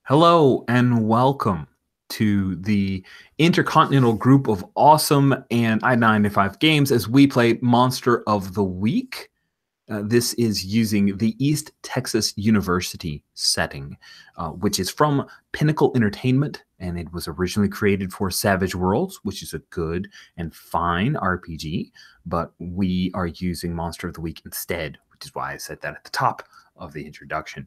Hello and welcome to the Intercontinental Group of Awesome and I-95 games as we play Monster of the Week. This is using the East Texas University setting, which is from Pinnacle Entertainment, and it was originally created for Savage Worlds, which is a good and fine RPG, but we are using Monster of the Week instead, which is why I said that at the top of the introduction.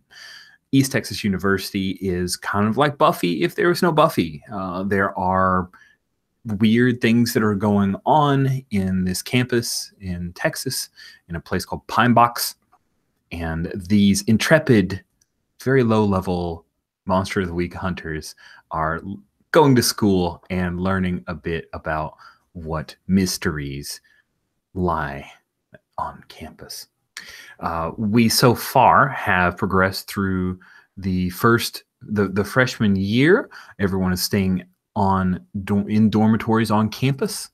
East Texas University is kind of like Buffy if there was no Buffy. There are weird things that are going on in this campus in Texas in a place called Pine Box. And these intrepid, very low-level Monster of the Week hunters are going to school and learning a bit about what mysteries lie on campus. We so far have progressed through the freshman year. Everyone is staying in dormitories on campus,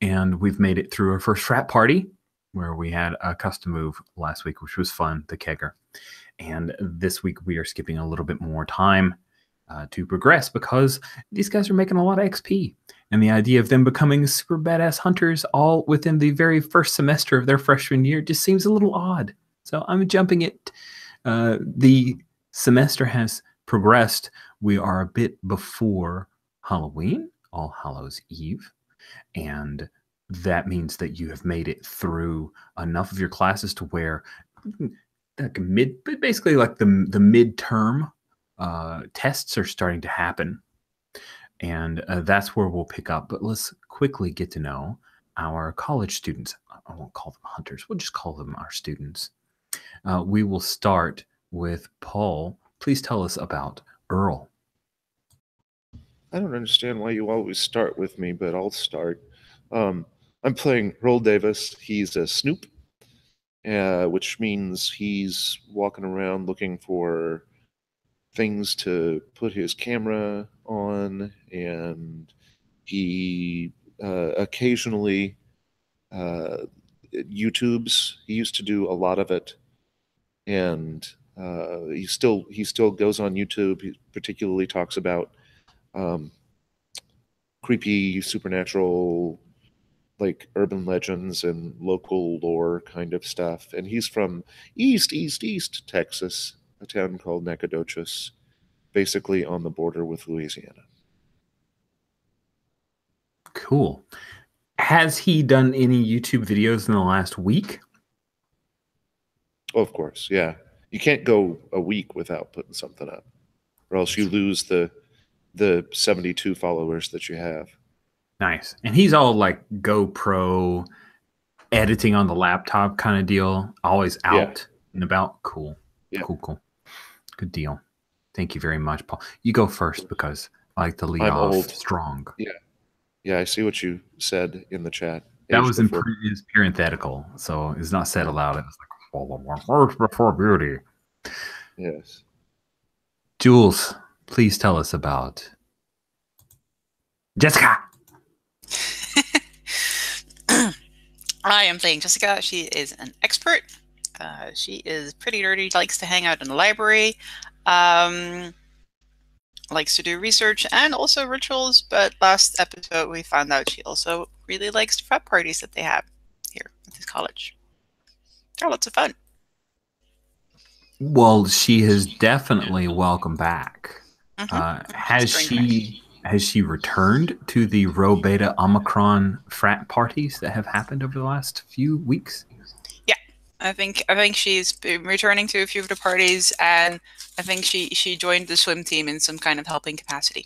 and we've made it through our first frat party where we had a custom move last week, which was fun, the kegger. And this week we are skipping a little bit more time to progress because these guys are making a lot of XP. And the idea of them becoming super badass hunters all within the very first semester of their freshman year just seems a little odd. So I'm jumping it. The semester has progressed. We are a bit before Halloween, All Hallows Eve. And that means that you have made it through enough of your classes to where basically like the midterm tests are starting to happen. And that's where we'll pick up. But let's quickly get to know our college students. I won't call them hunters. We'll just call them our students. We will start with Paul. Please tell us about Earl. I don't understand why you always start with me, but I'll start. I'm playing Earl Davis. He's a snoop, which means he's walking around looking for things to put his camera on, and he occasionally YouTubes. He used to do a lot of it, and he still goes on YouTube. He particularly talks about creepy supernatural, like urban legends and local lore kind of stuff. And he's from East Texas, a town called Nacogdoches, basically on the border with Louisiana. Cool. Has he done any YouTube videos in the last week? Oh, of course, yeah. You can't go a week without putting something up, or else you lose the 72 followers that you have. Nice. And he's all like GoPro editing on the laptop kind of deal, always out and about. Cool. Yeah. Cool. Good deal. Thank you very much, Paul. You go first because I like to lead off strong. Yeah, I see what you said in the chat. That was is parenthetical, so it's not said aloud. It was like, first before beauty. Yes. Jules, please tell us about Jessica. I am playing Jessica. She is an expert. She is pretty nerdy, likes to hang out in the library, likes to do research and also rituals, but last episode we found out she also really likes the frat parties that they have here at this college. They're lots of fun. Well, she is definitely welcome back. Has she returned to the Rho Beta Omicron frat parties that have happened over the last few weeks? Yeah, I think she's been returning to a few of the parties, and I think she joined the swim team in some kind of helping capacity.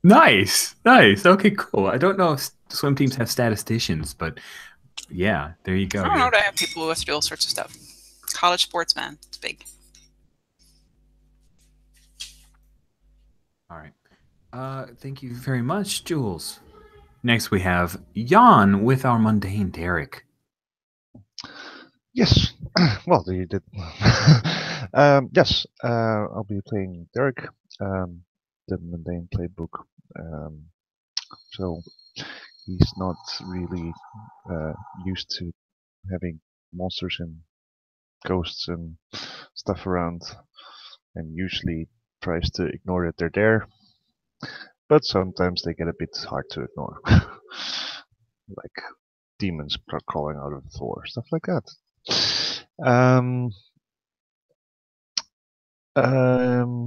Nice. Okay, cool. I don't know if swim teams have statisticians, but yeah, there you go. I don't know. They have people who do all sorts of stuff. College sports, man, it's big. All right. Thank you very much, Jules. Next, we have Jan with our mundane Derek. Yes. Well, you did. Yes. I'll be playing Derek, the mundane playbook. So he's not really used to having monsters and ghosts and stuff around, and usually tries to ignore that they're there, but sometimes they get a bit hard to ignore. Like demons crawling out of the floor, stuff like that.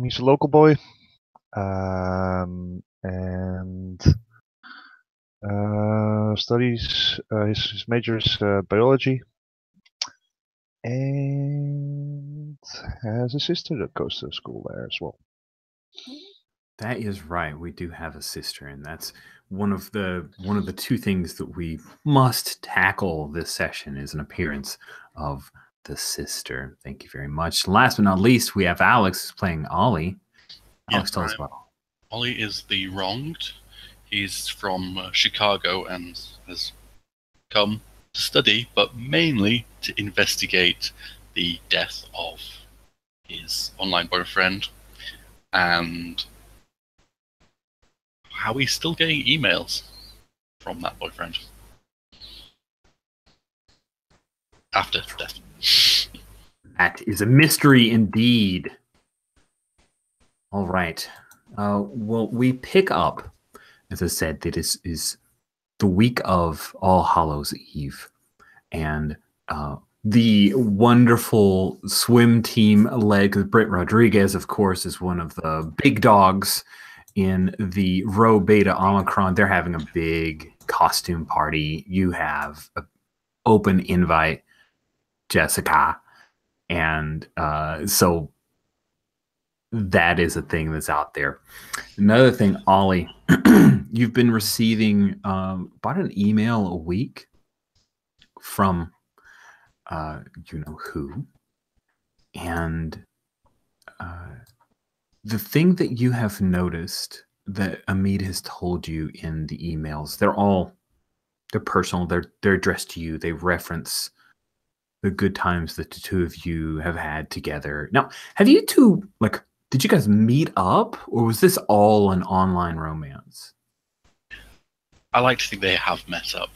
He's a local boy, and studies his major is biology, and has a sister that goes to school there as well. That is right. We do have a sister, and that's one of the two things that we must tackle this session is an appearance of the sister. Thank you very much. Last but not least, we have Alex who's playing Ollie. Alex, tell us about Ollie. Ollie is the wronged. He's from Chicago and has come to study, but mainly to investigate the death of his online boyfriend and how he's still getting emails from that boyfriend after death. That is a mystery indeed. All right. Well, we pick up, as I said, that is the week of All Hallows Eve, and the wonderful swim team led with Britt Rodriguez, of course, is one of the big dogs in the Rho Beta Omicron. They're having a big costume party. You have an open invite, Jessica, and so that is a thing that's out there. Another thing, Ollie, you've been receiving about an email a week from you know who, and the thing that you have noticed that Amit has told you in the emails, they're personal, they're addressed to you, they reference the good times that the two of you have had together. Now, have you two, like, did you guys meet up, or was this all an online romance? I like to think they have met up.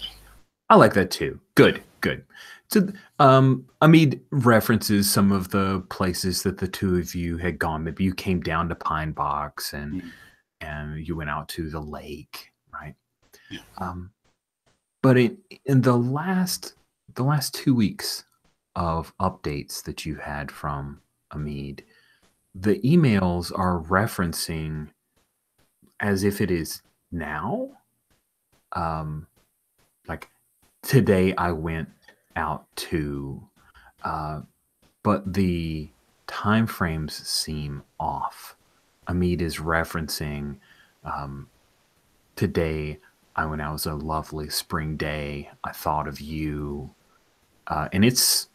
I like that too. Good, good. So, Amit references some of the places that the two of you had gone. Maybe you came down to Pine Box and you went out to the lake, right? Yeah. But in the last 2 weeks of updates that you had from Amit, the emails are referencing as if it is now. Like today I went out to, but the time frames seem off. Amit is referencing today I went out, it was a lovely spring day. I thought of you, and it's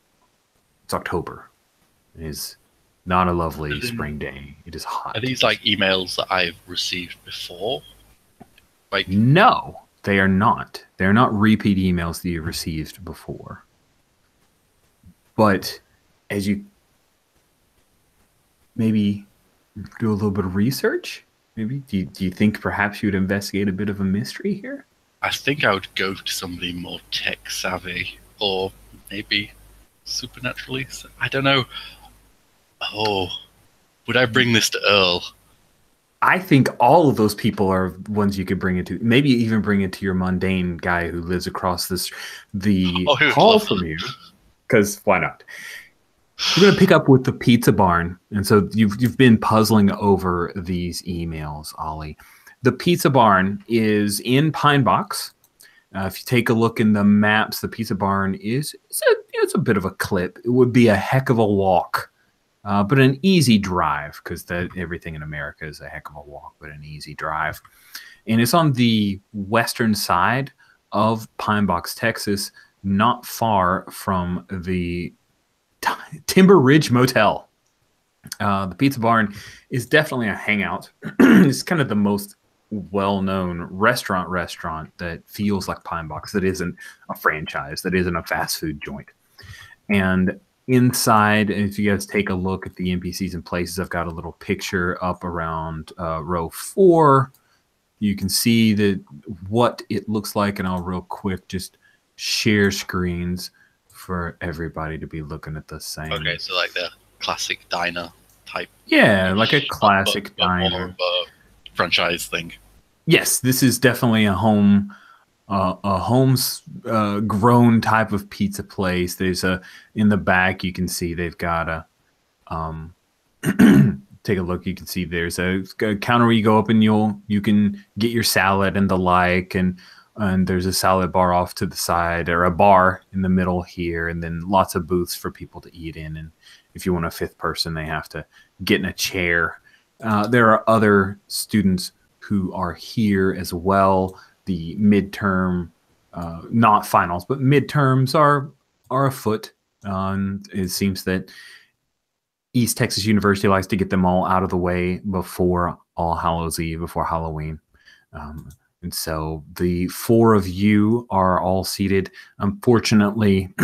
October. It is not a lovely spring day. It is hot. Are these like emails that I've received before? Like, no, they are not. They're not repeat emails that you've received before. But as you maybe do a little bit of research, maybe do you think perhaps you would investigate a bit of a mystery here? I think I would go to somebody more tech savvy, or maybe supernaturally. I don't know. Oh, would I bring this to Earl? I think all of those people are ones you could bring it to. Maybe even bring it to your mundane guy who lives across the hall from you. Because why not? We're going to pick up with the Pizza Barn. And so you've been puzzling over these emails, Ollie. The Pizza Barn is in Pine Box. If you take a look in the maps, the Pizza Barn it's a bit of a clip. It would be a heck of a walk, but an easy drive, because everything in America is a heck of a walk, but an easy drive. And it's on the western side of Pine Box, Texas, not far from the Timber Ridge Motel. The Pizza Barn is definitely a hangout. It's kind of the most well-known restaurant that feels like Pine Box, that isn't a franchise, that isn't a fast food joint. And inside, if you guys take a look at the NPCs and places, I've got a little picture up around row 4. You can see what it looks like, and I'll real quick just share screens for everybody to be looking at the same. Okay, so like the classic diner type. Yeah, like a classic but more diner. of a franchise thing. Yes, this is definitely a home, grown type of pizza place. There's in the back you can see they've got a take a look. You can see there's a counter where you go up and you can get your salad and the like, and there's a salad bar off to the side, or a bar in the middle here, and then lots of booths for people to eat in. And if you want a fifth person, they have to get in a chair. There are other students who are here as well. The midterm, not finals, but midterms are afoot. It seems that East Texas University likes to get them all out of the way before All Hallows Eve, before Halloween. And so the four of you are all seated. Unfortunately,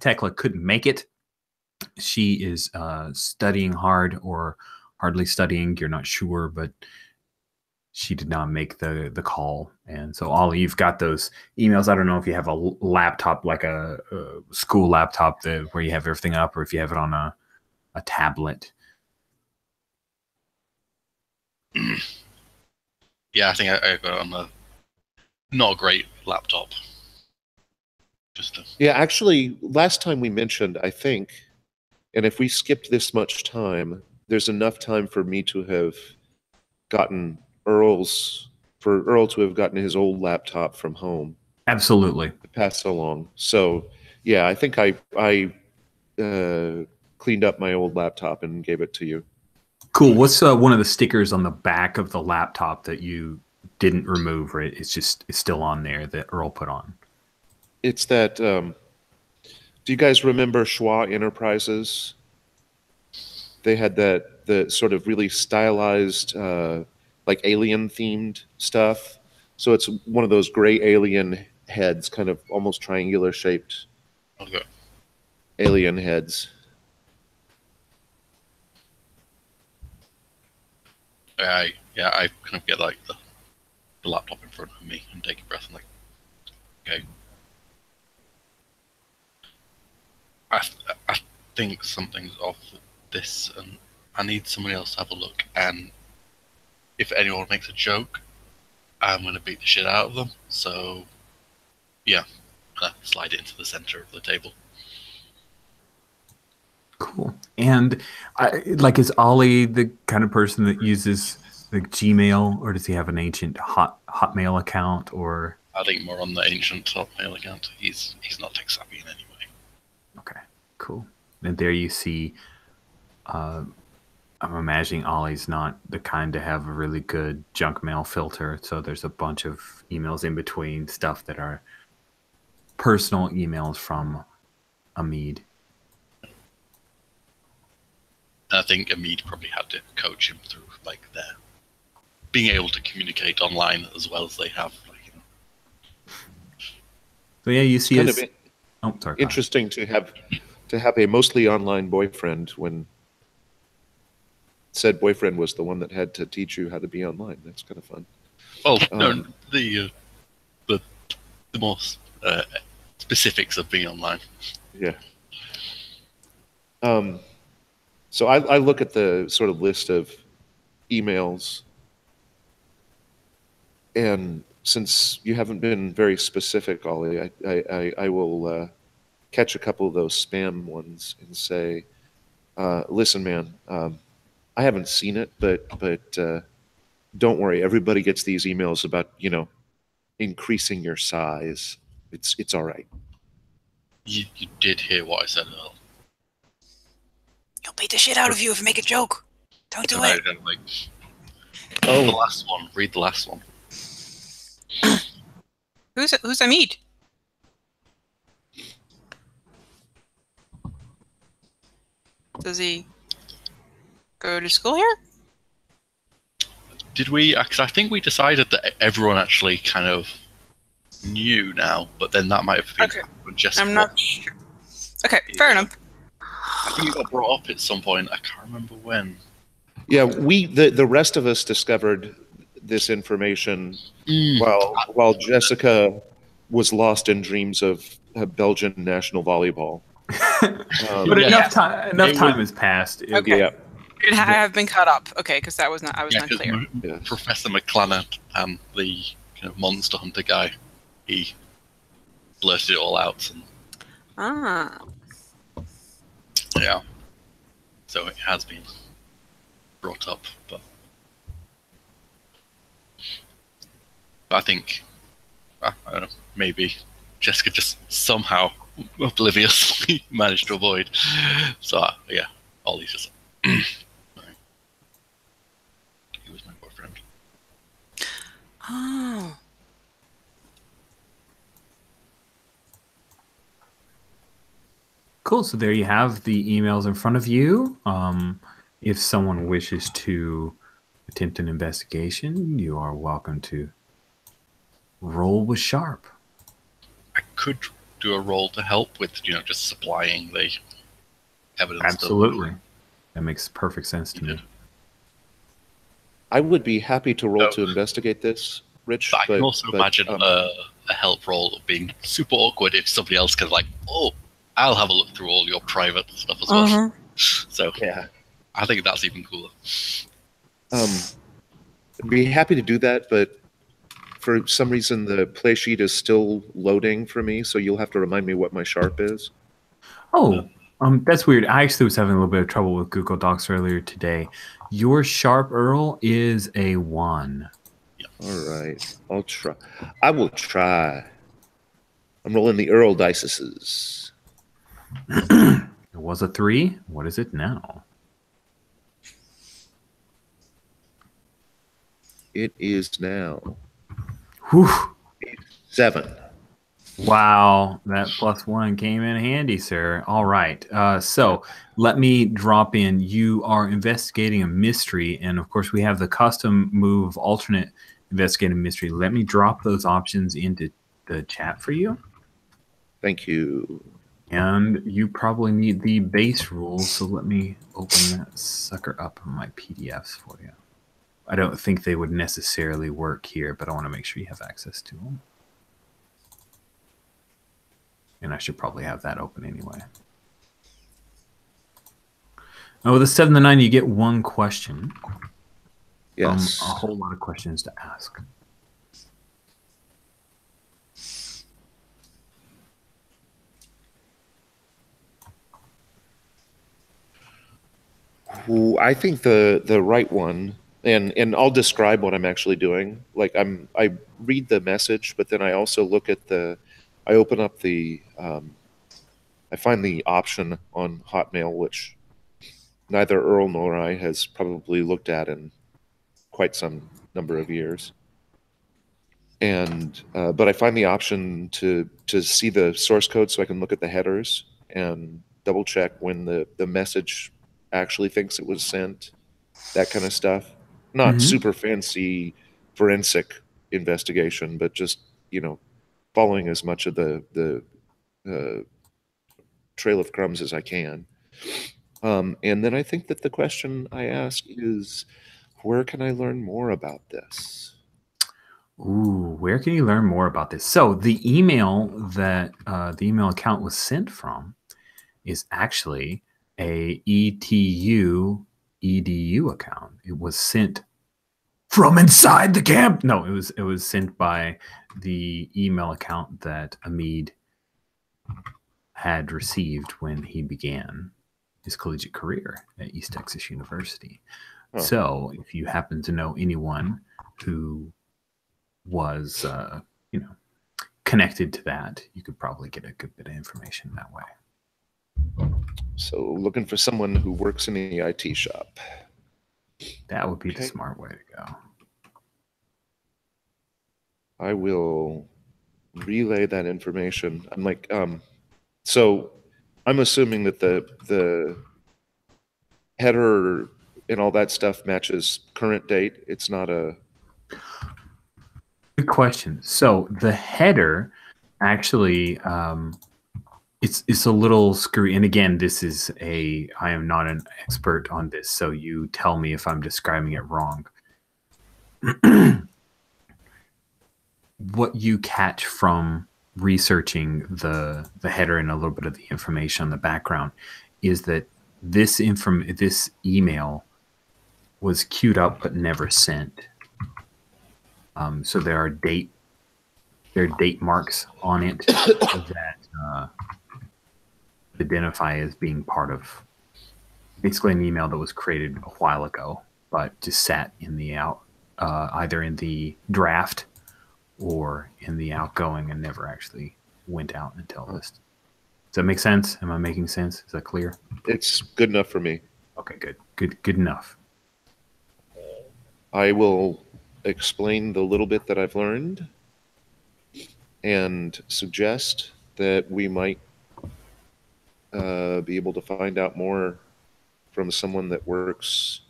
Tekla couldn't make it. She is studying hard, or hardly studying. You're not sure, but she did not make the call. And so, Ollie, you've got those emails. I don't know if you have a laptop, like a school laptop where you have everything up, or if you have it on a tablet. Yeah, I think I got it on a not a great laptop. Yeah, actually, last time we mentioned, I think, and if we skipped this much time, there's enough time for me to have gotten Earl to have gotten his old laptop from home. Absolutely. Passed along. So, yeah, I think I cleaned up my old laptop and gave it to you. Cool. What's one of the stickers on the back of the laptop that you didn't remove, right? It's still on there that Earl put on. It's that. Do you guys remember Schwa Enterprises? They had the sort of really stylized, like alien themed stuff. So it's one of those gray alien heads, kind of almost triangular shaped. Okay. Alien heads. I kind of get like the laptop in front of me and take a breath and like, okay. I think something's off with this, and I need somebody else to have a look. And if anyone makes a joke, I'm gonna beat the shit out of them. So, yeah, slide it into the center of the table. Cool. And is Ollie the kind of person that uses the Gmail, or does he have an ancient Hotmail account? Or I think more on the ancient Hotmail account. He's not tech savvy in any way. Okay, cool. And there you see. I'm imagining Ollie's not the kind to have a really good junk mail filter, so there's a bunch of emails in between, stuff that are personal emails from Amid. I think Amid probably had to coach him through like their being able to communicate online as well as they have. Like, you know. So yeah, you see It's his. Sorry. Interesting to have a mostly online boyfriend when said boyfriend was the one that had to teach you how to be online. That's kind of fun. Well, no, the more specifics of being online. Yeah. So I look at the sort of list of emails, and since you haven't been very specific, Ollie, I will catch a couple of those spam ones and say, listen, man, I haven't seen it, but don't worry. Everybody gets these emails about, increasing your size. It's all right. You did hear what I said earlier. He'll beat the shit out of you if you make a joke. Don't do it. The last one. Read the last one. Who's Amid? Does he go to school here? Did we? Because I think we decided that everyone actually kind of knew now, but then that might have been just. I'm not sure. Okay, fair enough. I think it got brought up at some point. I can't remember when. Yeah, the rest of us discovered this information while Jessica was lost in dreams of Belgian national volleyball. But enough time has passed. Okay. Yeah. It have been cut up. Okay, because that was not. I was not 'cause clear. Yes. Professor McClanahan and the kind of monster hunter guy, he blurted it all out. And, Ah. yeah. So it has been brought up, but I think, I don't know, maybe Jessica just somehow obliviously managed to avoid. So, yeah, Ollie's just sorry. He was my boyfriend. Oh. Cool. So there you have the emails in front of you. If someone wishes to attempt an investigation, you are welcome to roll with Sharp. I could do a roll to help with, just supplying the evidence. Absolutely. That makes perfect sense to me. I would be happy to roll to investigate this, Rich. But I can also imagine a help roll being super awkward if somebody else can, like, oh, I'll have a look through all your private stuff as well. So yeah, I think that's even cooler. I'd be happy to do that, but for some reason the play sheet is still loading for me, so you'll have to remind me what my Sharp is. Oh, that's weird. I actually was having a little bit of trouble with Google Docs earlier today. Your Sharp Earl is a 1. Yep. All right, I'll try. I will try. I'm rolling the Earl dices. It was a 3. What is it now? It is now Whew. 7. Wow, that +1 came in handy, sir. All right. So let me drop in. You are investigating a mystery, and of course, we have the custom move alternate investigating mystery. Let me drop those options into the chat for you. Thank you. And you probably need the base rules, so let me open that sucker up in my PDFs for you. I don't think they would necessarily work here, but I want to make sure you have access to them. And I should probably have that open anyway. Now, with a 7 to 9, you get 1 question. Yes. A whole lot of questions to ask. I think the right one, and I'll describe what I'm actually doing. Like I read the message, but then I also look at I open up I find the option on Hotmail, which neither Earl nor I has probably looked at in quite some number of years. And but I find the option to see the source code so I can look at the headers and double check when the message actually thinks it was sent, that kind of stuff. Not super fancy forensic investigation, but just, following as much of the trail of crumbs as I can. And then I think that the question I ask is, where can I learn more about this? Ooh, where can you learn more about this? So the email that the email account was sent from is actually a ETU EDU account. It was sent from inside the camp. No, it was sent by the email account that Amid had received when he began his collegiate career at East Texas University. Oh. So if you happen to know anyone who was connected to that, you could probably get a good bit of information that way. So looking for someone who works in the IT shop. That would be the smart way to go. I will relay that information. I'm like, so I'm assuming that the header and all that stuff matches current date. It's not a... Good question. So the header actually, it's a little screwy. And again, I am not an expert on this, so you tell me if I'm describing it wrong. What you catch from researching the header and a little bit of the information on the background is that this email was queued up but never sent. So there are date marks on it that identify as being part of basically an email that was created a while ago, but just sat in the either in the draft or in the outgoing and never actually went out until this. Does that make sense? Am I making sense? Is that clear? It's good enough for me. Okay, good enough. I will explain the little bit that I've learned and suggest that we might be able to find out more from someone that works,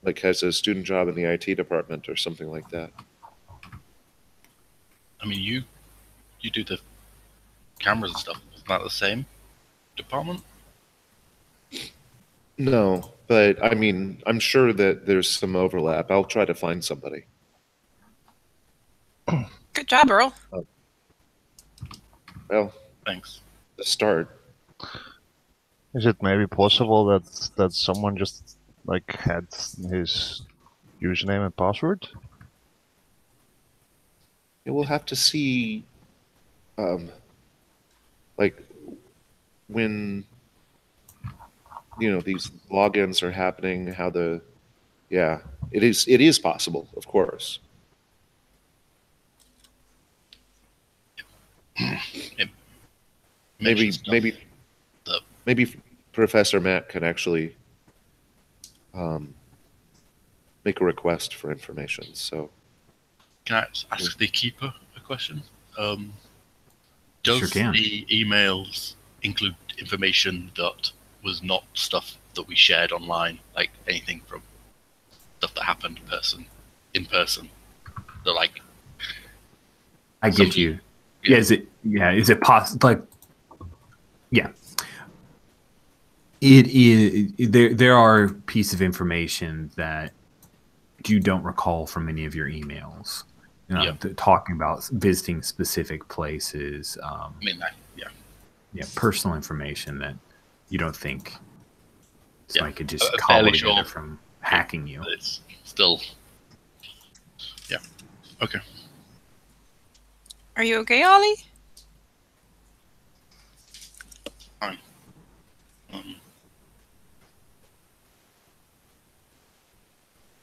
like has a student job in the IT department or something like that. I mean, you do the cameras and stuff. Isn't that the same department? No, but I mean, I'm sure that there's some overlap. I'll try to find somebody. Good job, Earl. Well, Thanks. the start. Is it maybe possible that someone just like had his username and password? We'll have to see, like, when, these logins are happening, how it is possible, of course. Maybe Professor Matt can actually make a request for information. So, can I ask the keeper a question? Does Sure can. the emails include information that was not stuff that we shared online, like anything from stuff that happened in person? So, like, I get you. Yeah. Is it possible? Like, yeah. It is. There are pieces of information that you don't recall from any of your emails. Talking about visiting specific places. Personal information that you don't think somebody could just cobble together from hacking you. But it's still, okay. Are you okay, Ollie? Fine.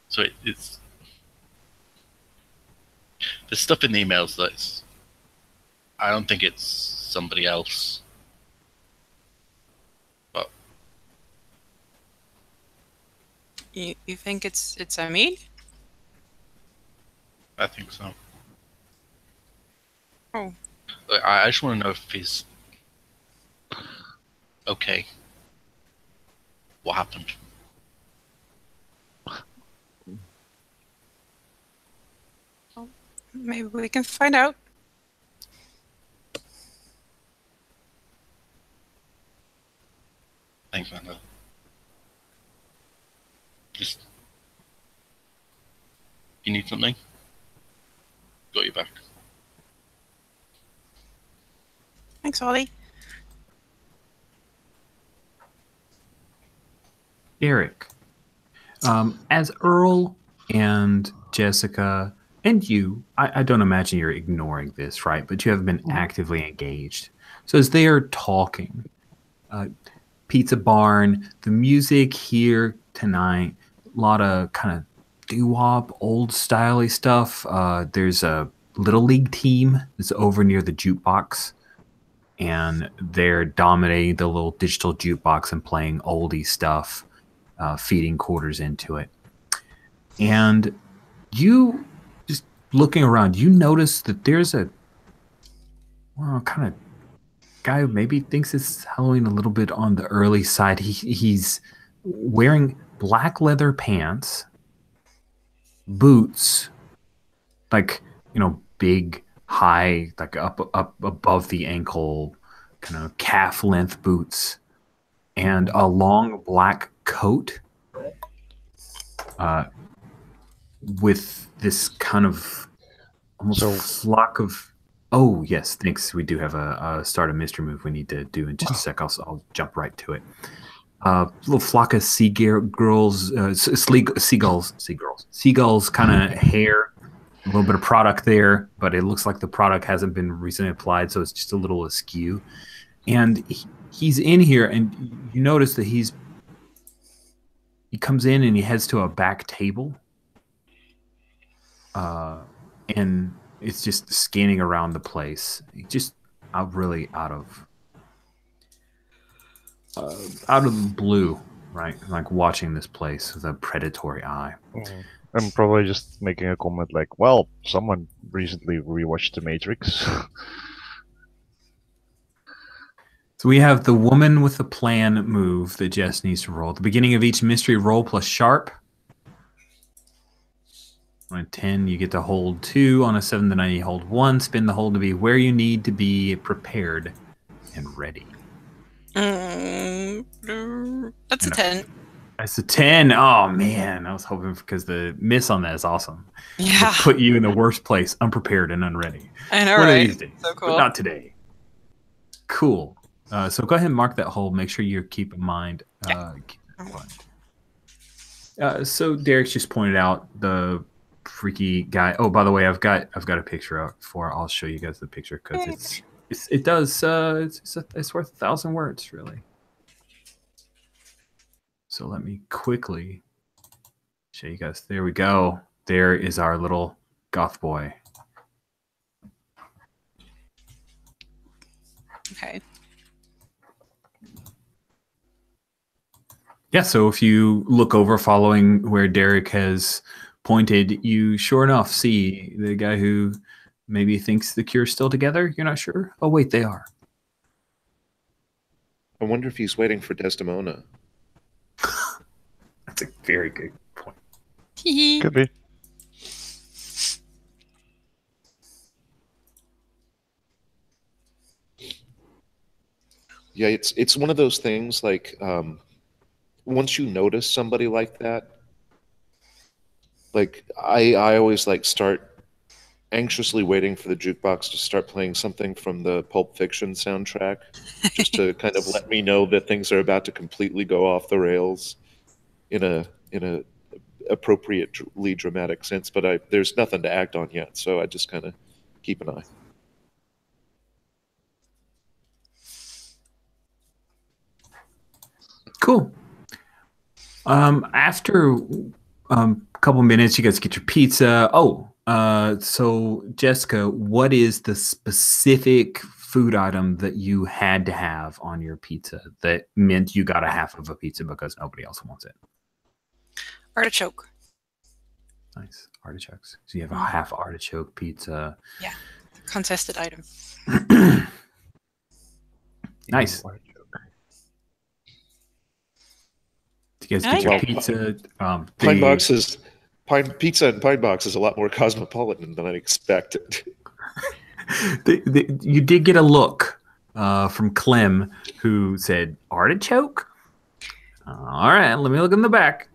So it's there's stuff in the emails that's I don't think it's somebody else, but You think it's Amid? I think so. Oh. I just want to know if he's okay. What happened? Maybe we can find out. Thanks, Amanda. Just you need something? Got your back. Thanks, Ollie. Eric, as Earl and Jessica and you, I don't imagine you're ignoring this, right? But you have been actively engaged. So as they are talking, Pizza Barn, the music here tonight, a lot of kind of doo-wop, old styley stuff. There's a Little League team that's over near the jukebox, and they're dominating the little digital jukebox and playing oldie stuff, feeding quarters into it. And you, just looking around, you notice that there's a kind of guy who maybe thinks it's Halloween a little bit on the early side. He's wearing black leather pants, boots, like, big, high, like up above the ankle, kind of calf length boots, and a long black coat with this kind of almost flock of. Oh yes, thanks. We do have a start a mystery move we need to do in just a sec. I'll jump right to it. little flock of seagulls, seagulls kind of hair, a little bit of product there, but it looks like the product hasn't been recently applied, so it's just a little askew. And he's in here, and you notice that he comes in and he heads to a back table, and it's just scanning around the place. Just really out of the blue, right? Like watching this place with a predatory eye. I'm probably just making a comment like, well, someone recently rewatched The Matrix. So we have the woman with the plan move that Jess needs to roll. At the beginning of each mystery, roll plus sharp. On a 10, you get to hold 2. On a 7 to 9, you hold 1. Spin the hold to be where you need to be prepared and ready. That's a 10. That's a 10. Oh, man. I was hoping because the miss on that is awesome. Yeah. It'll put you in the worst place, unprepared and unready. I know, One of right? these days, So cool. but not today. Cool. So go ahead and mark that hold. Make sure you keep in mind. So Derek's just pointed out the freaky guy. Oh, by the way, I've got a picture up for. I'll show you guys the picture because it's worth 1,000 words, really. So let me quickly show you guys. There we go. There is our little goth boy. Okay. Yeah, so if you look over following where Derek has pointed, you sure enough see the guy who maybe thinks the cure's still together. You're not sure? Oh, wait, they are. I wonder if he's waiting for Desdemona. That's a very good point. Could be. Yeah, it's one of those things like once you notice somebody like that, like I always like start anxiously waiting for the jukebox to start playing something from the Pulp Fiction soundtrack, just to kind of let me know that things are about to completely go off the rails in a appropriately dramatic sense. But there's nothing to act on yet, so I just kind of keep an eye. Cool. After a couple minutes, you guys get your pizza. So Jessica, what is the specific food item that you had to have on your pizza that meant you got a half of a pizza because nobody else wants it? Artichoke. Nice. Artichokes. So you have a half artichoke pizza. Yeah. Contested item. Nice. You guys get your pizza. Pizza and Pine Box is a lot more cosmopolitan than I expected. You did get a look from Clem, who said, "Artichoke? All right, let me look in the back."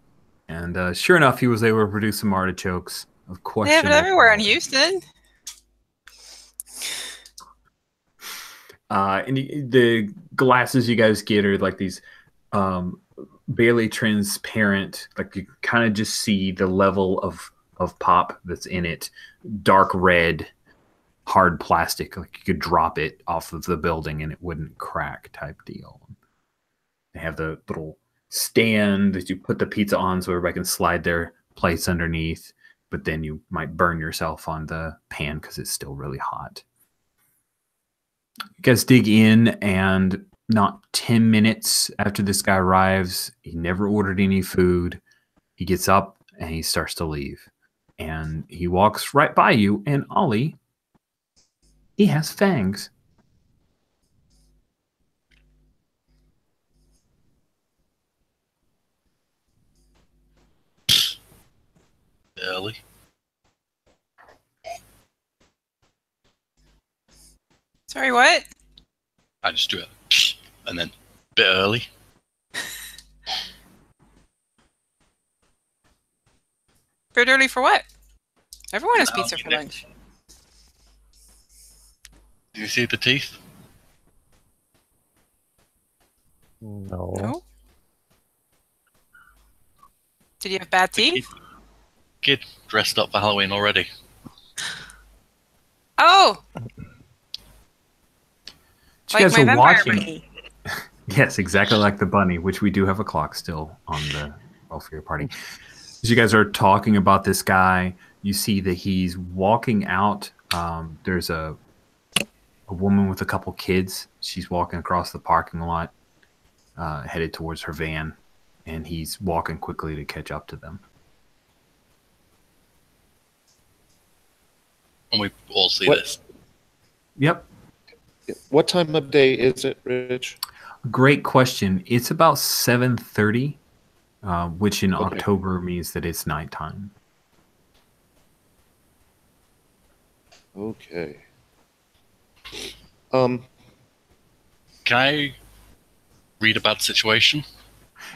And sure enough, he was able to produce some artichokes. Of course, They have it everywhere in Houston. And the glasses you guys get are like these barely transparent, like you kind of just see the level of pop that's in it. Dark red, hard plastic, like you could drop it off of the building and it wouldn't crack type deal. They have the little stand that you put the pizza on so everybody can slide their plates underneath, but then you might burn yourself on the pan because it's still really hot. You guys dig in, and not 10 minutes after this guy arrives, he never ordered any food. He gets up and he starts to leave. And he walks right by you, and Ollie, he has fangs. Early. Sorry, what? I just do it, and then a bit early. Bit early for what? Everyone has pizza for lunch. Do you see the teeth? No. No? Did you have bad teeth? Kid dressed up for Halloween already. Oh! You guys my are vampire watching. bunny. Yes, exactly like the bunny, which we do have a clock still on the roll for your party. As you guys are talking about this guy, you see that he's walking out. There's a woman with a couple kids. She's walking across the parking lot, headed towards her van, and he's walking quickly to catch up to them. And we all see this. Yep. What time of day is it, Rich? Great question. It's about 7:30, which in Okay. October means that it's nighttime. Okay. Can I read about the situation?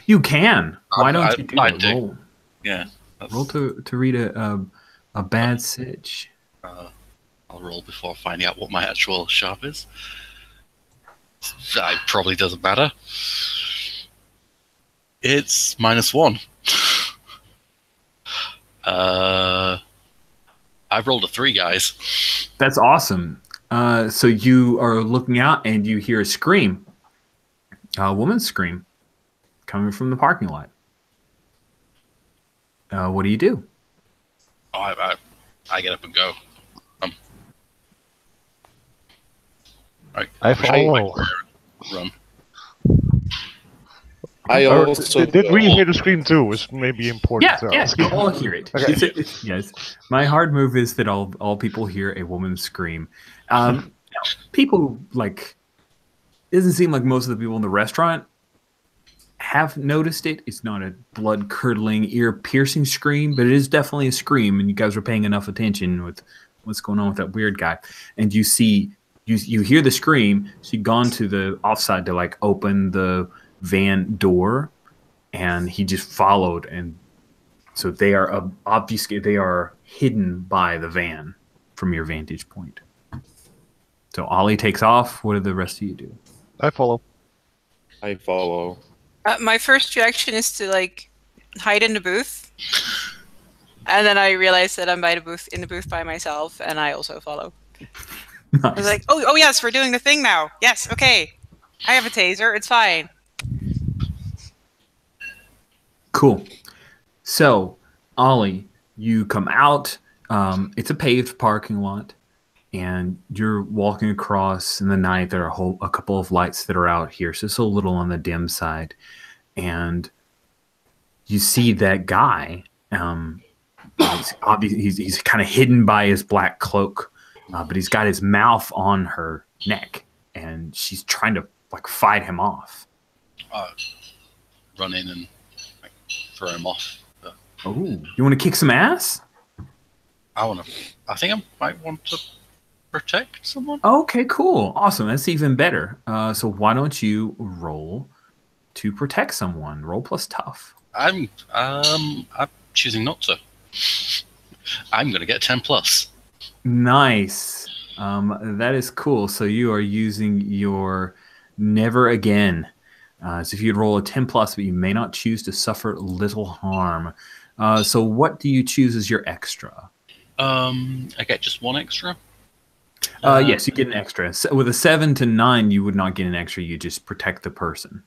You can. Why don't you do I it? do. Roll. Yeah. Roll to read a bad sitch. I'll roll before finding out what my actual sharp is. That probably doesn't matter. It's -1. I've rolled a 3, guys. That's awesome. So you are looking out and you hear a scream, a woman's scream, coming from the parking lot. What do you do? Oh, I get up and go. I follow. Run. I also Did we hear the scream too? Was maybe important. Yeah, yes, you all hear it. Okay. Yes, my hard move is that all people hear a woman scream. People like. It doesn't seem like most of the people in the restaurant have noticed it. It's not a blood-curdling, ear-piercing scream, but it is definitely a scream, and you guys are paying enough attention with what's going on with that weird guy. And you see, you hear the scream. She'd gone to the offside to like open the van door, and he just followed. And so they are obviously they are hidden by the van from your vantage point. So Ollie takes off. What do the rest of you do? I follow. I follow. My first reaction is to like hide in the booth, and then I realize that I'm in the booth by myself, and I also follow. Nice. I was like, oh yes, we're doing the thing now. Yes, okay. I have a taser. It's fine. Cool. So, Ollie, you come out. It's a paved parking lot, and you're walking across in the night. There are a couple of lights that are out here, so it's a little on the dim side. And you see that guy. He's kind of hidden by his black cloak, but he's got his mouth on her neck, and she's trying to like fight him off. Run in and like, throw him off. Oh, you want to kick some ass? I think I might want to protect someone. Okay, cool, awesome. That's even better. So why don't you roll to protect someone? Roll plus tough. I'm choosing not to. I'm going to get 10+. Nice. That is cool. So you are using your never again. So if you'd roll a 10+, but you may not choose to suffer little harm. So what do you choose as your extra? I get just 1 extra. Yes, you get an extra. So with a 7 to 9, you would not get an extra. You just protect the person.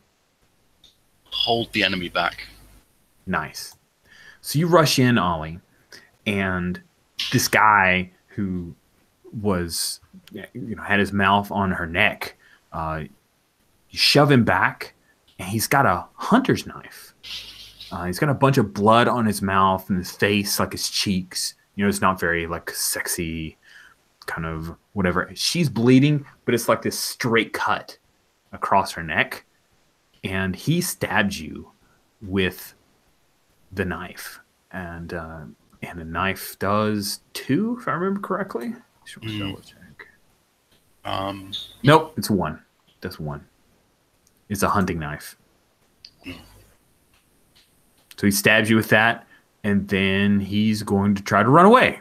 Hold the enemy back. Nice. So you rush in, Ollie, and this guy who was, had his mouth on her neck, you shove him back, and he's got a hunter's knife. He's got a bunch of blood on his mouth and his face, like his cheeks. It's not very like sexy, kind of whatever. She's bleeding, but it's like this straight cut across her neck, and he stabs you with the knife, and the knife does 2, if I remember correctly. Just want to double check. Nope, it's 1. That's 1. It's a hunting knife. So he stabs you with that, and then he's going to try to run away.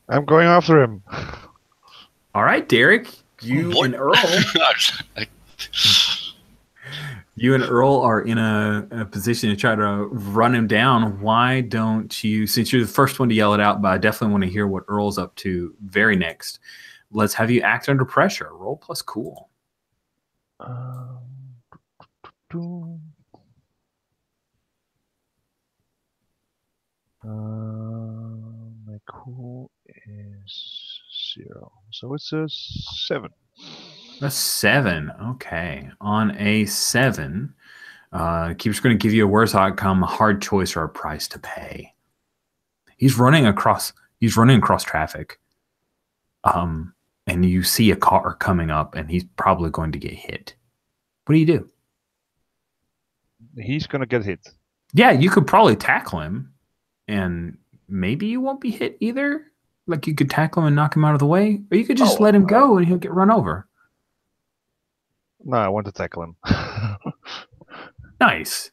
I'm going after him. All right, Derek, you and Earl. You and Earl are in a position to try to run him down. Why don't you, since you're the first one to yell it out, but I definitely want to hear what Earl's up to very next. Let's have you act under pressure. Roll plus cool. My cool is 0. So it's a 7. A 7. Okay. On a 7, Keeper's going to give you a worse outcome, a hard choice, or a price to pay. He's running across traffic. And you see a car coming up, and he's probably going to get hit. What do? He's going to get hit. Yeah, you could probably tackle him, and maybe you won't be hit either. Like, you could tackle him and knock him out of the way, or you could just let him go and he'll get run over. No, I want to tackle him. Nice.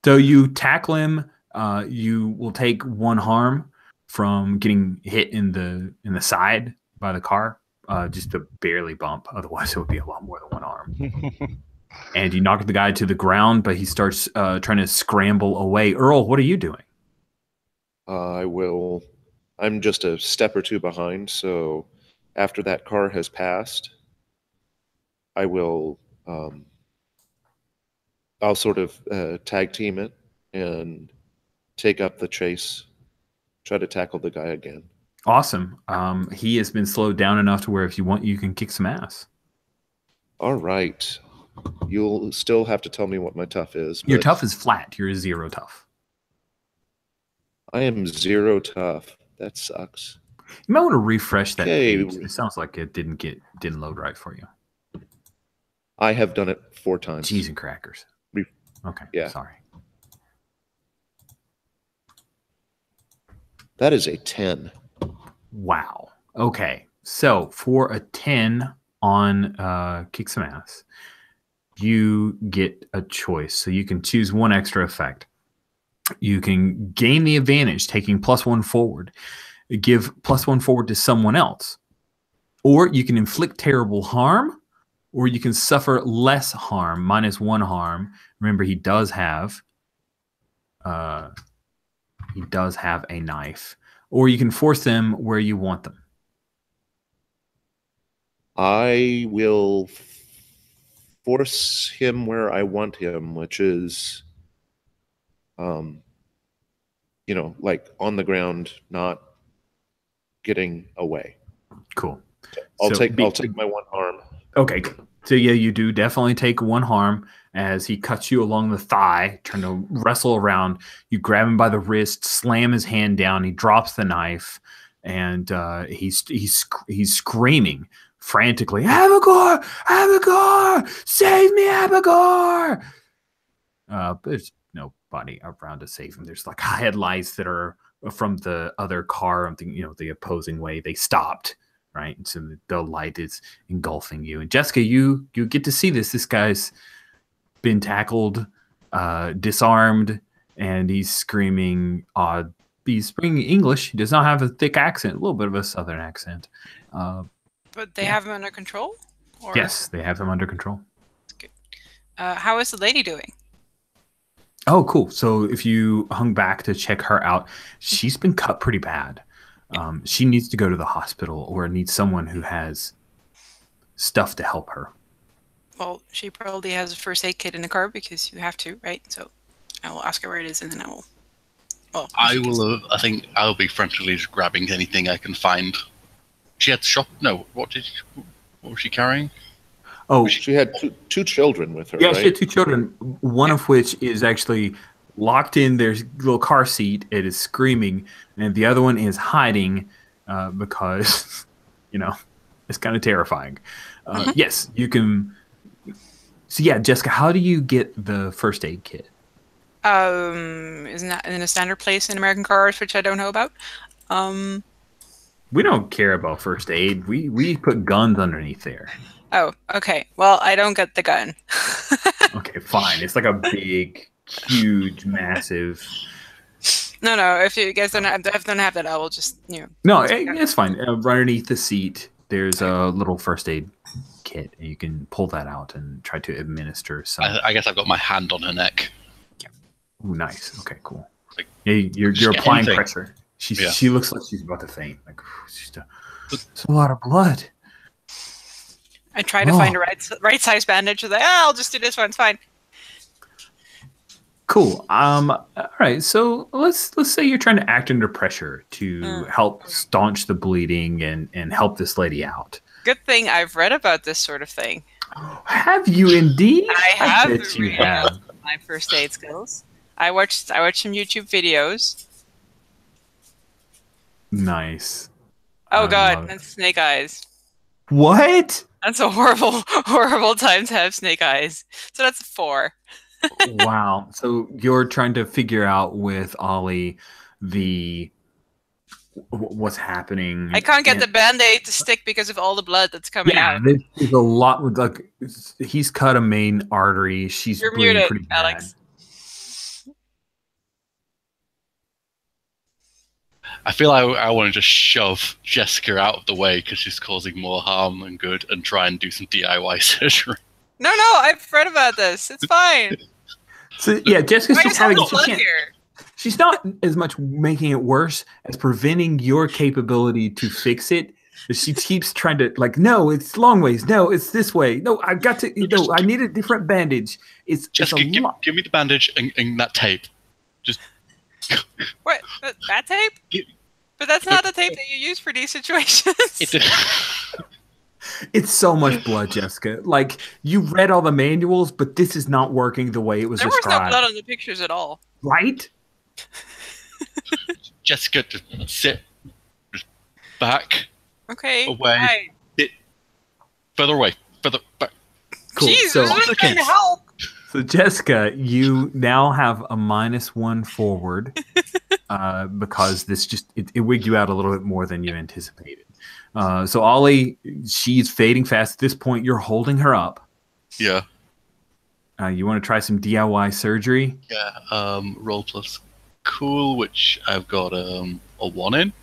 So you tackle him. You will take 1 harm from getting hit in the side by the car, just a barely bump. Otherwise, it would be a lot more than 1 harm. And you knock the guy to the ground, but he starts trying to scramble away. Earl, what are you doing? I'm just a step or two behind, so after that car has passed, I will I'll sort of tag team it and take up the chase, try to tackle the guy again. Awesome. He has been slowed down enough to where if you want, you can kick some ass. All right. You'll still have to tell me what my tough is. Your tough is flat. You're a 0 tough. I am 0 tough. That sucks. You might want to refresh that Okay. page. It sounds like it didn't load right for you. I have done it 4 times. Cheese and crackers. Okay. Yeah. Sorry. That is a 10. Wow. Okay. So for a 10 on kick some ass, you get a choice. So you can choose 1 extra effect. You can gain the advantage, taking +1 forward, give +1 forward to someone else, or you can inflict terrible harm, or you can suffer less harm, -1 harm. Remember, he does have a knife, or you can force them where you want them. I will force him where I want him, which is, like on the ground, not getting away. Cool. I'll take my 1 harm. Okay. So yeah, you do definitely take 1 harm as he cuts you along the thigh, trying to wrestle around. You grab him by the wrist, slam his hand down. He drops the knife, and he's screaming frantically, "Abigor! Abigor! Save me, Abigor!" But there's nobody around to save him. There's like headlights that are from the other car. I'm thinking, the opposing way. They stopped, right? And so the light is engulfing you. And Jessica, you get to see this. This guy's been tackled, disarmed, and he's screaming odd. He's speaking English. He does not have a thick accent, a little bit of a southern accent. But they have him under control? Or? Yes, they have him under control. Good. How is the lady doing? Oh, cool. So if you hung back to check her out, she's been cut pretty bad. She needs to go to the hospital or needs someone who has stuff to help her. Well, she probably has a first aid kit in the car because you have to, right? So I will ask her where it is, and then I will. Well, I think I'll be frantically just grabbing anything I can find. She had shot. No, what was she carrying? Oh, she had two children with her. Yeah, right? She had 2 children. One of which is actually locked in their little car seat. It is screaming, and the other one is hiding because it's kind of terrifying. Yes, you can. So yeah, Jessica, how do you get the first aid kit? Isn't that in a standard place in American cars, which I don't know about? We don't care about first aid. We put guns underneath there. Oh, okay. Well, I don't get the gun. Okay, fine. It's like a big, huge, massive. No. If you guys don't have that, I will just No, it's fine. Right underneath the seat, there's a little first aid kit, and you can pull that out and try to administer some. I guess I've got my hand on her neck. Ooh, nice. Okay, cool. Like, Yeah, you're just get applying anything. pressure. She looks like she's about to faint. Like, it's a lot of blood. I try to find a right size bandage. Like, I'll just do this one. It's fine. Cool. All right. So let's say you're trying to act under pressure to help staunch the bleeding and help this lady out. Good thing I've read about this sort of thing. Have you indeed? I have. bet you have. My first aid skills. I watched some YouTube videos. Nice. Oh God, that's snake eyes. What? That's a horrible, horrible time to have snake eyes. So that's a 4. Wow. So you're trying to figure out with Ollie what's happening. I can't get the band-aid to stick because of all the blood that's coming out. Yeah, there's a lot. Like he's cut a main artery. She's You're bleeding muted, pretty bad. Alex. I feel I want to just shove Jessica out of the way because she's causing more harm than good, and try and do some DIY surgery. No, I've read about this. It's fine. So yeah, Jessica's just having. Here. She's not as much making it worse as preventing your capability to fix it. She keeps trying to no, it's long ways. No, it's this way. No, I got to. No, I need a different bandage. Jessica, give me the bandage and that tape. Just. What? That tape? But that's not the tape that you use for these situations. It's so much blood, Jessica. Like, you read all the manuals, but this is not working the way it was described. There was no blood on the pictures at all. Right? Jessica, just sit back. Okay. Away. Further away. Further back. Cool. Jesus, I'm trying to help. So, Jessica, you now have a -1 forward because this it wigged you out a little bit more than you anticipated. So, Ollie, she's fading fast. At this point, you're holding her up. Yeah. You want to try some DIY surgery? Yeah. Roll plus cool, which I've got a 1 in.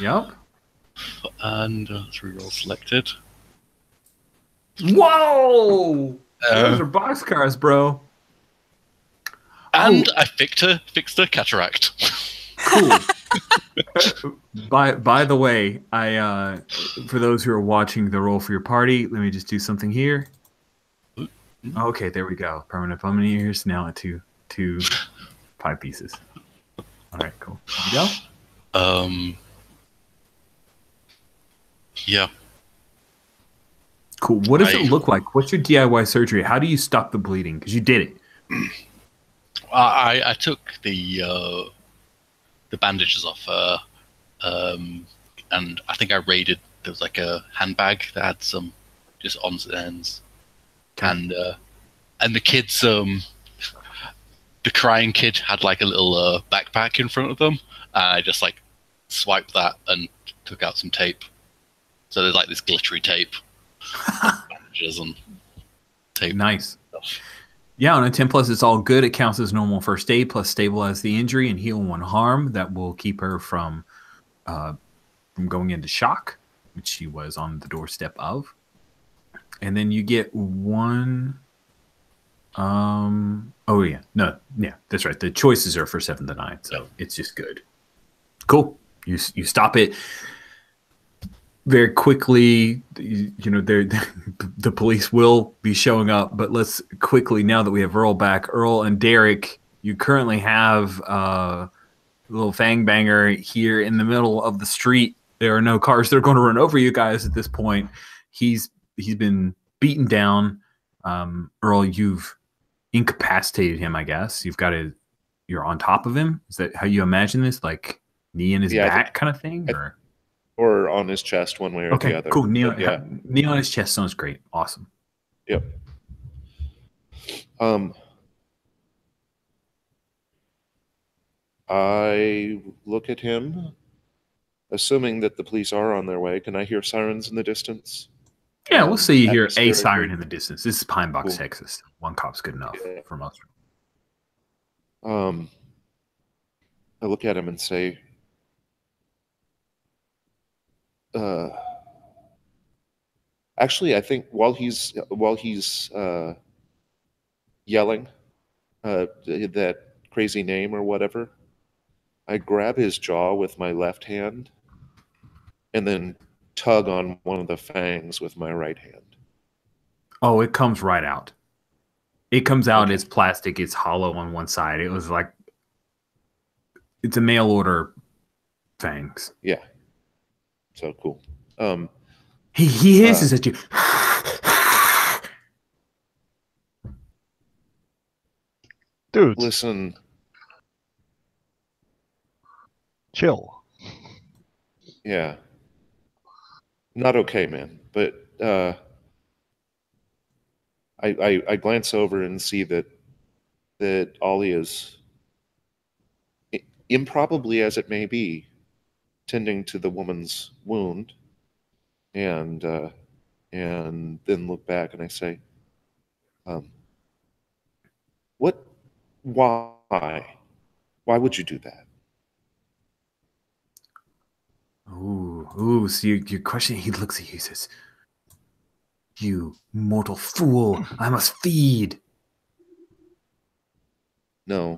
Yep. And 3 rolls selected. Whoa! Those are boxcars, bro. And I fixed her cataract. Cool. By the way, I for those who are watching the roll for your party, let me just do something here. Okay, there we go. Permanent plumbing ears now at two 5 pieces. All right, cool. Here we go. Yeah. Cool. What does it look like? What's your DIY surgery? How do you stop the bleeding? Because you did it. I took the bandages off her, and I think I raided. There was like a handbag that had some just odds and ends, and the kids, the crying kid had like a little backpack in front of them. And I just like swiped that and took out some tape. So there's like this glittery tape. Bandages and tape. Nice. Yeah, on a 10+, it's all good. It counts as normal first aid plus stabilize the injury and heal 1 harm. That will keep her from going into shock, which she was on the doorstep of. And then you get 1. Oh yeah, no, yeah, that's right. The choices are for 7 to 9, so it's just good. Cool. You stop it. Very quickly, the police will be showing up, but let's quickly, now that we have Earl back, Earl and Derek, you currently have a little fang banger here in the middle of the street. There are no cars that are going to run over you guys at this point. He's been beaten down. Earl, you've incapacitated him, I guess. You're on top of him. Is that how you imagine this? Like knee in his back kind of thing? Or on his chest, one way or the other. Cool. Knee on his chest sounds great. Awesome. Yep. I look at him, assuming that the police are on their way. Can I hear sirens in the distance? Yeah, we'll see you hear a siren in the distance. This is Pine Box, Texas. 1 cop's good enough for most. I look at him and say, Actually, I think while he's yelling that crazy name or whatever, I grab his jaw with my left hand and then tug on one of the fangs with my right hand. Oh, it comes right out. It comes out Okay. as plastic. It's hollow on one side. It was like, it's a mail order fangs. Yeah. So cool. He hisses at you. Dude, Listen, chill. yeah. Not okay, man. But I glance over and see that Ollie is, improbably as it may be, tending to the woman's wound, and then look back and I say, "What? Why? Why would you do that?" Ooh. So you're questioning. He looks at you. He says, "You mortal fool! I must feed." No.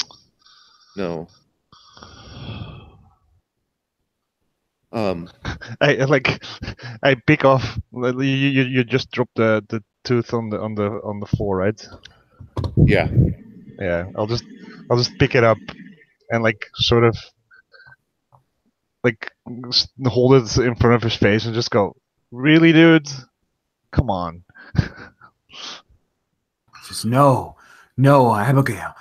I pick off. You just drop the tooth on the floor, right? Yeah. Yeah. I'll just pick it up and like sort of like hold it in front of his face and just go, "Really, dude? Come on." Says, no, Abigail,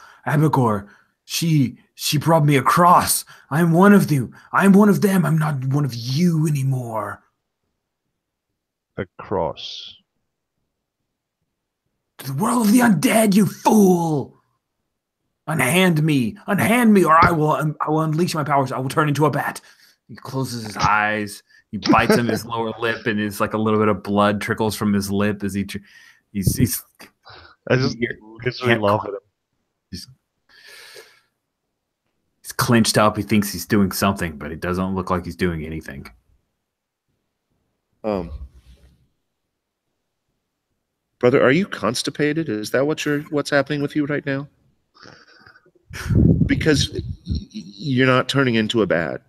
she brought me across. I'm one of you. I'm one of them. I'm not one of you anymore. Across. To the world of the undead, you fool! Unhand me, or I will unleash my powers. I will turn into a bat. He closes his eyes. He bites on his lower lip, and it's like a little bit of blood trickles from his lip as he's. I just literally laugh at him. He's clenched up. He thinks he's doing something, but it doesn't look like he's doing anything. Brother, are you constipated? Is that what's happening with you right now? Because you're not turning into a bat.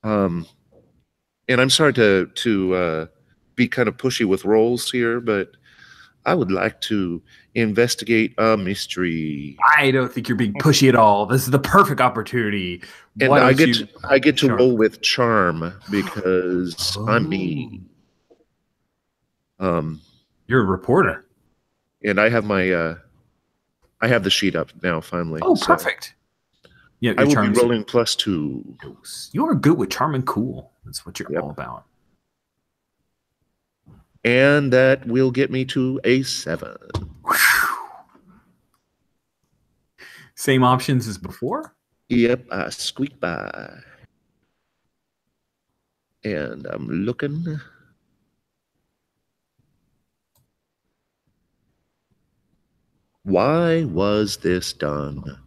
And I'm sorry to be kind of pushy with roles here, but I would like to investigate a mystery. I don't think you're being pushy at all. This is the perfect opportunity. And I get to roll with charm because I'm me. You're a reporter. And I have my I have the sheet up now finally. Oh, perfect. Yeah, I will be rolling +2. You are good with charm and cool. That's what you're all about. And that will get me to a 7. Same options as before? Yep, I squeak by. And I'm looking. Why was this done?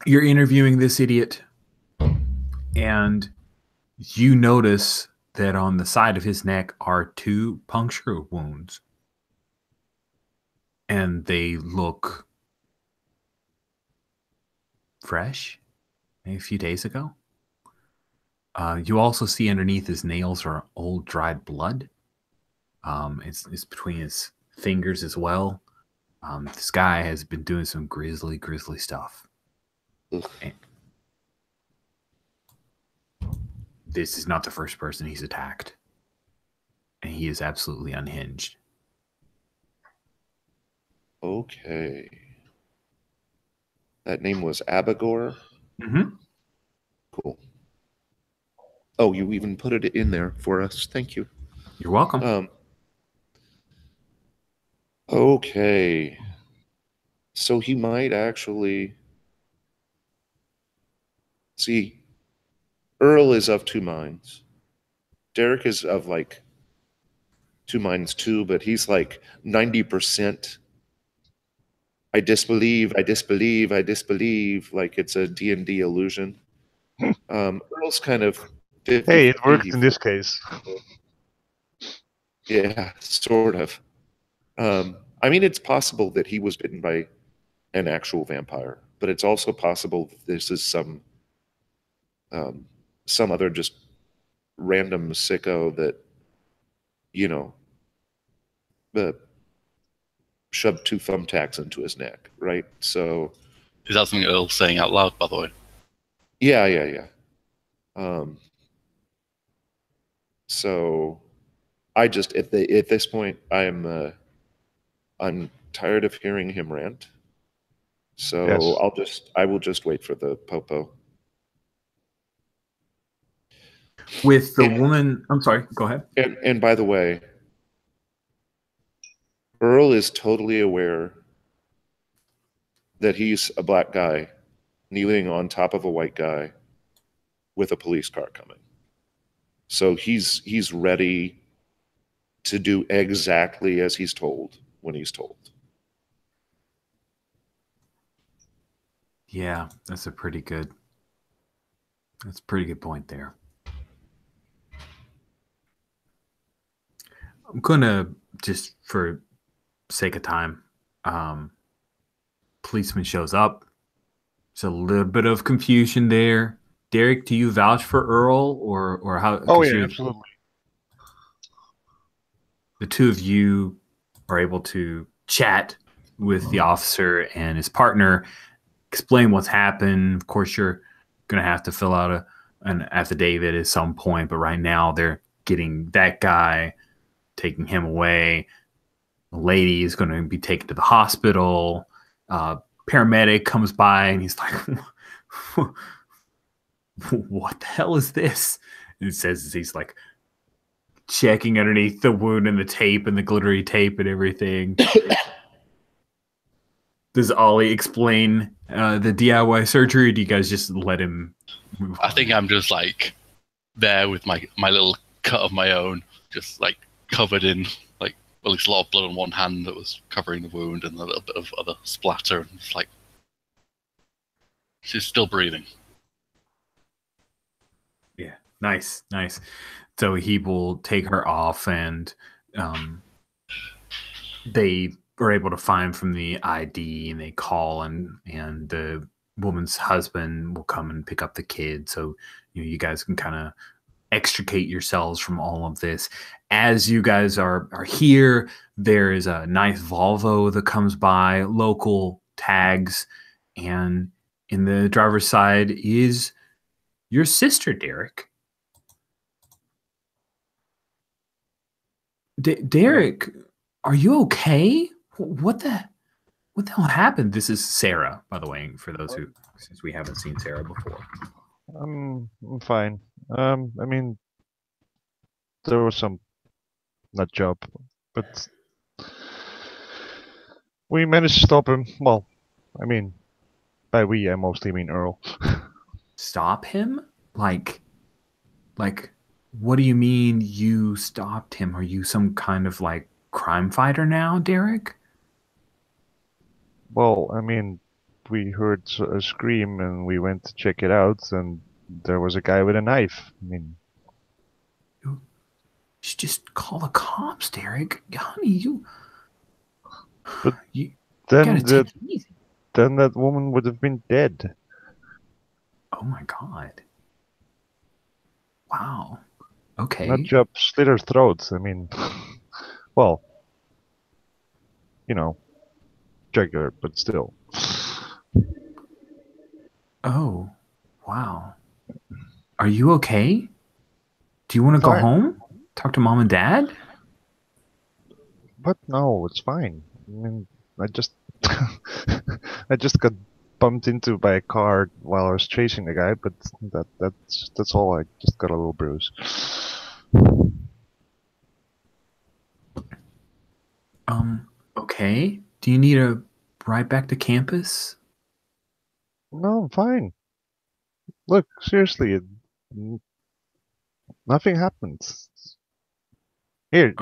You're interviewing this idiot, and you notice that on the side of his neck are 2 puncture wounds. And they look fresh, maybe a few days ago. You also see underneath his nails are old dried blood. It's between his fingers as well. This guy has been doing some grisly stuff. This is not the first person he's attacked. And he is absolutely unhinged. Okay. That name was Abigail? Mm-hmm. Cool. Oh, you even put it in there for us. Thank you. You're welcome. Okay. So he might actually... See, Earl is of 2 minds. Derek is of like 2 minds too, but he's like 90%. I disbelieve, like it's a D&D illusion. Earl's kind of Hey, it worked in this case. Yeah, sort of. I mean, it's possible that he was bitten by an actual vampire, but it's also possible that this is some other just random sicko that, you know, shoved 2 thumbtacks into his neck, right? So, Is that something Earl's saying out loud, by the way? yeah. So, I just at this point, I'm tired of hearing him rant. So Yes. I will just wait for the popo. With the woman, I'm sorry, go ahead. And by the way, Earl is totally aware that he's a black guy kneeling on top of a white guy with a police car coming. So he's ready to do exactly as he's told when he's told. Yeah, that's a pretty good point there. I'm gonna, just for sake of time, policeman shows up. There's a little bit of confusion there. Derek, do you vouch for Earl or how? Oh yeah, absolutely. The two of you are able to chat with the officer and his partner, explain what's happened. Of course, you're going to have to fill out an affidavit at some point, but right now they're getting that guy, taking him away. The lady is going to be taken to the hospital. Paramedic comes by and he's like, what the hell is this? And it says he's like checking underneath the wound and the tape and the glittery tape and everything. Does Ollie explain the DIY surgery, or do you guys just let him move on? I think I'm just like there with my little cut of my own, just like covered in like, well, it's a lot of blood on one hand that was covering the wound and a little bit of other splatter, and it's like she's still breathing. Yeah, nice. So he will take her off, and they are able to find from the ID, and they call, and the woman's husband will come and pick up the kid. So you guys can kind of extricate yourselves from all of this. As you guys are here, there is a nice Volvo that comes by, local tags, and in the driver's side is your sister, Derek. Derek, are you okay? What the hell happened? This is Sarah, by the way, for those who, since we haven't seen Sarah before. I'm fine. I mean, there was some nut job, but we managed to stop him. Well, I mean, by we, I mostly mean Earl. Stop him? Like, what do you mean you stopped him? Are you some kind of like crime fighter now, Derek? Well, I mean, we heard a scream and we went to check it out, and there was a guy with a knife. I mean, you should just call the cops, Derek. Honey, But you then gotta take it easy. then that woman would have been dead. Oh my God. Wow. Okay. Nut job slit her throat. I mean, well, you know, jugular, but still. Oh, wow. Are you okay? Do you want to go Fine. home? Talk to mom and dad? But no, it's fine. I mean, I just I just got bumped into by a car while I was chasing the guy, but that's all. I just got a little bruise. Okay. Do you need a ride back to campus? No, I'm fine. Look, seriously, nothing happens. Here,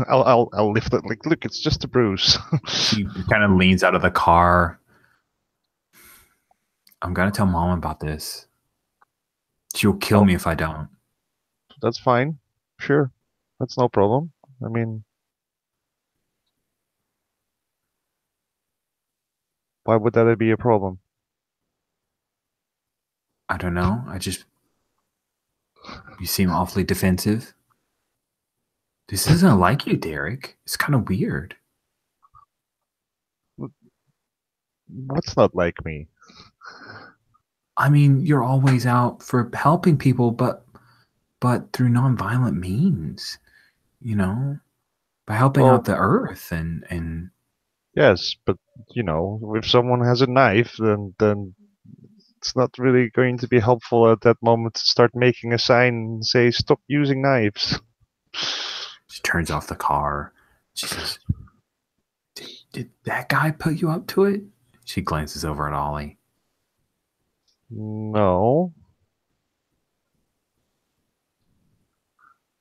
I'll lift it. Like, look, it's just a bruise. She kind of leans out of the car. I'm gonna tell mom about this. She'll kill me if I don't. That's fine. Sure. That's no problem. I mean, why would that be a problem? I don't know. You seem awfully defensive. This isn't like you, Derek. It's kind of weird. What's not like me? I mean, you're always out for helping people, but through nonviolent means, you know, by helping Well, out the earth and yes, but you know, if someone has a knife, then it's not really going to be helpful at that moment to start making a sign and say, "Stop using knives." she turns off the car. She says, did that guy put you up to it? She glances over at Ollie. No.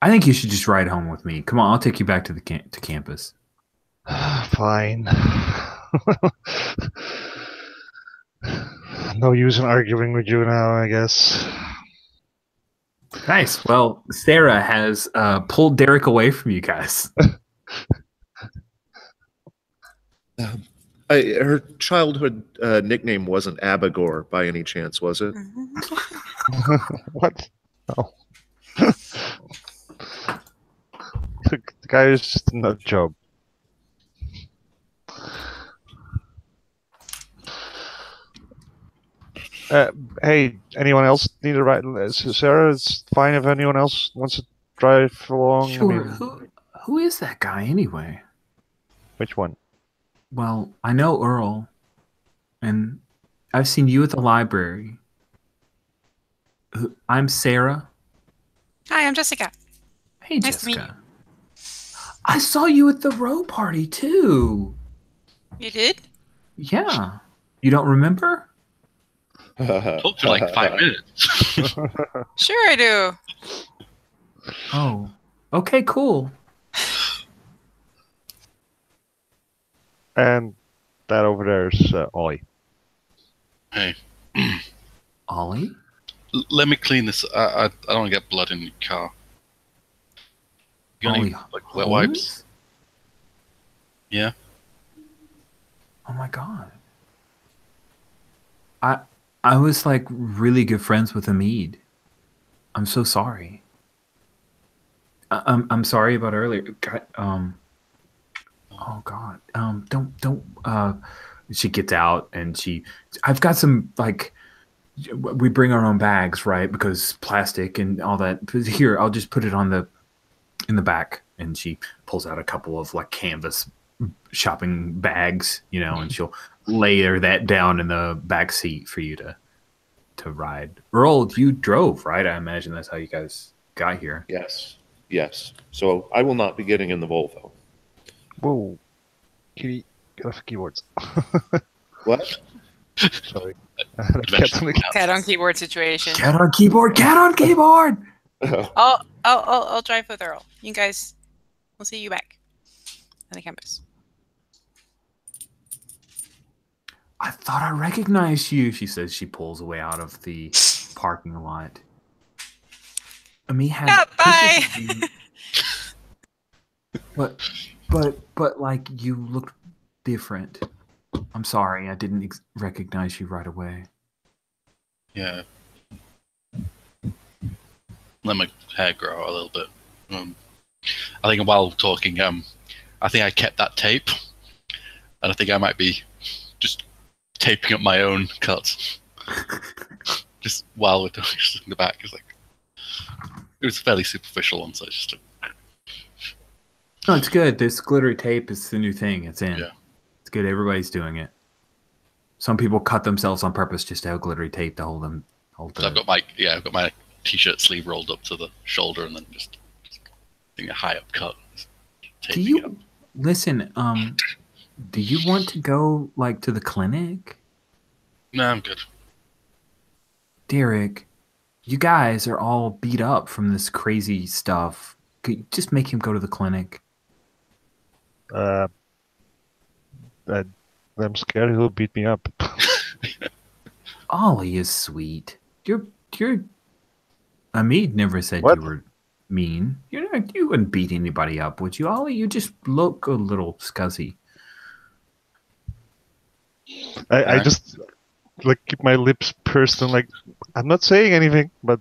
I think you should just ride home with me. Come on, I'll take you back to the to campus. Fine. No use in arguing with you now, I guess. Nice. Well, Sarah has pulled Derek away from you guys. Her childhood nickname wasn't Abigor by any chance, was it? What? No. The guy is just a nut job. Hey, anyone else need a ride? Sarah, it's fine if anyone else wants to drive along. Sure. I mean, Who is that guy anyway? which one? Well, I know Earl, and I've seen you at the library. I'm Sarah. Hi, I'm Jessica. Hey, Nice to meet Jessica. I saw you at the row party too. You did? Yeah. You don't remember? Talked for like 5 minutes. Sure I do. Oh. Okay, cool. And that over there is Ollie. Hey, Ollie? let me clean this. I don't want to get blood in your car. You got any Ollie like wet wipes? Holmes? Yeah. Oh my god. I was like really good friends with Hamid. I'm so sorry. I'm sorry about earlier. God, oh god. Don't she gets out and I've got some like we bring our own bags, right? Because plastic and all that. Here, I'll just put it in the back. And she pulls out a couple of like canvas shopping bags, you know, and she'll layer that down in the back seat for you to ride. Earl, you drove, right? I imagine that's how you guys got here. Yes. So I will not be getting in the Volvo. Whoa. Kitty, get off keyboards. What? Sorry. Cat on keyboard situation. Cat on keyboard! Cat on keyboard! I'll drive with Earl. You guys, we'll see you back on the campus. I thought I recognized you, she says. She pulls away out of the parking lot. Ami had Bye. But like you looked different. I'm sorry, I didn't recognize you right away. Yeah. Let my hair grow out a little bit. I think while talking, I think I kept that tape, and I think I might be just taping up my own cuts. Just while we're talking, just in the back, it's like it was a fairly superficial one, so I just. No, it's good. This glittery tape is the new thing. It's in. Yeah. It's good. Everybody's doing it. Some people cut themselves on purpose just to have glittery tape to hold them. So I've got my t-shirt sleeve rolled up to the shoulder, and then just doing a high up cut. Do you listen? Do you want to go like to the clinic? No, I'm good. Derek, you guys are all beat up from this crazy stuff. Could you just make him go to the clinic? I'm scared he'll beat me up. Ollie is sweet. You're Hamid never said What? you were mean. You wouldn't beat anybody up, would you, Ollie? You just look a little scuzzy. I just like keep my lips pursed and like I'm not saying anything, but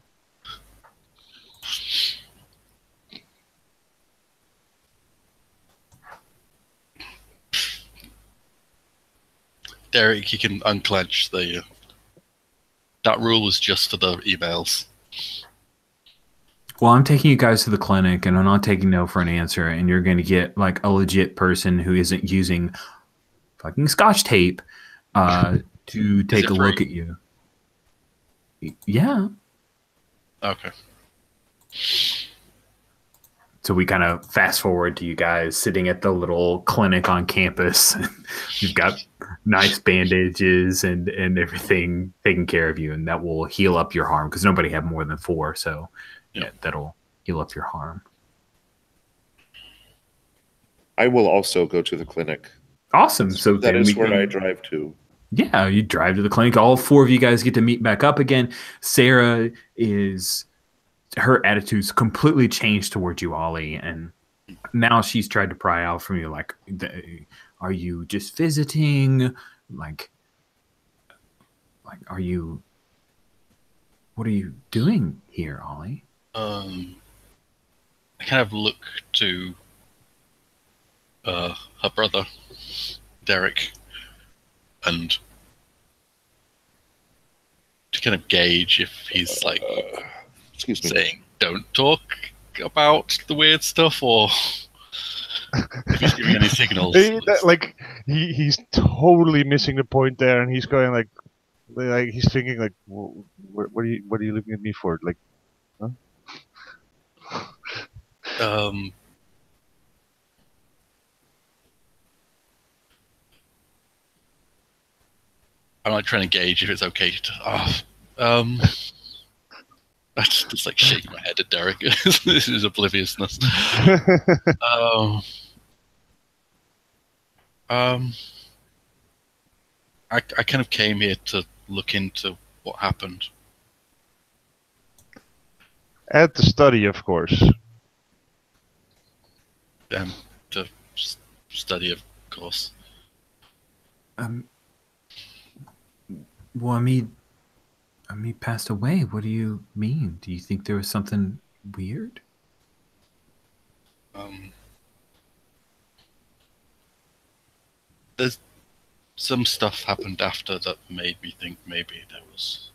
Derek, you can unclench the. That rule was just for the emails. Well, I'm taking you guys to the clinic, and I'm not taking no for an answer, and you're going to get like a legit person who isn't using fucking Scotch tape to take a look at you. Yeah. Okay. So we kind of fast forward to you guys sitting at the little clinic on campus. You've got nice bandages and everything taken care of you, and that will heal up your harm because nobody had more than 4, so yeah, that'll heal up your harm. I will also go to the clinic. Awesome. So that is where I drive to. Yeah, you drive to the clinic. All 4 of you guys get to meet back up again. Sarah her attitude's completely changed towards you, Ollie, and now she's tried to pry out from you, like, are you just visiting? Like, what are you doing here, Ollie? I kind of look to her brother, Derek, and to kind of gauge if he's like excuse me, saying don't talk about the weird stuff, or if he's giving any signals. He's totally missing the point there, and he's going like he's thinking like, what are you looking at me for? Like, huh? I'm like trying to gauge if it's okay to. I just like shaking my head at Derek. This is obliviousness. I kind of came here to look into what happened. At the study, of course. To study, of course. Well, Hamid passed away. What do you mean? Do you think there was something weird? There's some stuff happened after that made me think maybe there was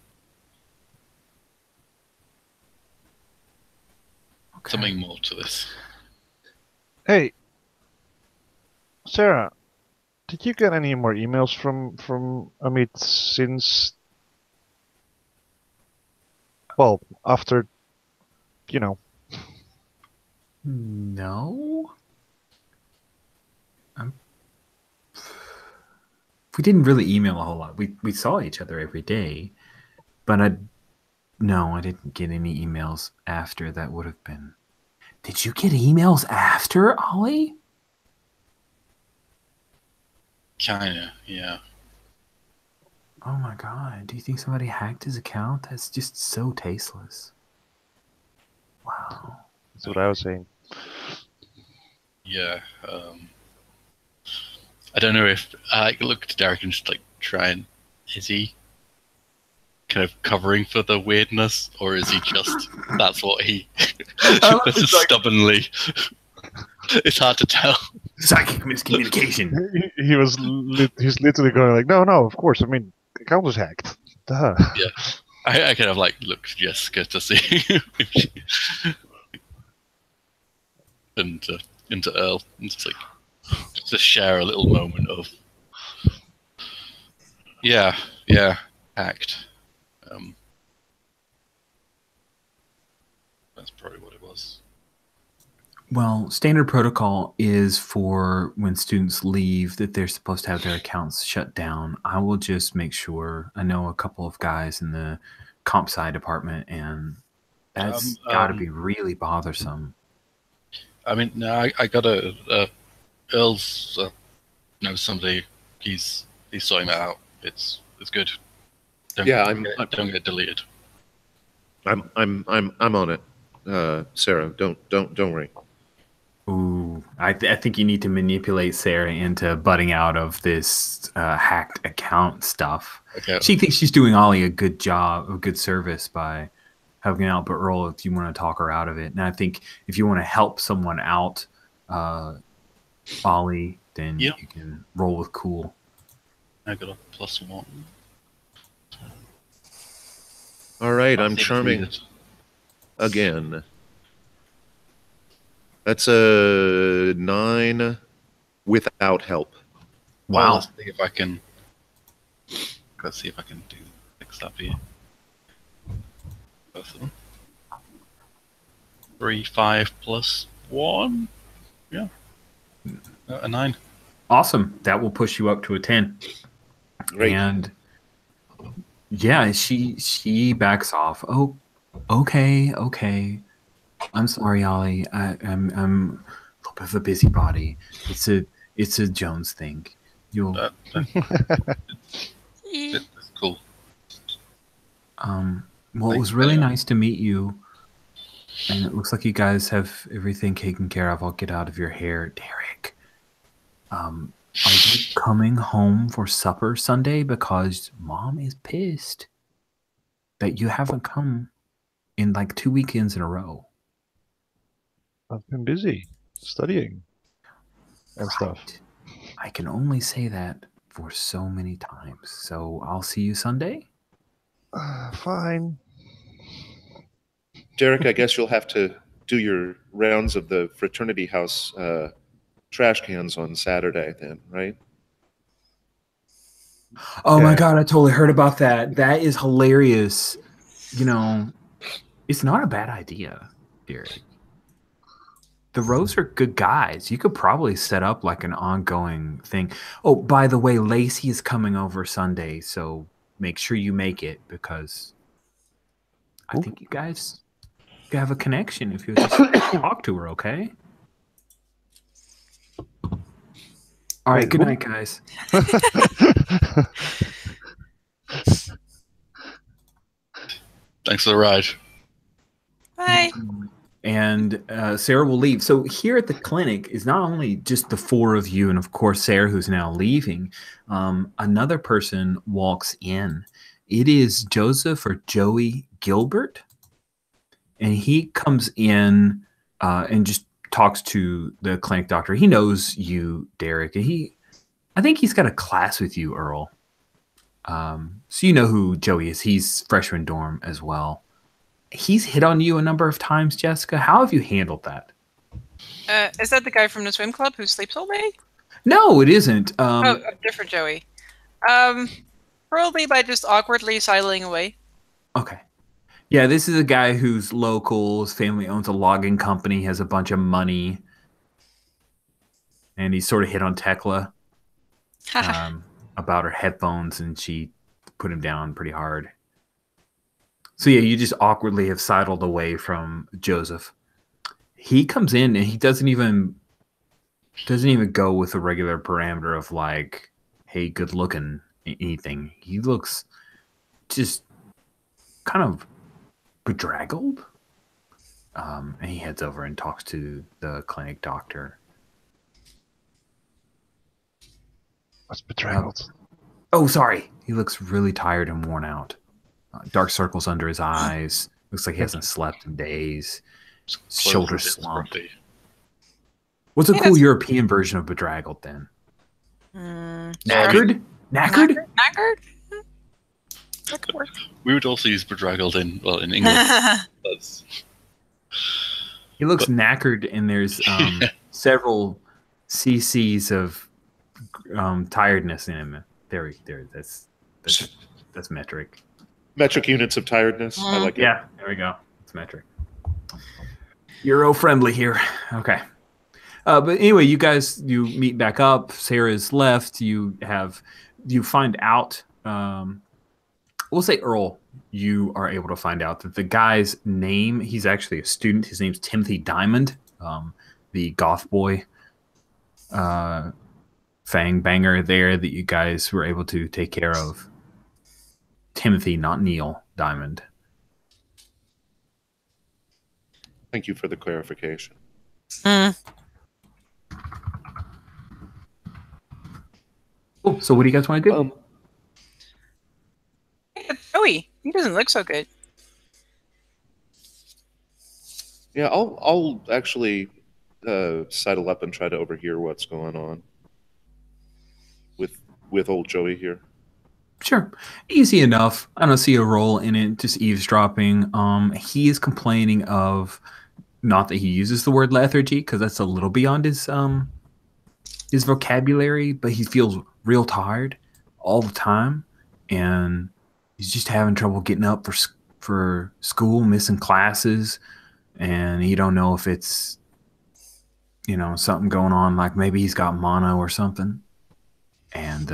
something more to this. Hey, Sarah, did you get any more emails from Amit since? Well, after, No. We didn't really email a whole lot. We saw each other every day, but I didn't get any emails after. That would have been. Did you get emails after, Ollie? Kinda, yeah. Oh my god! Do you think somebody hacked his account? That's just so tasteless. Wow. That's what I was saying. Yeah. I don't know if I look to Derek and just like try and is he kind of covering for the weirdness, or is he just that's what he just stubbornly? It's hard to tell. Psychic miscommunication. He's literally going like, no, of course. I mean, the account was hacked. Duh. Yeah, I kind of like look to Jessica to see if she and into Earl and just to share a little moment of hacked. That's probably what it was. Well, standard protocol is for when students leave that they're supposed to have their accounts shut down. I will just make sure. I know a couple of guys in the comp sci department, and that's got to be really bothersome. I mean, no, I got Earl's knows somebody. He's sorting that out. It's good. Don't get deleted. I'm on it, Sarah. Don't worry. Ooh, I think you need to manipulate Sarah into butting out of this hacked account stuff. Okay. She thinks she's doing Ollie a good job, a good service by helping out. But Earl, if you want to talk her out of it, and I think if you want to help someone out, Ollie, then Yeah. you can roll with cool. I got a +1. All right, I I'm think charming needed. again. That's a 9 without help. Wow. Let's see if I can. Let's see if I can fix that for you. Both of them. 3, 5 +1. Yeah. A 9. Awesome. That will push you up to a 10. Great. And yeah, she backs off. Oh, okay. I'm sorry, Ollie. I'm a little bit of a busybody. It's a Jones thing. You'll It's cool. well, it was really nice to meet you. And it looks like you guys have everything taken care of. I'll get out of your hair, Derek. Are you coming home for supper Sunday? Because Mom is pissed that you haven't come in like 2 weekends in a row. I've been busy studying and stuff. I can only say that for so many times. So I'll see you Sunday. Fine. Derek, I guess you'll have to do your rounds of the fraternity house trash cans on Saturday then, right? Oh my Yeah. God, I totally heard about that. That is hilarious. You know, it's not a bad idea, Derek. The Rose are good guys. You could probably set up like an ongoing thing. Oh, by the way, Lacey is coming over Sunday, so make sure you make it because I think you guys could have a connection if you just talk to her, okay? All right, good night, guys. Thanks for the ride. Bye. And Sarah will leave. So here at the clinic is not only just the four of you, and of course Sarah, who's now leaving. Another person walks in. It is Joseph or Joey Gilbert, and he comes in and just talks to the clinic doctor. He knows you, Derek, and I think he's got a class with you, Earl. So you know who Joey is. He's freshman dorm as well. He's hit on you a number of times, Jessica. How have you handled that? Is that the guy from the swim club who sleeps all day? No, it isn't. A different Joey. Probably by just awkwardly sidling away. Okay. Yeah, this is a guy who's local. His family owns a logging company, has a bunch of money. And he sort of hit on Tekla about her headphones, and she put him down pretty hard. So yeah, you just awkwardly have sidled away from Joseph. He comes in and he doesn't even go with a regular parameter of like, hey, good looking, anything. He looks just kind of bedraggled. And he heads over and talks to the clinic doctor. What's bedraggled? Oh, sorry. He looks really tired and worn out. Dark circles under his eyes. Looks like he hasn't slept in days. Shoulders slumped. What's a cool European version of bedraggled then? Knackered? Knackered? Knackered? That could work. We would also use bedraggled in English. He looks knackered, and there's several cc's of tiredness in him. There. That's metric. Metric units of tiredness. I like it. Yeah, there we go. It's metric. Euro friendly here. Okay. But anyway, you meet back up. Sarah's left. You find out. We'll say Earl. You are able to find out that the guy's name. He's actually a student. His name's Timothy Diamond. The goth boy. Fang banger there that you guys were able to take care of. Timothy, not Neil Diamond. Thank you for the clarification. Mm. Oh, so what do you guys want to do? Joey, he doesn't look so good. Yeah, I'll actually sidle up and try to overhear what's going on with old Joey here. Sure. Easy enough. I don't see a role in it, just eavesdropping. He is complaining of, not that he uses the word lethargy, because that's a little beyond his vocabulary, but he feels real tired all the time, and he's just having trouble getting up for school, missing classes, and he don't know if it's, you know, something going on, like maybe he's got mono or something. And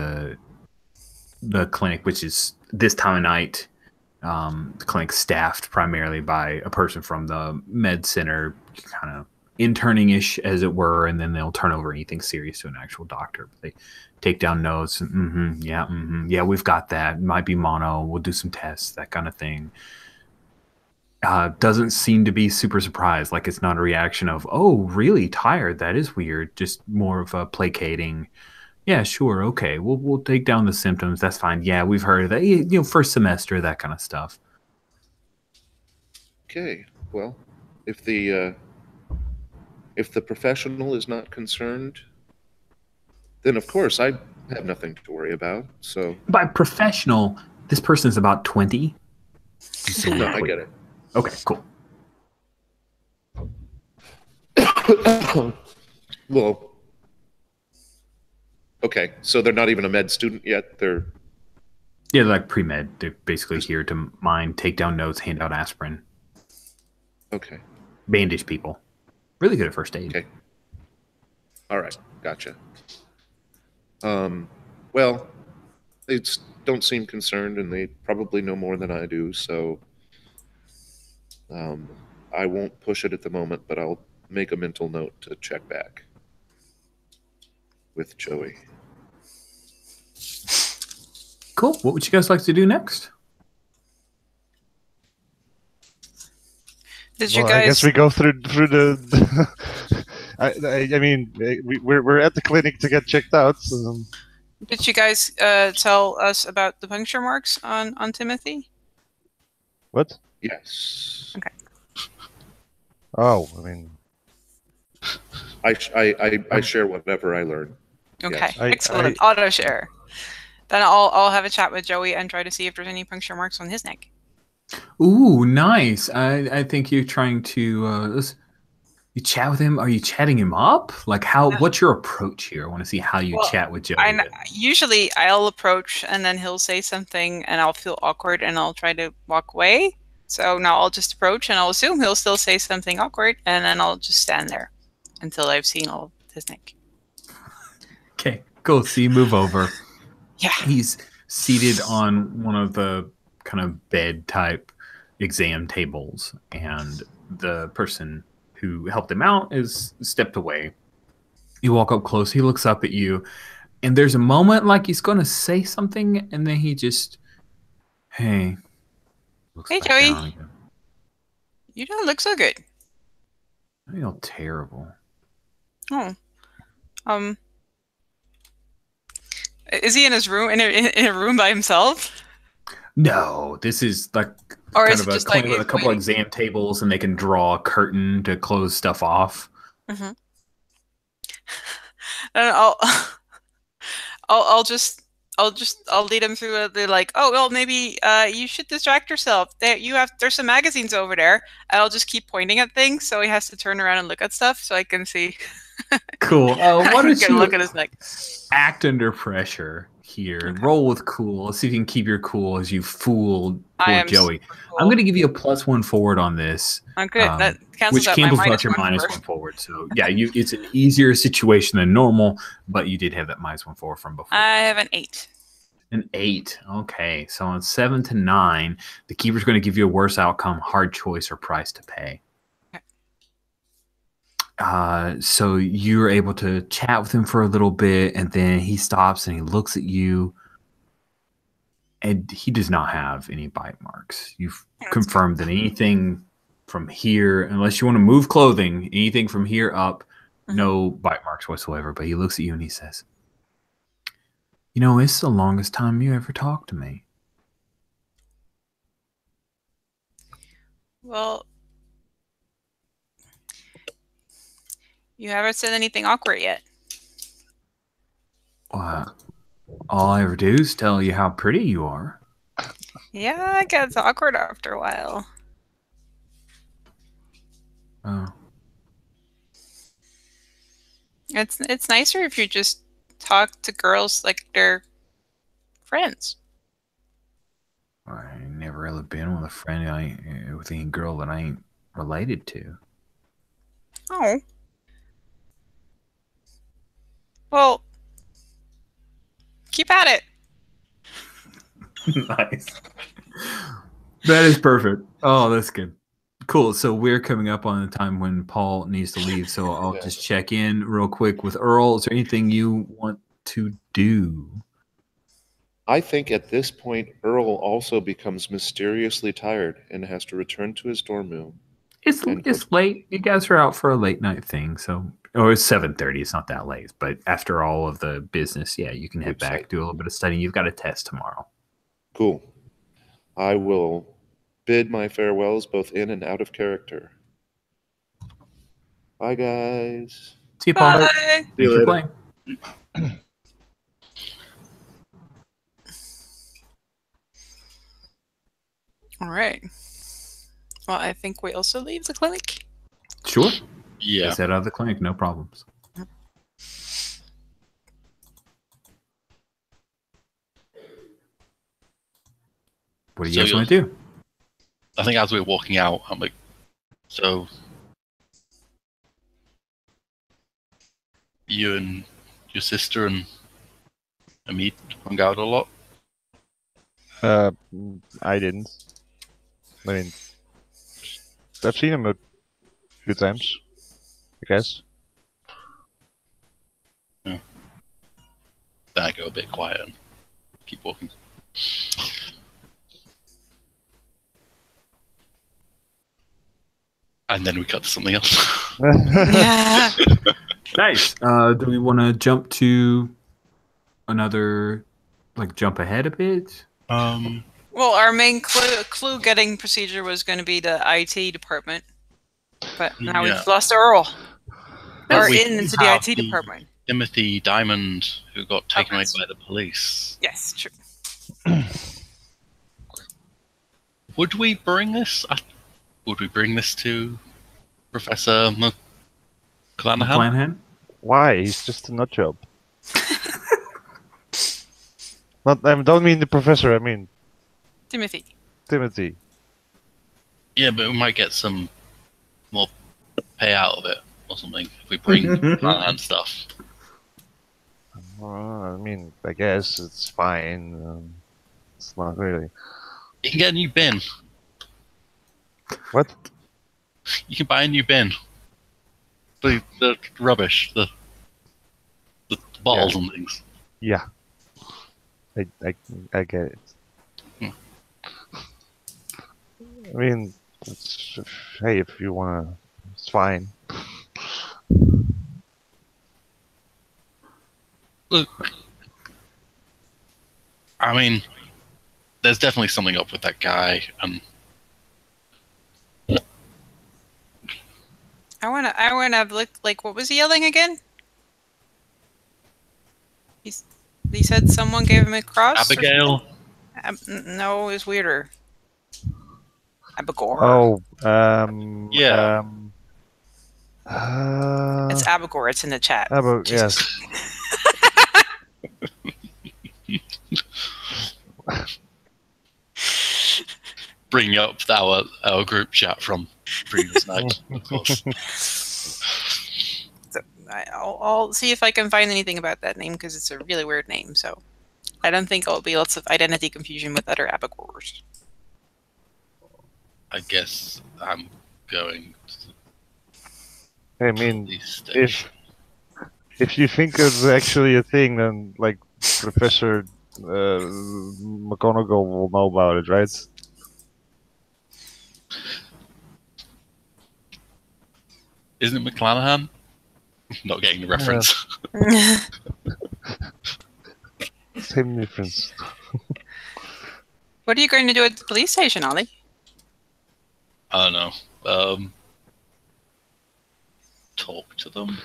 the clinic, which is this time of night, the clinic staffed primarily by a person from the med center, kind of interning-ish, as it were, and then they'll turn over anything serious to an actual doctor. But they take down notes, and yeah, we've got that. Might be mono. We'll do some tests, that kind of thing. Doesn't seem to be super surprised. Like, it's not a reaction of, oh, really tired? That is weird. Just more of a placating. Yeah, sure. Okay. We'll take down the symptoms. That's fine. Yeah, we've heard of that. You know, first semester, that kind of stuff. Okay. Well, if the professional is not concerned, then of course I have nothing to worry about. So By professional, this person is about 20. no, I get it. Okay, cool. Well, okay. So they're not even a med student yet. They're like pre-med. They're basically here to mine, take down notes, hand out aspirin, okay. bandage people. Really good at first aid. Okay. All right. Gotcha. Well, they don't seem concerned, and they probably know more than I do, so I won't push it at the moment, but I'll make a mental note to check back with Joey. Cool. What would you guys like to do next? Did you Well, guys? I guess we go through the. I mean, we're at the clinic to get checked out. So. Did you guys tell us about the puncture marks on Timothy? What? Yes. Okay. Oh, I mean, I share whatever I learn. Okay, Yes. excellent. Auto share. Then I'll have a chat with Joey and try to see if there's any puncture marks on his neck. Ooh, nice. I think you're trying to you chat with him. Are you chatting him up? Like, how? What's your approach here? I want to see how you chat with Joey. Usually I'll approach and then he'll say something and I'll feel awkward and I'll try to walk away. So now I'll just approach and I'll assume he'll still say something awkward and then I'll just stand there until I've seen all of his neck. Okay, cool. So you move over. Yeah. He's seated on one of the kind of bed type exam tables, and the person who helped him out is stepped away. You walk up close, he looks up at you, and there's a moment like he's going to say something, and then he just, hey. Hey, Joey. You don't look so good. I feel terrible. Oh. Is he in his room, in a room by himself? No, this is like or kind is of it a just clinic like with a couple exam tables, and they can draw a curtain to close stuff off. Mm-hmm. And I'll lead him through. They're like, oh well, maybe you should distract yourself. There's some magazines over there, and I'll just keep pointing at things, so he has to turn around and look at stuff, so I can see. Cool. Why don't you look at his neck? Act under pressure here. Okay. Roll with cool. Let's see if you can keep your cool as you fool poor Joey. Cool. I'm going to give you a +1 forward on this. I'm good. That cancels which cancels out your -1 forward. So yeah, it's an easier situation than normal, but you did have that -1 forward from before. I have an 8. An 8. Okay, so on 7 to 9, the keeper's going to give you a worse outcome, hard choice, or price to pay. So you're able to chat with him for a little bit, and then he stops and he looks at you, and he does not have any bite marks. You've confirmed that anything from here, unless you want to move clothing, anything from here up, no bite marks whatsoever. But he looks at you and he says, "You know, it's the longest time you ever talked to me." Well, you haven't said anything awkward yet. All I ever do is tell you how pretty you are. Yeah, it gets awkward after a while. Oh. It's nicer if you just talk to girls like they're friends. I ain't never really been with a friend with any girl that I ain't related to. Oh. Well, keep at it. Nice. That is perfect. Oh, that's good. Cool. So we're coming up on the time when Paul needs to leave. So I'll just check in real quick with Earl. Is there anything you want to do? I think at this point, Earl also becomes mysteriously tired and has to return to his dorm room. It's late. You guys are out for a late night thing. So, it's 7:30. It's not that late. But after all of the business, yeah, you can head back, do a little bit of studying. You've got a test tomorrow. Cool. I will bid my farewells both in and out of character. Bye, guys. See you, Paul. Bye. Thanks for playing. All right. Well, I think we also leave the clinic. Sure. Yeah. Get out of the clinic. No problems. What do you guys want to do? I think as we're walking out, I'm like, so you and your sister and Amit hung out a lot? I didn't. I mean, I've seen him a few times, I guess. Yeah. Then I go a bit quiet and keep walking. And then we cut to something else. Nice. Do we want to jump to another, jump ahead a bit? Well, our main clue getting procedure was going to be the IT department, but now we've lost Earl. Or into the IT department. Timothy Diamond, who got taken away by the police. Yes, true. Would we bring this? Would we bring this to Professor McClanahan? Why? He's just a nut job. I don't mean the professor. I mean Timothy. Yeah, but we might get some more pay out of it or something if we bring McClanahan stuff. I mean, I guess it's fine. It's not really. You can get a new bin. What? You can buy a new bin. The rubbish, the bottles and things. Yeah. I get it. I mean, hey, if you wanna, it's fine. Look, I mean, there's definitely something up with that guy, and I wanna look like, what was he yelling again? He said someone gave him a cross. Abigail. No, it was weirder. Abigor. Oh, yeah. It's Abigor. It's in the chat. Yes. Bring up our group chat from previous night, of course. So I'll see if I can find anything about that name because it's a really weird name. So I don't think there'll be lots of identity confusion with other Abigors. I guess I'm going to I mean, the station. if you think it's actually a thing, then like Professor McGonagall will know about it, right? Isn't it McClanahan? Not getting the reference. Same difference. What are you going to do at the police station, Ollie? I don't know. Talk to them.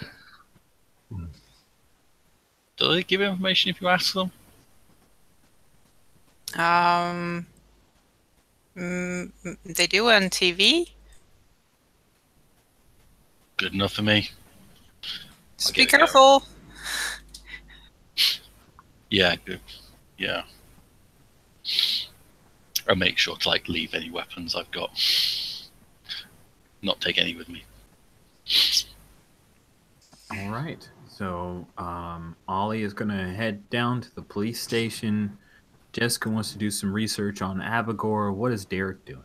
Do they give information if you ask them? They do on TV. Good enough for me. Just I'll be get it going. careful. Yeah, good. Yeah. I'll make sure to like leave any weapons I've got. Not take any with me. All right. So Ollie is going to head down to the police station. Jessica wants to do some research on Avigor. What is Derek doing?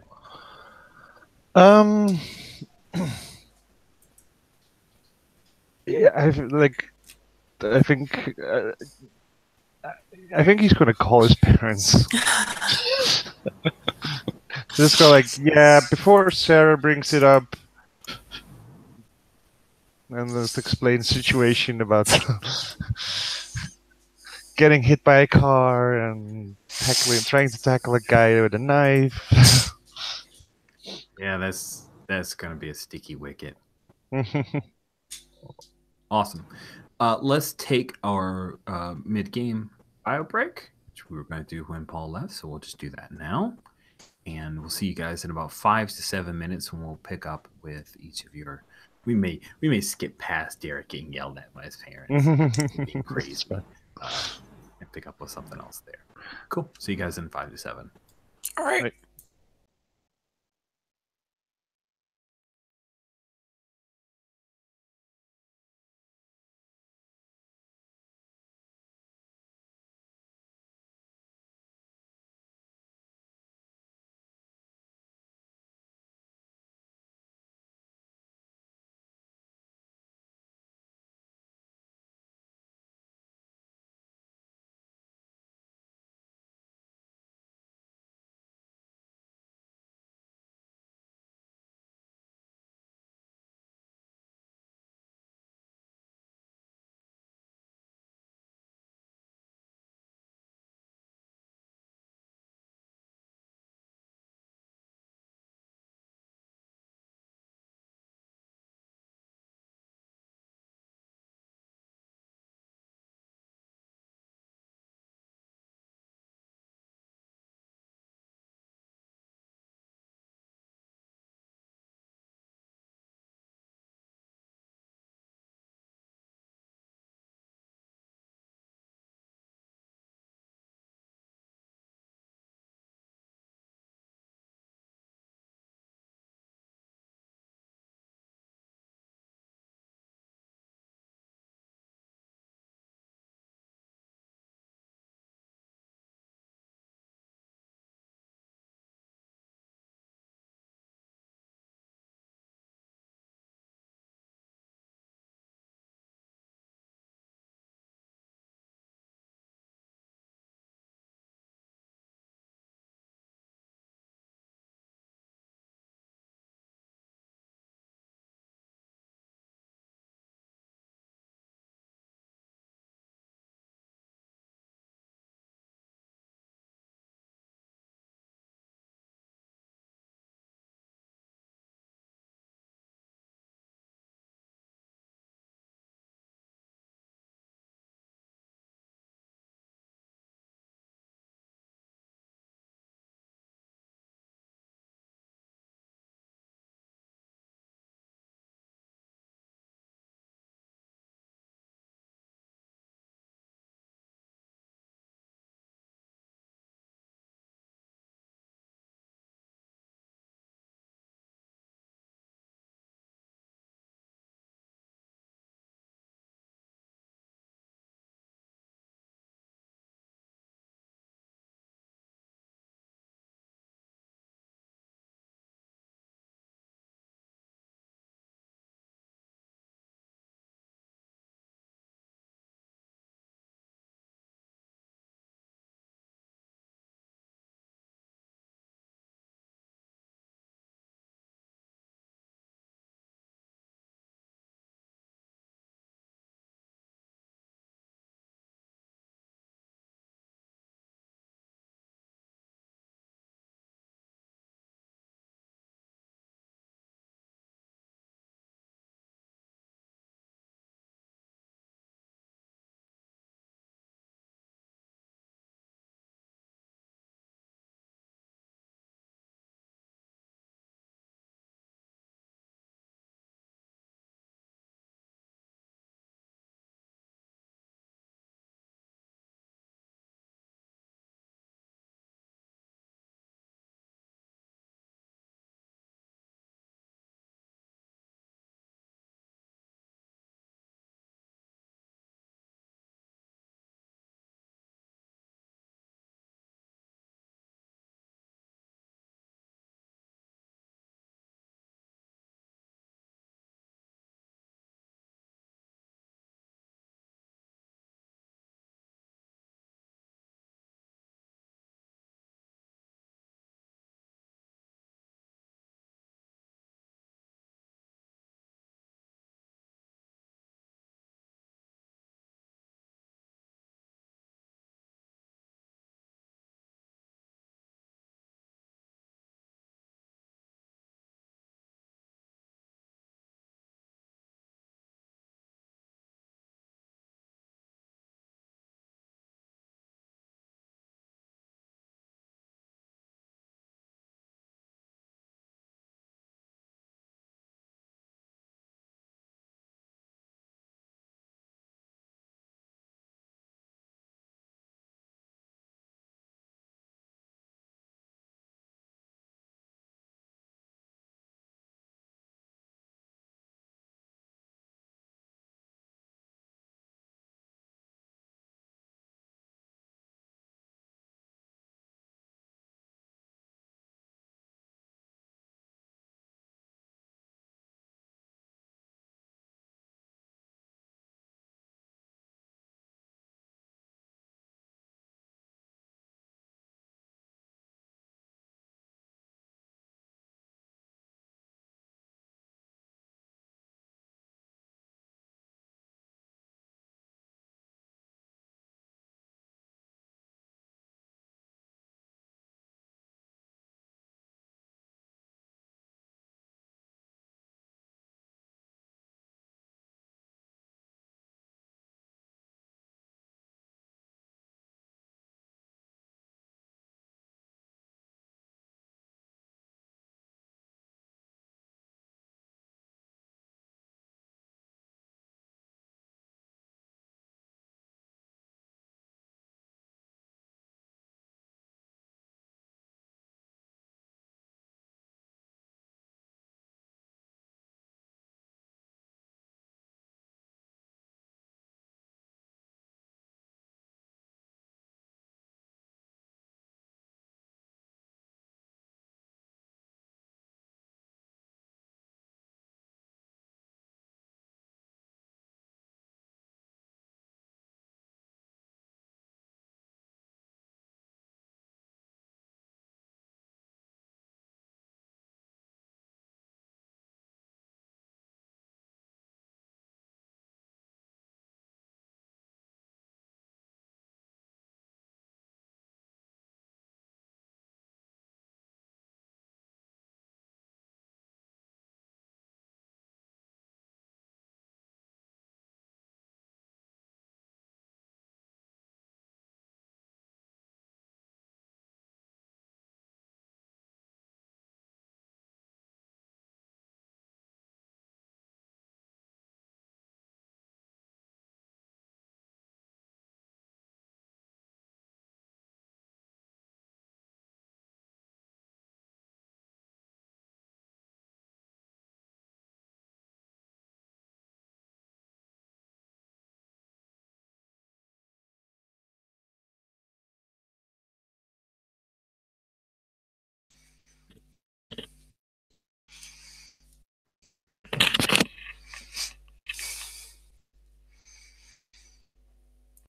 Yeah, I think he's gonna call his parents. Just go like, yeah, before Sarah brings it up, and let's explain the situation about getting hit by a car and trying to tackle a guy with a knife. Yeah, that's going to be a sticky wicket. Awesome. Let's take our mid-game bio break, which we were going to do when Paul left. So we'll just do that now. And we'll see you guys in about 5 to 7 minutes when we'll pick up with each of your. We may skip past Derek getting yelled at by his parents. Being crazy. And pick up with something else there. Cool. See you guys in 5 to 7. All right. Right.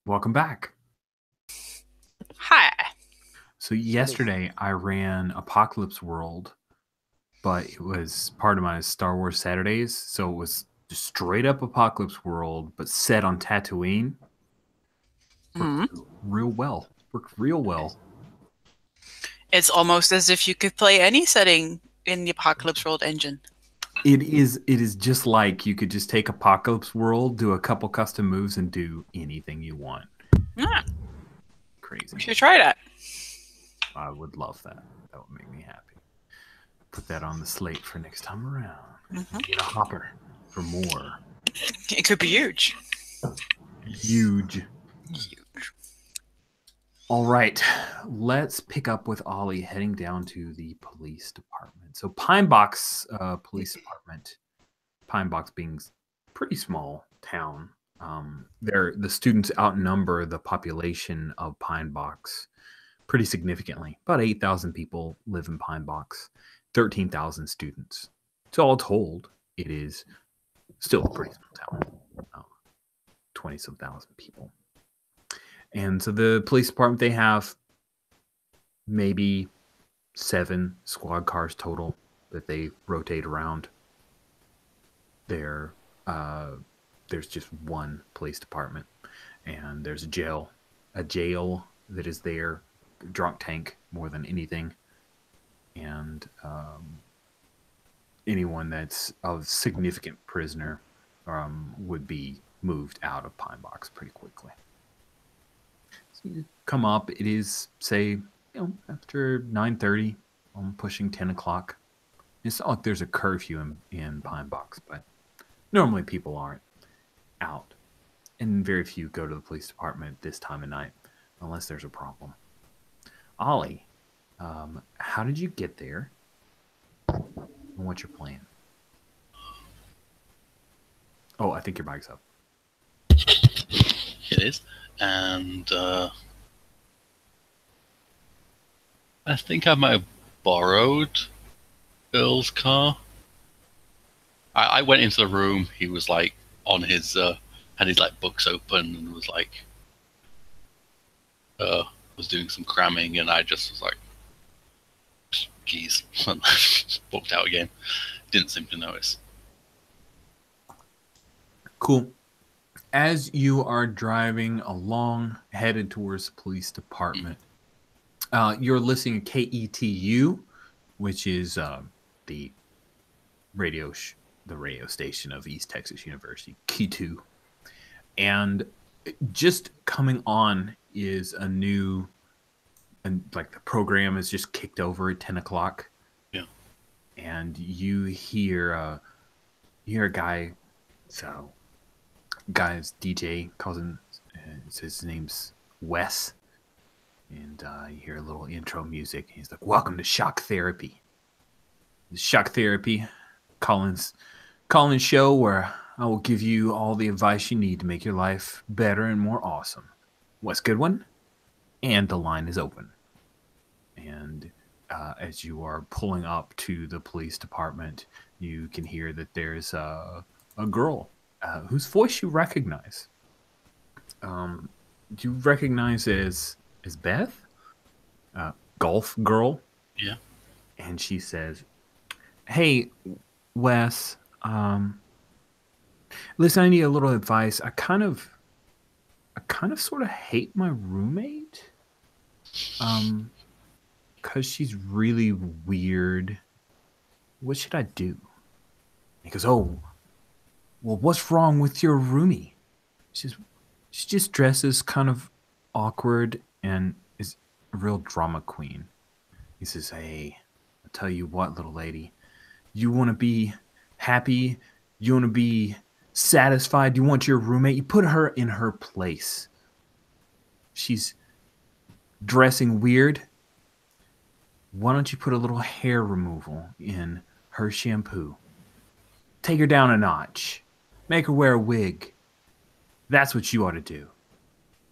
Welcome back. Hi. So yesterday I ran Apocalypse World, but it was part of my Star Wars Saturdays, so it was just straight up Apocalypse World, but set on Tatooine. Worked real well. Worked real well. It's almost as if you could play any setting in the Apocalypse World engine. It is just like you could just take Apocalypse World, do a couple custom moves, and do anything you want. Yeah. Crazy. We should try that. I would love that. That would make me happy. Put that on the slate for next time around. Get a hopper for more. It could be huge. Huge. All right, let's pick up with Ollie heading down to the police department. So Pine Box Police Department, Pine Box being a pretty small town. The students outnumber the population of Pine Box pretty significantly. About 8,000 people live in Pine Box, 13,000 students. So all told, it is still a pretty small town, 20-some thousand people. And so the police department, they have maybe 7 squad cars total that they rotate around. There's just one police department, and there's a jail that is there, drunk tank more than anything, and anyone that's a significant prisoner would be moved out of Pine Box pretty quickly. You come up, it is, say, after 9:30, pushing 10 o'clock. It's not like there's a curfew in Pine Box, but normally people aren't out. And very few go to the police department this time of night, unless there's a problem. Ollie, how did you get there? And what's your plan? Oh, I think your mic's up. It is. And I think I might have borrowed Earl's car. I went into the room. He was like on his had his like books open and was like was doing some cramming, and I just was like, keys, walked out again. Didn't seem to notice. Cool. As you are driving along, headed towards the police department, you're listening to KETU, which is the radio station of East Texas University, K2. And just coming on is a new, and like the program is just kicked over at 10 o'clock. Yeah. And you hear a guy, guy's DJ calls him, his name's Wes, and you hear a little intro music. He's like, "Welcome to Shock Therapy. Shock Therapy, Colin's show where I will give you all the advice you need to make your life better and more awesome. Wes Goodwin," and the line is open. And as you are pulling up to the police department, you can hear that there's a girl whose voice you recognize. Do you recognize as Beth? Golf girl? Yeah. And she says, "Hey, Wes, listen, I need a little advice. I kind of sort of hate my roommate. Because she's really weird. What should I do?" He goes, "Oh, well, what's wrong with your roomie? She just dresses kind of awkward and is a real drama queen." He says, "Hey, I'll tell you what, little lady. You want to be happy? You want to be satisfied? You want your roommate? You put her in her place. She's dressing weird. Why don't you put a little hair removal in her shampoo? Take her down a notch. Make her wear a wig. That's what you ought to do."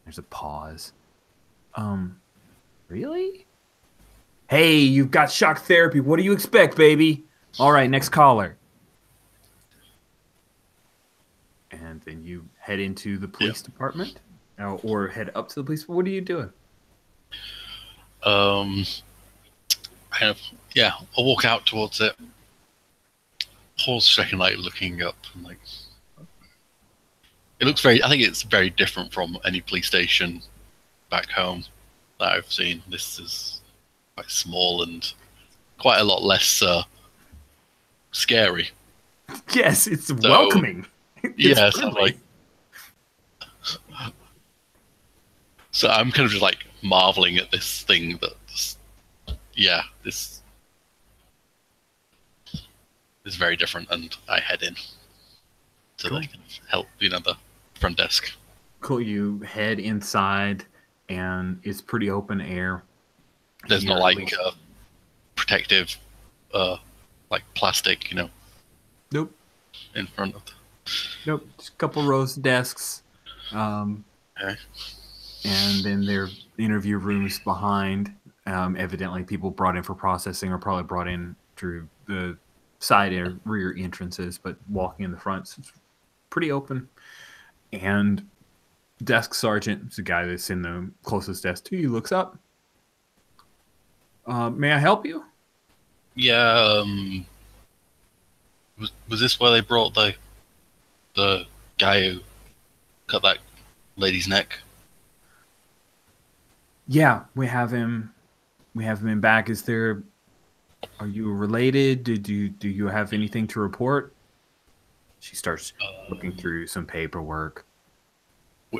There's a pause. Really? "Hey, you've got Shock Therapy. What do you expect, baby? All right, next caller." And then you head into the police department. or head up to the police. What are you doing? Kind of, yeah. I'll walk out towards it. Pause a second, like looking up, and like it looks very. I think it's very different from any police station back home that I've seen. This is quite small and quite a lot less scary. Yes, it's welcoming. It's yes, friendly. So I'm kind of just like marveling at this thing that's, this is very different, and I head in so Cool. they can help, the front desk. Cool. You head inside, and it's pretty open air. There's You're not at like least- protective, like plastic, Nope. in front of. Nope. Just a couple rows of desks. Okay. And then there are interview rooms behind. Evidently, people brought in for processing are probably brought in through the side or rear entrances, but walking in the front, so it's pretty open. And desk sergeant is the guy that's in the closest desk to you. Looks up. May I help you? Yeah. Was this where they brought the guy who cut that lady's neck? Yeah, we have him. We have him in back. Are you related? Do you have anything to report? She starts looking through some paperwork.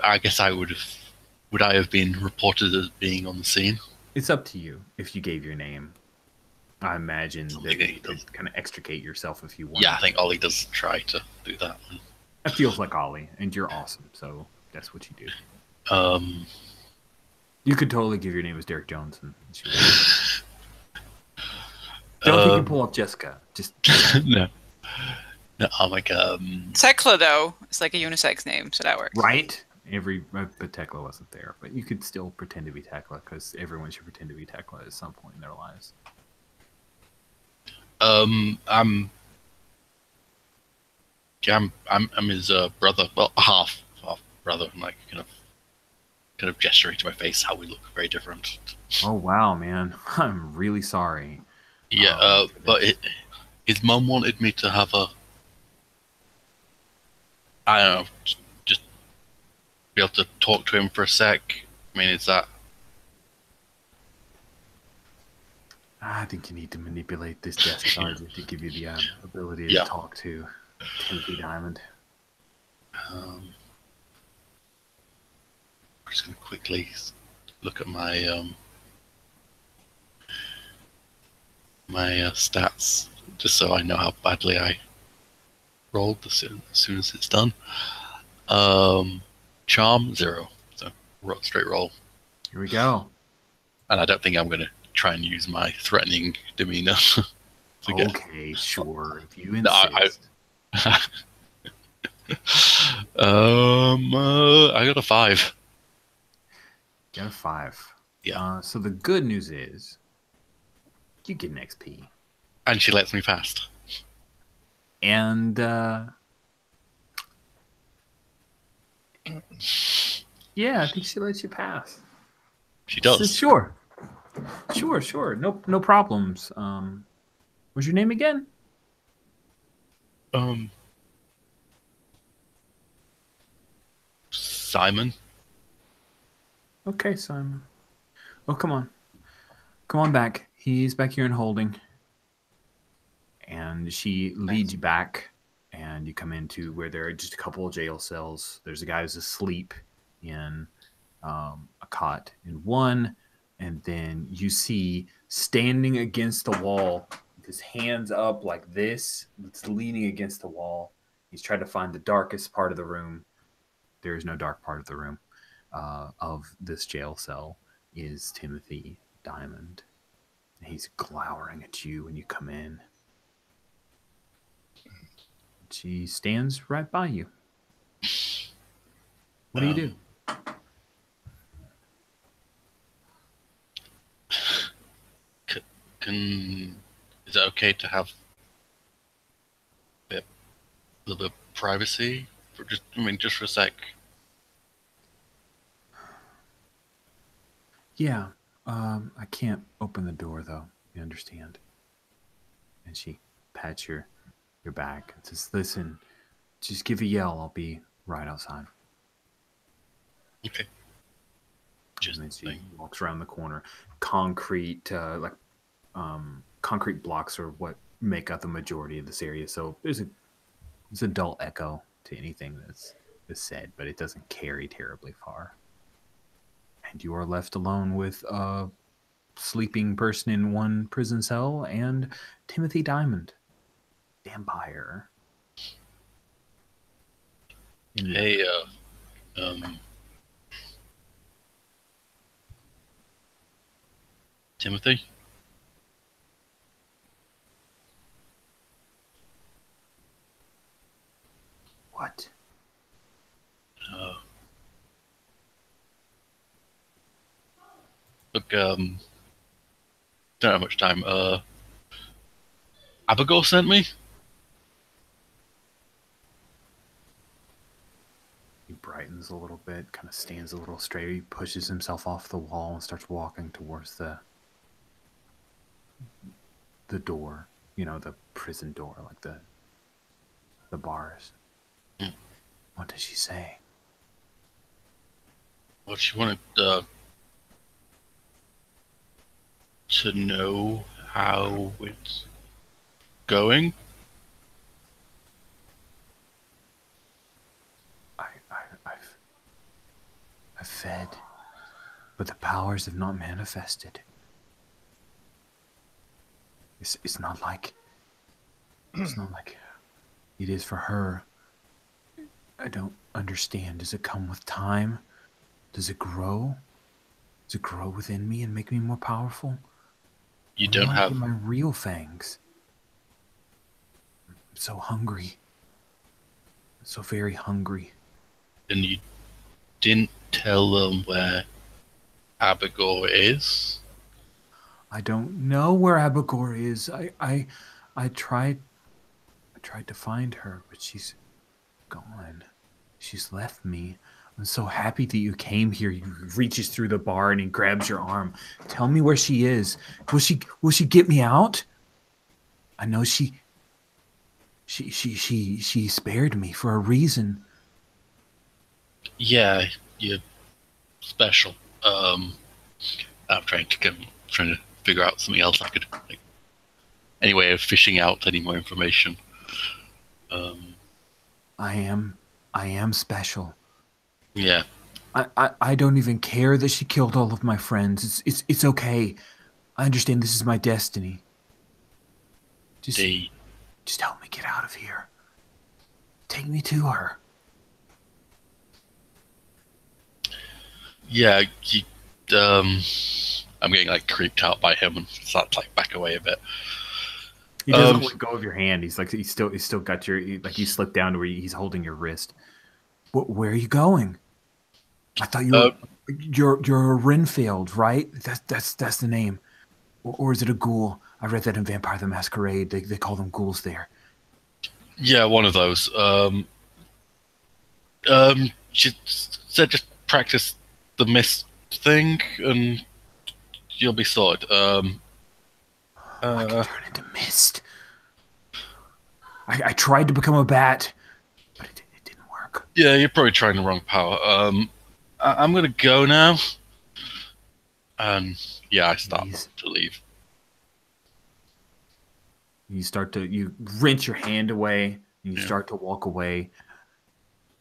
I guess would I have been reported as being on the scene? It's up to you if you gave your name. I imagine that think you he does. could kind of extricate yourself if you want. Yeah, I think Ollie does try to do that. That feels like Ollie, and you're awesome, so that's what you do. You could totally give your name as Derek Jones, and she would. Don't think you pull up Jessica. Just no. No, I'm like Tekla, though, is like a unisex name, so that works. right. But Tekla wasn't there, but you could still pretend to be Tekla because everyone should pretend to be Tekla at some point in their lives. I'm his brother, well, half brother, and like kind of gesturing to my face how we look very different. Oh wow, man! I'm really sorry. Yeah, but his mum wanted me to have I don't know, just be able to talk to him for a sec. I mean, is that? I think you need to manipulate this desk sergeant to give you the ability to Yeah. talk to Timothy Diamond. I'm just going to quickly look at my stats, just so I know how badly I rolled as soon as it's done. Charm 0, so straight roll. Here we go. And I don't think I'm going to try and use my threatening demeanor. Okay, sure. If you No, insist. I got a 5. Got a 5. Yeah. So the good news is you get an XP. And she lets me past. And yeah, I think she lets you pass. She does. So, sure. No problems. What's your name again? Simon. Okay, Simon. Oh, come on back. He's back here in holding. And she leads you back, and you come into where there are just a couple of jail cells. There's a guy who's asleep in a cot in one, and then you see standing against the wall, with his hands up like this, it's leaning against the wall. He's trying to find the darkest part of the room. There is no dark part of the room. Of this jail cell is Timothy Diamond. He's glowering at you when you come in. She stands right by you. What do you do? Is it okay to have a little bit of privacy? Just for a sec. Yeah, I can't open the door though. You understand? And she pats your back and says, "Listen, just give a yell. I'll be right outside." Okay. Just And then she thing. walks around the corner. Concrete, concrete blocks are what make up the majority of this area. So there's a dull echo to anything that's said, but it doesn't carry terribly far. And you are left alone with a sleeping person in one prison cell and Timothy Diamond, vampire. Hey, um, Timothy? What? Look, don't have much time. Abigail sent me? He brightens a little bit, kind of stands a little straight. He pushes himself off the wall and starts walking towards the door. You know, the prison door, like the bars. Mm. What does she say? Well, she wanted to know how it's going. I've fed, but the powers have not manifested. It's not like it is for her. I don't understand. Does it come with time? Does it grow? Does it grow within me and make me more powerful? You I don't want to have, get my real fangs. I'm so hungry. I'm so very hungry. and you didn't tell them where Abigail is. I don't know where Abigail is. I tried to find her, but she's gone. She's left me. I'm so happy that you came here. He reaches through the bar and he grabs your arm. Tell me where she is. Will she get me out? I know she spared me for a reason. Yeah, you're special. I'm trying to figure out something else I could, like, any way of fishing out any more information. I am special. Yeah, I don't even care that she killed all of my friends. It's okay. I understand this is my destiny. Just help me get out of here. Take me to her. yeah. I'm getting like creeped out by him and start to like back away a bit. He doesn't let go of your hand. He's still got your, like, you slipped down to where he's holding your wrist. Where are you going? I thought you're a Renfield, right? That's the name, or is it a ghoul? I read that in Vampire the Masquerade. They call them ghouls there. Yeah, one of those. She said just practice the mist thing and you'll be sorted. I can turn into mist. I tried to become a bat, but it didn't work. Yeah, you're probably trying the wrong power. I'm gonna go now. And yeah, I start to leave. You wrench your hand away, and you start to walk away.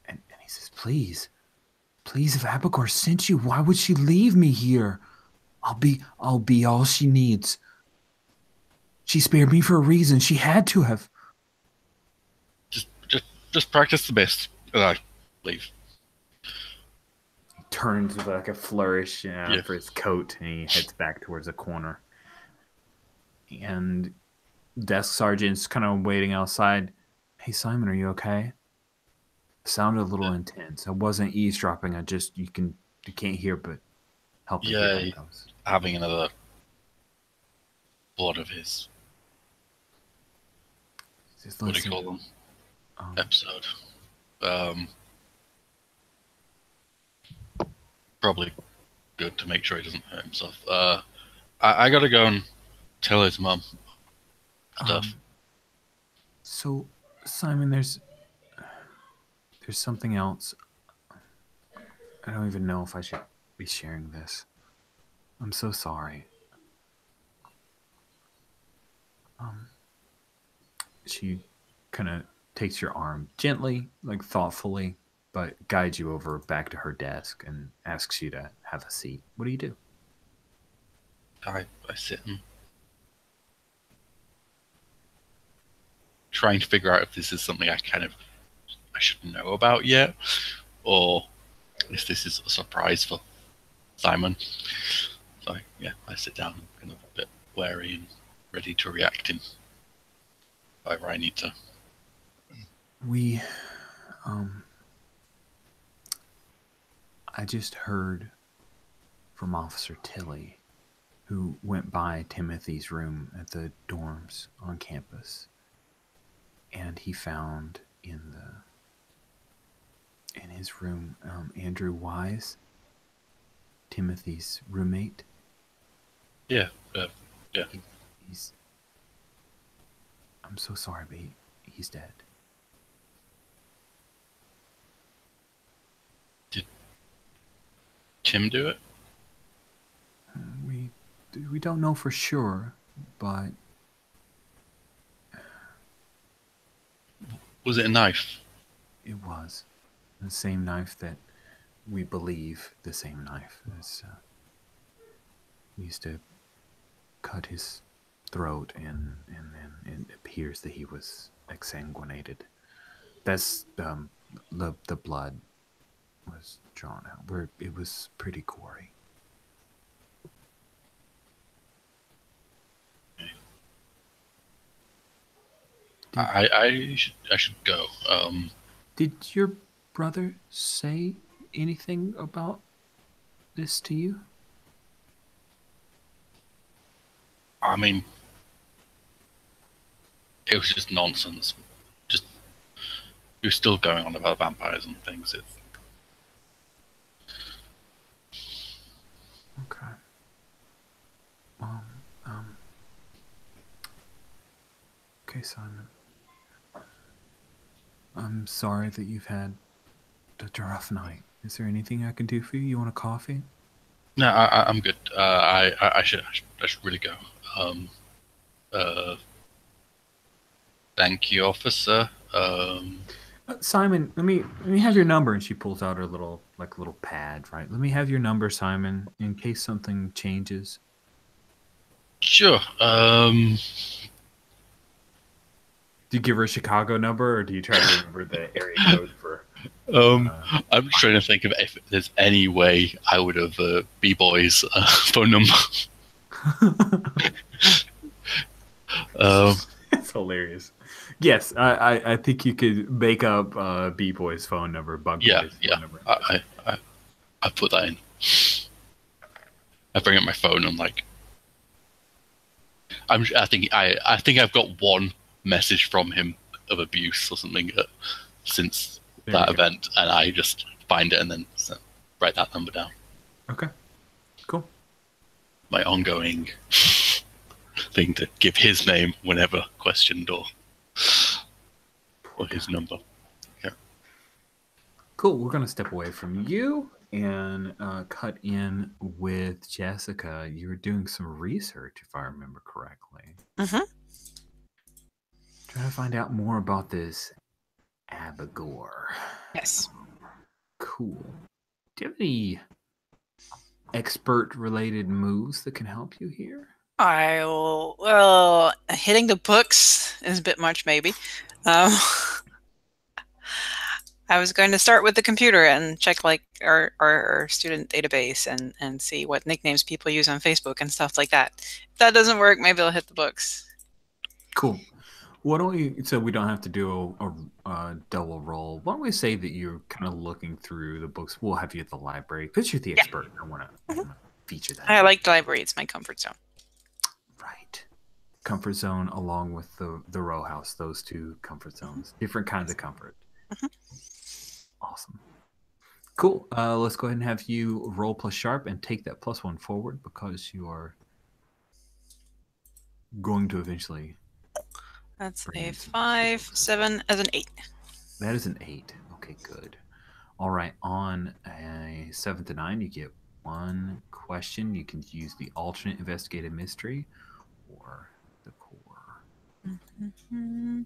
And he says, please, if Abigail sent you, why would she leave me here? I'll be all she needs. She spared me for a reason. She had to have. Just practice the best, and I leave. He turns with like a flourish for his coat, and he heads back towards the corner. And desk sergeant's kind of waiting outside. Hey, Simon, are you okay? It sounded a little intense. I wasn't eavesdropping. You can't hear, but help. Yeah, having another blood of his. What do you call them? Episode. Probably good to make sure he doesn't hurt himself. I gotta go and tell his mum stuff. So, Simon, there's something else. I don't even know if I should be sharing this. I'm so sorry. She kind of takes your arm gently, like thoughtfully, but guides you over back to her desk and asks you to have a seat. What do you do? I sit and trying to figure out if this is something I should know about yet, or if this is a surprise for Simon. So yeah, I sit down, kind of a bit wary and ready to react in whatever I need to. I just heard from Officer Tilly, who went by Timothy's room at the dorms on campus, and he found in his room Andrew Wise, Timothy's roommate. Yeah. I'm so sorry, but he's dead. Did Tim do it? We don't know for sure, but Was it a knife? it was the same knife that we believe the same knife as used to cut his throat, and then it appears that he was exsanguinated. That's the blood was drawn out. It was pretty gory. I should go. Did your brother say anything about this to you? I mean, it was just nonsense. Just he was still going on about vampires and things. Okay. Okay, Simon. I'm sorry that you've had such a rough night. Is there anything I can do for you? You want a coffee? No, I'm good. I should really go. Thank you, officer. Simon, let me have your number. And she pulls out her little pad, right? Let me have your number, Simon, in case something changes. Sure. Do you give her a Chicago number, or do you try to remember the area code for? I'm trying to think of if there's any way I would have B-Boy's phone number. It's hilarious. Yes, I think you could make up B-Boy's phone number, Bug Boy's phone number. I put that in. I bring up my phone and I think I've got one message from him of abuse or something since that event, and I just find it and then write that number down. Okay, cool. My ongoing thing to give his name whenever questioned or his number. Yeah. Cool. We're gonna step away from you and cut in with Jessica. You were doing some research, if I remember correctly. Mm-hmm. Trying to find out more about this Abigor. Yes. Cool. Do you have any expert-related moves that can help you here? Well, hitting the books is a bit much, maybe. I was going to start with the computer and check our student database and see what nicknames people use on Facebook and stuff like that. If that doesn't work, maybe I'll hit the books. Cool. Why don't we, so we don't have to do a double roll, why don't we say that you're kind of looking through the books? We'll have you at the library because you're the expert. I want to feature that. I like the library. It's my comfort zone. Right. Comfort zone along with the row house. Those two comfort zones. Different kinds of comfort. Awesome. Cool. Let's go ahead and have you roll plus sharp and take that +1 forward because you are going to eventually. That's bring a in some 5, difficulty. 7 as an 8. That is an 8. Okay, good. All right. On a 7 to 9, you get 1 question. You can use the alternate investigative mystery or the core. Mm-hmm.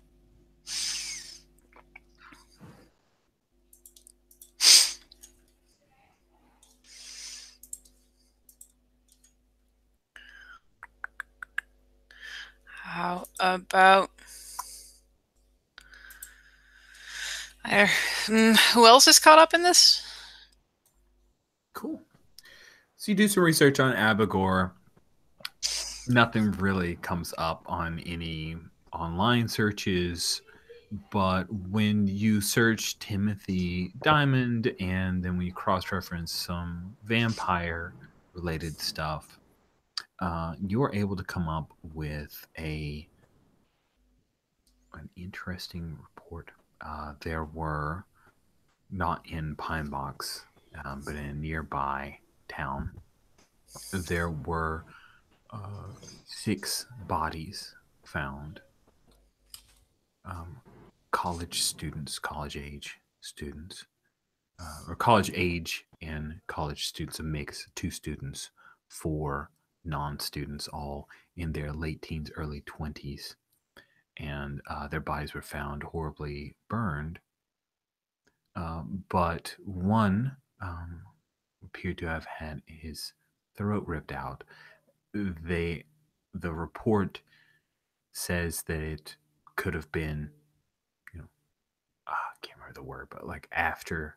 How about... who else is caught up in this? Cool. So you do some research on Abigor. Nothing really comes up on any online searches, but when you search Timothy Diamond and then we cross-reference some vampire-related stuff, you're able to come up with an interesting report. There were, not in Pine Box, but in a nearby town, there were 6 bodies found. College students, college age students, or college age and college students, a mix, 2 students, 4 non-students, all in their late teens, early 20s. And their bodies were found horribly burned. But one appeared to have had his throat ripped out. The report says that it could have been, I can't remember the word, but like after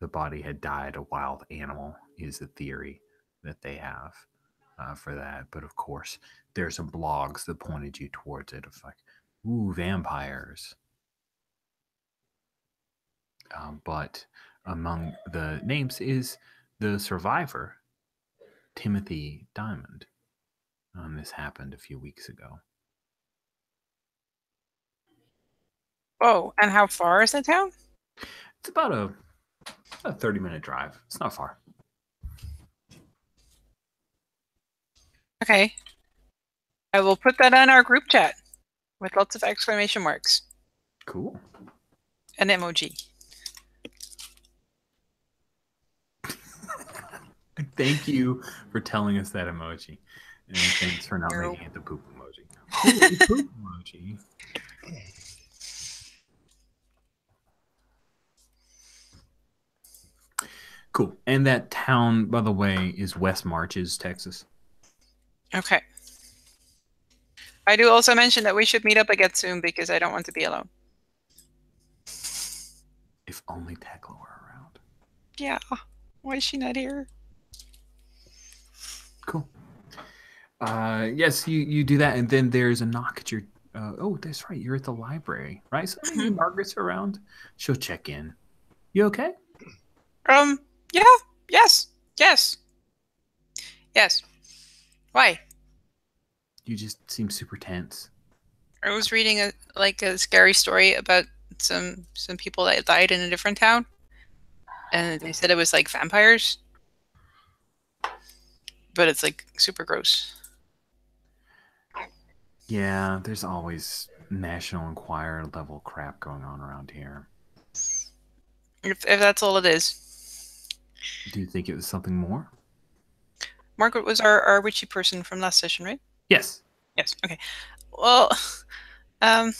the body had died, a wild animal is the theory that they have for that. But of course, there's some blogs that pointed you towards it of like, ooh, vampires. But among the names is the survivor, Timothy Diamond. This happened a few weeks ago. Oh, and how far is the town? It's about a 30-minute drive. It's not far. Okay. I will put that on our group chat with lots of exclamation marks. Cool. An emoji. Thank you for telling us that emoji. And thanks for not You're- making it the poop emoji. Cool, poop emoji. Cool. And that town, by the way, is West Marches, Texas. Okay. I do also mention that we should meet up again soon because I don't want to be alone. If only Tekla were around. Yeah. Why is she not here? Cool. Yes, you do that, and then there's a knock at your. Oh, that's right. You're at the library, right? So maybe Margaret's around. She'll check in. You okay? Yeah. Yes. Yes. Yes. Why? You just seem super tense. I was reading a scary story about some people that died in a different town, and they said it was like vampires, but it's like super gross. Yeah, there's always National Enquirer level crap going on around here. If that's all it is. Do you think it was something more? Margaret was our witchy person from last session, right? Yes. Yes. Okay. Well, I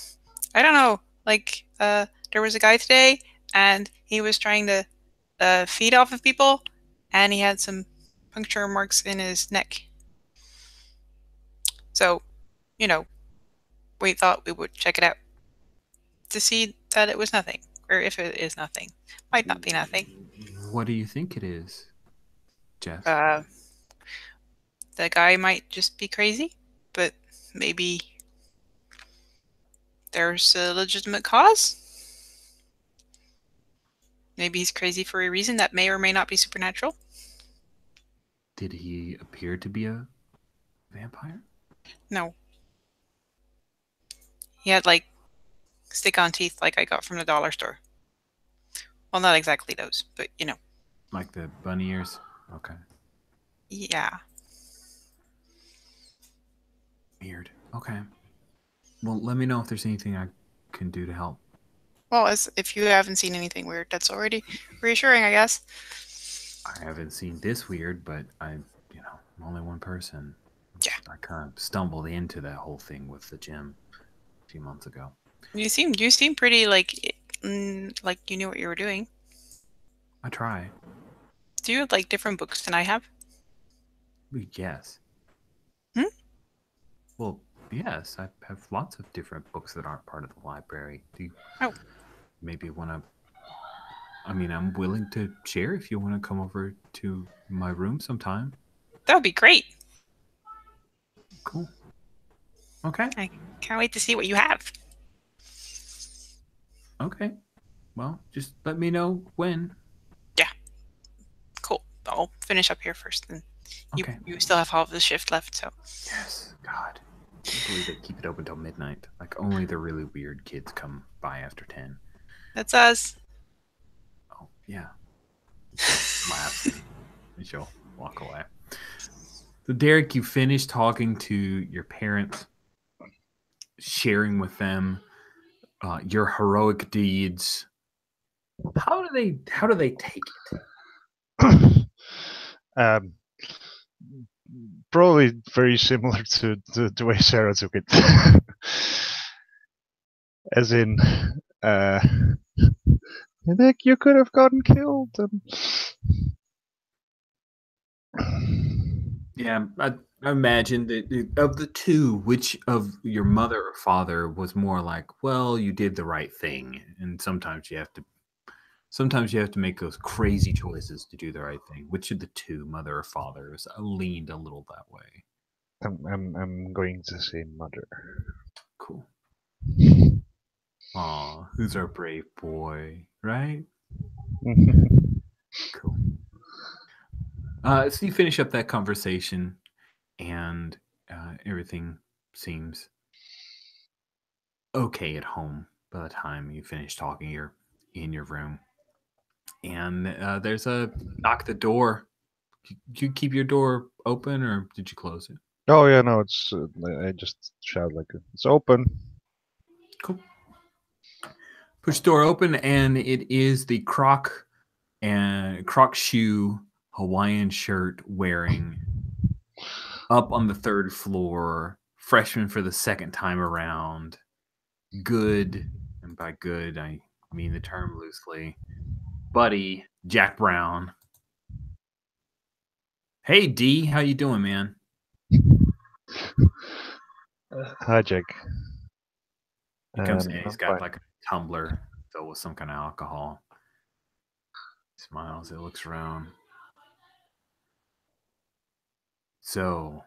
don't know. Like, there was a guy today, and he was trying to feed off of people, and he had some puncture marks in his neck. So, we thought we would check it out to see that it was nothing, or if it is nothing. Might not be nothing. What do you think it is, Jeff? The guy might just be crazy, but maybe there's a legitimate cause. Maybe he's crazy for a reason that may or may not be supernatural. Did he appear to be a vampire? No. He had like stick-on teeth like I got from the dollar store. Well, not exactly those, but Like the bunny ears? Okay. Yeah. Weird. Okay. Well, let me know if there's anything I can do to help. Well, if you haven't seen anything weird, that's already reassuring, I guess. I haven't seen this weird, but I'm only one person. Yeah. I kind of stumbled into that whole thing with the gym a few months ago. You seem pretty like you knew what you were doing. I try. Do you have like different books than I have? Yes. Hmm? Well, yes. I have lots of different books that aren't part of the library. Do you maybe want to? I mean, I'm willing to share if you want to come over to my room sometime. That would be great. Cool. Okay. I can't wait to see what you have. Okay. Well, just let me know when. Yeah. Cool. I'll finish up here first. And Okay. you still have half the shift left, so. Yes. God. I can't believe they keep it open till midnight. Like, only the really weird kids come by after 10. That's us. Oh, yeah. Laughs and she'll walk away. So, Derek, you finished talking to your parents, sharing with them your heroic deeds. How do they take it? Probably very similar to the way Sarah took it. As in, I think you could have gotten killed. Yeah, I imagine that of the two, which of your mother or father was more like, well, you did the right thing, and sometimes you have to make those crazy choices to do the right thing. Which of the two, mother or father, is leaned a little that way? I'm going to say mother. Cool. Aw, who's our brave boy, right? Cool. So you finish up that conversation, and everything seems okay at home by the time you finish talking. You're in your room, and there's a knock at the door. Did you keep your door open, or did you close it? Oh yeah, no, it's I just shout like it's open. Cool. Push the door open, and it is the Croc shoe Hawaiian shirt wearing, up on the third floor, freshman for the second time around. Good, and by good I mean the term loosely, buddy Jack Brown. Hey D, how you doing, man? Hi, Jack. He comes in, he's I'm got fine. like a tumbler filled with some kind of alcohol. He smiles, he looks around. So,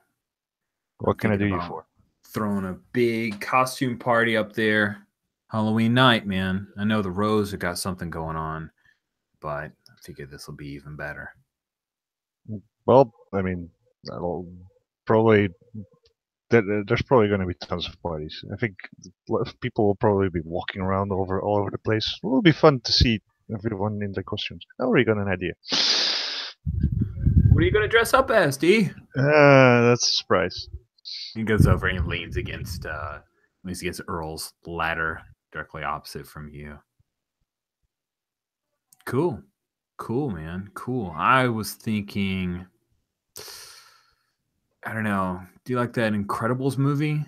What I'm can I thinking do you about for? throwing a big costume party up there. Halloween night, man. I know the Rose have got something going on, but I figured this will be even better. Well, I mean, I'll probably there's probably going to be tons of parties. I think people will probably be walking around all over the place. It will be fun to see everyone in their costumes. I already got an idea. What are you going to dress up as, D? That's a surprise. He goes over and he leans against Earl's ladder directly opposite from you. Cool. Cool, man. Cool. I was thinking, I don't know. Do you like that Incredibles movie?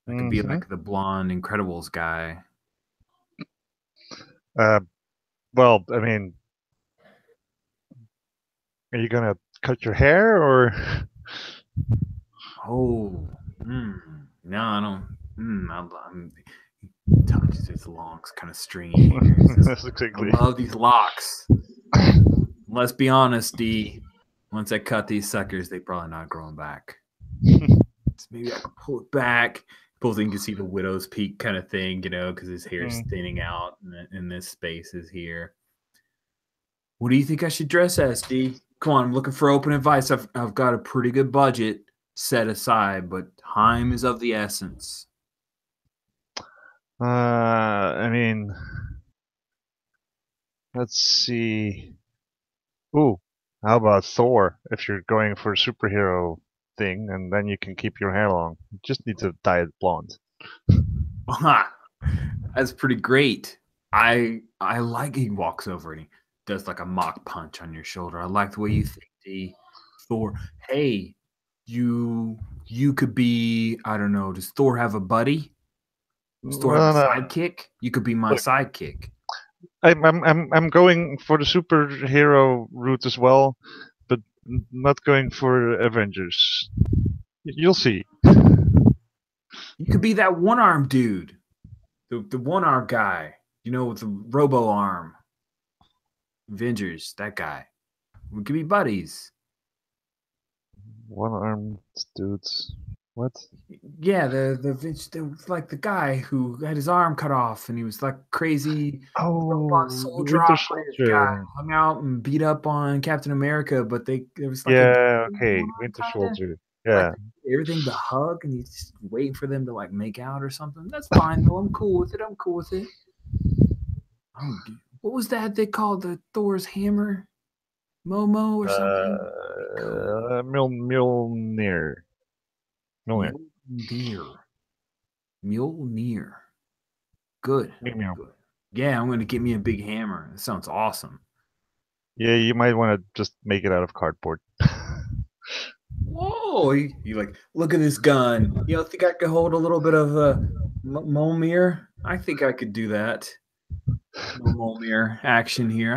I could be like the blonde Incredibles guy. Well, I mean, are you gonna cut your hair or? Oh, no, I don't. I'm touches his long, kind of stringy hair. That's exactly. I love these locks. Let's be honest, D. Once I cut these suckers, they probably not growing back. So maybe I can pull it back. Pulls in, you can see the widow's peak kind of thing, because his hair's thinning out, and this space is here. What do you think I should dress as, D? Come on, I'm looking for open advice. I've got a pretty good budget set aside, but time is of the essence. I mean, let's see. Ooh, how about Thor? If you're going for a superhero thing, and then you can keep your hair long. You just need to dye it blonde. That's pretty great. I like he walks over and he does like a mock punch on your shoulder. I like the way you think, D. Thor. Hey, you could be, I don't know, does Thor have a buddy? Does Thor have a Well, sidekick? You could be my look, sidekick. I'm going for the superhero route as well, but not going for Avengers. You'll see. You could be that one arm dude. The one arm guy. You know, with the robo arm. Avengers, that guy. We could be buddies. One-armed dudes. What? Yeah, the like the guy who had his arm cut off and he was like crazy robot Oh, the soldier Winter operative guy, Soldier. hung out and beat up on Captain America, but there was like a Yeah, deal okay, going on, Winter kinda. Soldier. Like Yeah. everything but hug, and he's just waiting for them to like make out or something. That's fine though. I'm cool with it. I'm cool with it. Oh, what was that they called the Thor's hammer? Momo or something? Mjolnir. Mjolnir. Mjolnir. Good. Meow. Good. Yeah, I'm going to get me a big hammer. That sounds awesome. Yeah, you might want to just make it out of cardboard. Whoa! You like, look at this gun. You don't think I could hold a little bit of Mjolnir? I think I could do that. Mjolnir action here.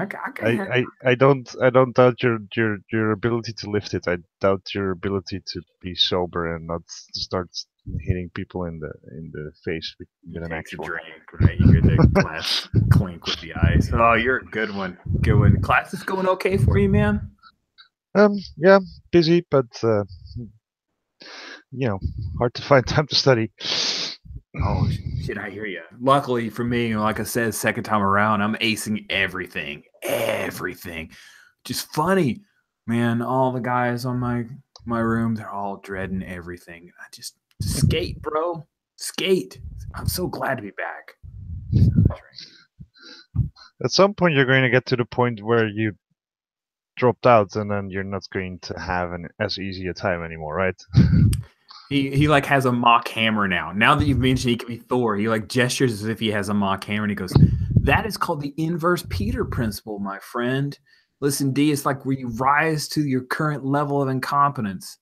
I don't doubt your ability to lift it. I doubt your ability to be sober and not start hitting people in the face with an actual drink, right? You hear the glass clink with the ice. Oh, you're a good one. Good one. Class is going okay for you, man? Yeah, busy, but hard to find time to study. Oh shit, I hear you. Luckily for me, like I said, second time around, I'm acing everything. Just funny, man. All the guys on my room, they're all dreading everything. I just skate, bro. Skate. I'm so glad to be back. At some point, you're going to get to the point where you dropped out, and then you're not going to have as easy a time anymore, right? He like has a mock hammer now. Now that you've mentioned he can be Thor, he like gestures as if he has a mock hammer, and he goes, "That is called the inverse Peter principle, my friend. Listen, D, it's like where you rise to your current level of incompetence.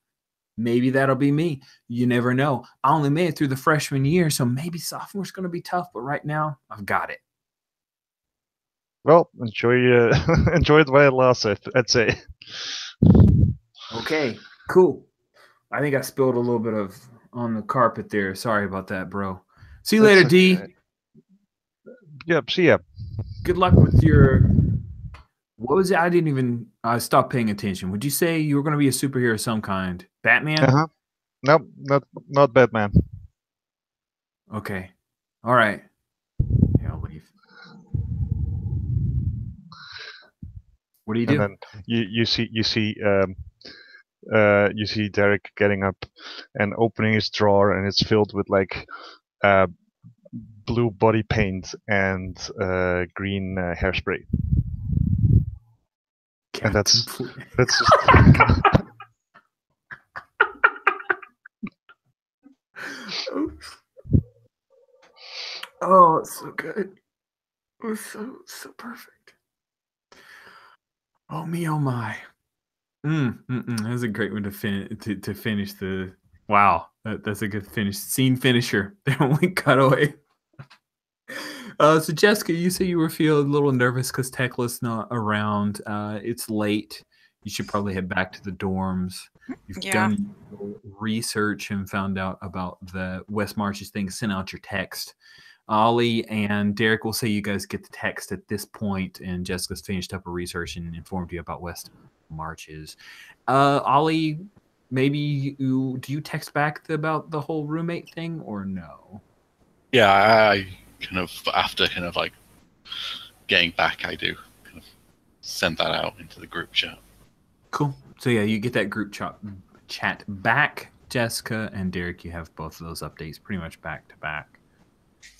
Maybe that'll be me. You never know. I only made it through the freshman year, so maybe sophomore's going to be tough, but right now, I've got it." Well, enjoy it while it lasts, I'd say. Okay, cool. I think I spilled a little bit on the carpet there. Sorry about that, bro. See you later, okay. D. Yep, see ya. Good luck with your... What was it? I didn't even stop paying attention. Would you say you were going to be a superhero of some kind? Batman? Uh-huh. Nope, not Batman. Okay. All right. Yeah, I'll leave. What do you do? And then you see Derek getting up and opening his drawer, and it's filled with like blue body paint and green hairspray. And that's just oh, it's so good. It was so perfect. Oh me, oh my. That's a great one to finish the. Wow, that's a good scene finisher. The only cutaway. So Jessica, you say you were feeling a little nervous because Tekla's not around. It's late. You should probably head back to the dorms. You've done research and found out about the West Marches thing. Sent out your text. Ollie and Derek will say you guys get the text at this point, and Jessica's finished up her research and informed you about West Marches. Ollie, maybe do you text back about the whole roommate thing or no? Yeah, I kind of, after kind of like getting back, I do kind of send that out into the group chat. Cool. So yeah, you get that group chat back. Jessica and Derek, you have both of those updates pretty much back to back.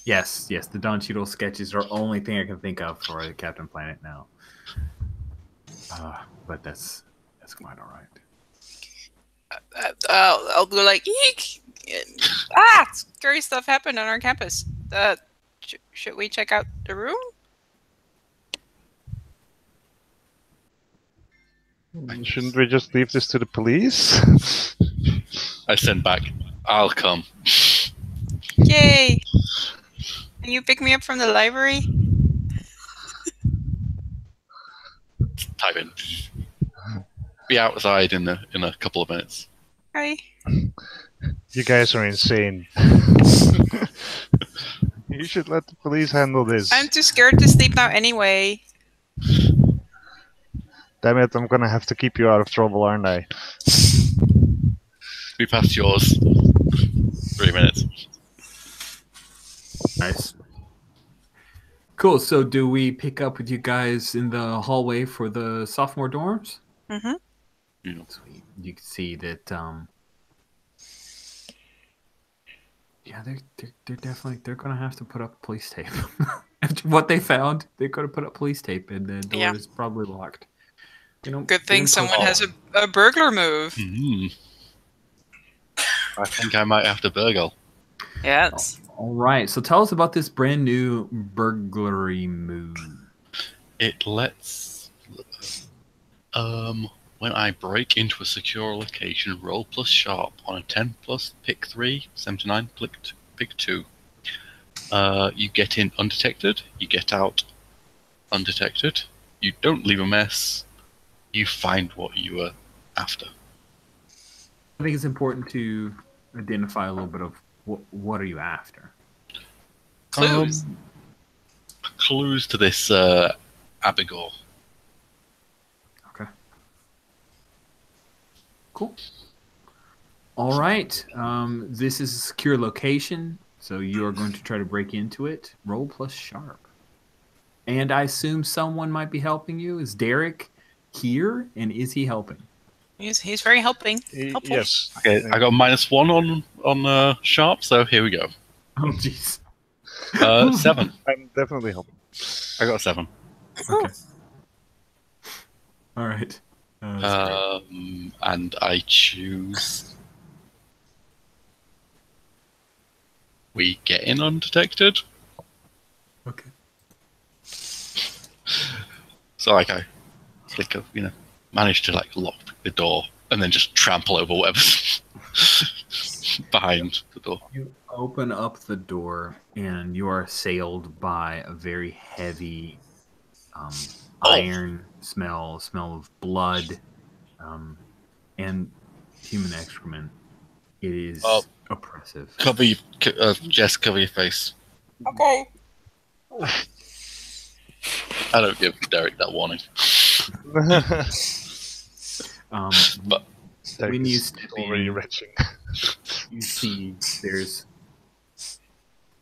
Yes, the Don Cheadle sketches are the only thing I can think of for Captain Planet now. But that's quite all right. I'll go like, eek! Scary stuff happened on our campus. Should we check out the room? Shouldn't we just leave this to the police? I send back, I'll come. Yay! Can you pick me up from the library? Type in. Be outside in a couple of minutes. Hi. You guys are insane. You should let the police handle this. I'm too scared to sleep now anyway. Damn it, I'm gonna have to keep you out of trouble, aren't I? We passed yours. 3 minutes. Nice. Cool. So, do we pick up with you guys in the hallway for the sophomore dorms? Mm-hmm. Sweet. You can see that. Yeah, they're definitely gonna have to put up police tape. After what they found, they're gonna put up police tape, and the door is probably locked. Good thing someone has a burglar move. Mm-hmm. I think I might have to burgle. Yes. All right. So tell us about this brand new burglary move. It lets when I break into a secure location, roll plus sharp on a 10 plus pick 3, 79 pick 2. You get in undetected, you get out undetected, you don't leave a mess, you find what you were after. I think it's important to identify a little bit of what are you after. Clues. Clues to this IGoA. Okay. Cool. All right. This is a secure location, so you are going to try to break into it. Roll plus sharp. And I assume someone might be helping you. Is Derek here, and is he helping? He's very helping. Helpful. Yes. Okay, I got -1 on sharp, so here we go. Oh, jeez. 7. I'm definitely helping. I got a 7. Okay. All right. That's great. And I choose. We get in undetected. Okay. So like I click, manage to like lock the door and then just trample over whatever's behind the door. You open up the door and you are assailed by a very heavy iron smell of blood and human excrement. It is oppressive. Cover your, Jess, cover your face. Okay. I don't give Derek that warning. But when you step already in, retching. you see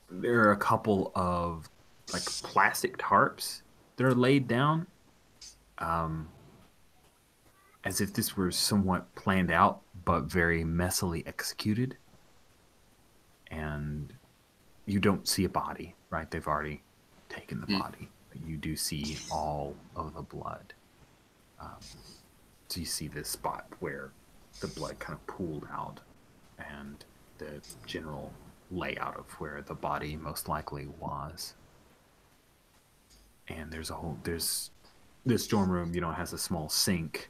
there are a couple of like plastic tarps that are laid down, as if this were somewhat planned out but very messily executed. And you don't see a body, right? They've already taken the body, but you do see all of the blood. So you see this spot where the blood kind of pooled out, and the general layout of where the body most likely was. And there's this dorm room, has a small sink,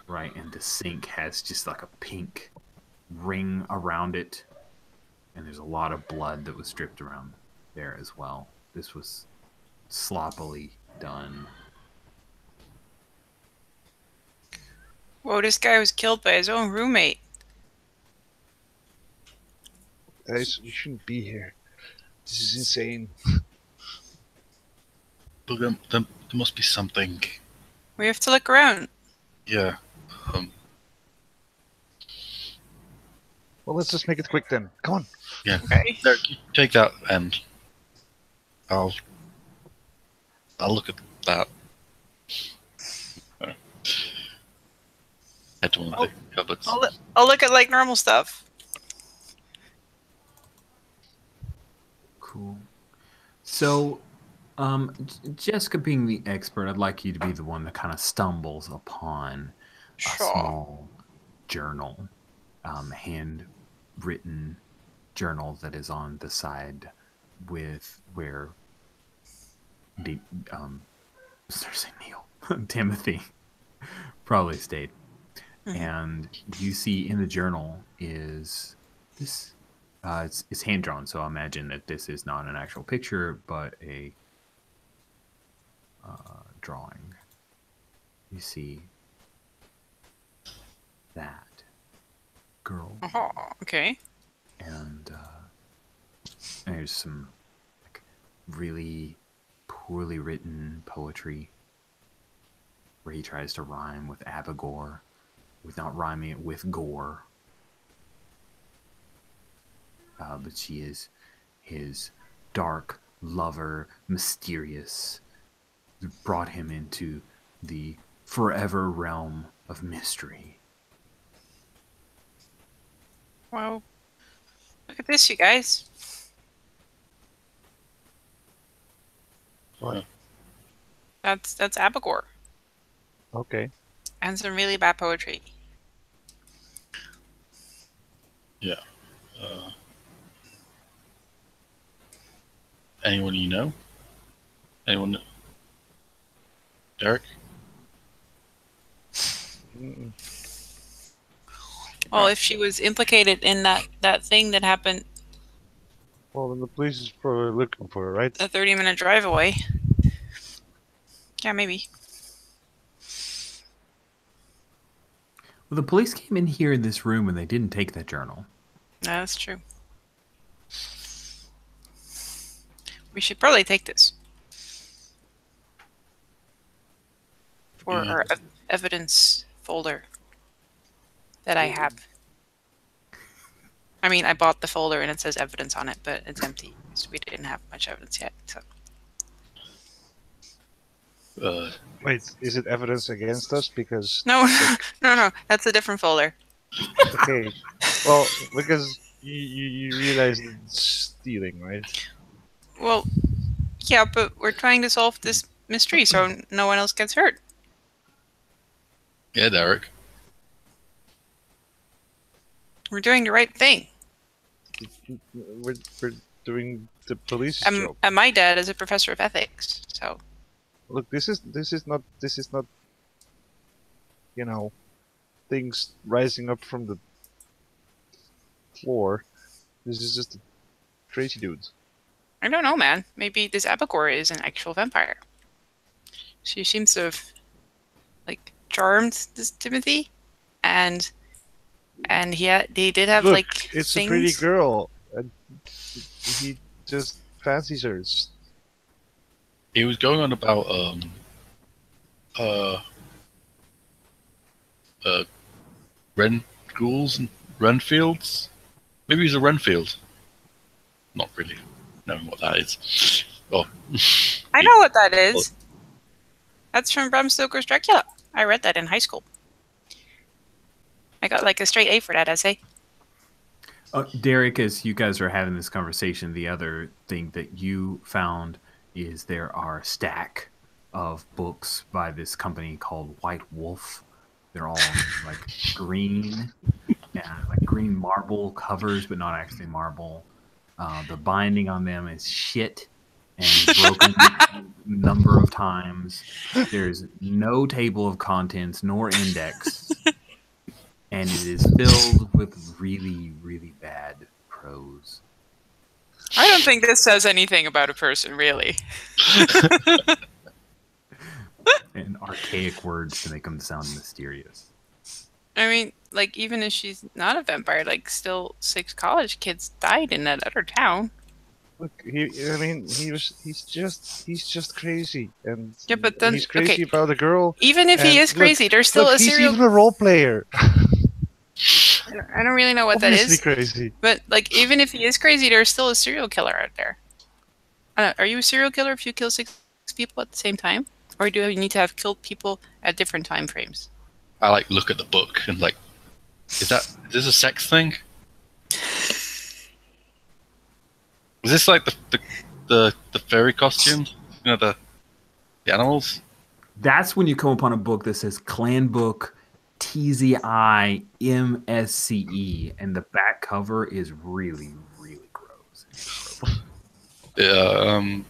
right? And the sink has just like a pink ring around it, and there's a lot of blood that was dripped around there as well. This was sloppily done. Whoa, this guy was killed by his own roommate. Guys, you shouldn't be here. This is insane. But there must be something. We have to look around. Yeah. Well, let's just make it quick then. Come on. Yeah. Okay. Derek, you take that and I'll look at that. Head to one of the cupboards. I'll look at like normal stuff. Cool. So Jessica, being the expert, I'd like you to be the one that kind of stumbles upon a Sure. small journal, handwritten journal that is on the side with where Neil Timothy probably stayed. And you see in the journal is this. It's hand drawn, so I imagine that this is not an actual picture, but a drawing. You see that girl, Oh, okay. and there's some like really poorly written poetry where he tries to rhyme with Abigor, without rhyming it with gore. But she is his dark lover, mysterious, brought him into the forever realm of mystery. Well, look at this, you guys. What? That's Abigor. Okay. And some really bad poetry. Yeah. Anyone you know? Anyone? Derek? Mm-mm. Well, if she was implicated in that thing that happened Well, then the police is probably looking for her, right? a 30-minute drive away. Yeah, maybe. Well, the police came in here in this room and they didn't take that journal. No, that's true. We should probably take this for Yeah. our evidence folder that I have. I mean, I bought the folder and it says evidence on it, but it's empty. So we didn't have much evidence yet. So Wait, is it evidence against us? Because no, no, that's a different folder. okay, well, because you realize it's stealing, right? Well, yeah, but we're trying to solve this mystery so no one else gets hurt. Yeah, Derek. We're doing the right thing. We're doing the police's And job. my dad is a professor of ethics, so Look, this is not you know, things rising up from the floor. This is just a crazy dude. I don't know, man. Maybe this Abigor is an actual vampire. She seems to have, like, charmed this Timothy, and he did have Look, like it's things. a pretty girl, and he just fancies her. He was going on about Renfields and Renfields. Maybe he's a Renfield. Not really knowing what that is. Oh, I know what that is. That's from Bram Stoker's Dracula. I read that in high school. I got like a straight A for that essay. Derek, as you guys are having this conversation, the other thing that you found is there are a stack of books by this company called White Wolf. They're all like green, like green marble covers, but not actually marble. The binding on them is shit and broken a number of times. There's no table of contents nor index. And it is filled with really, really bad prose. I don't think this says anything about a person, really. And archaic words to make them sound mysterious. I mean, like, even if she's not a vampire, like, still 6 college kids died in that other town. Look, he's just crazy, and Yeah, but then he's crazy okay, about a girl. even if he and is crazy, look, there's still look, a serial. He's even a role player. I don't really know what that Obviously is. crazy. But like, even if he is crazy, there's still a serial killer out there. Are you a serial killer if you kill 6 people at the same time, or do you need to have killed people at different time frames? I like look at the book and like, is this a sex thing? Is this like the fairy costume the animals. That's when you come upon a book that says Clan Book TZI MSCE, and the back cover is really, really gross. Yeah,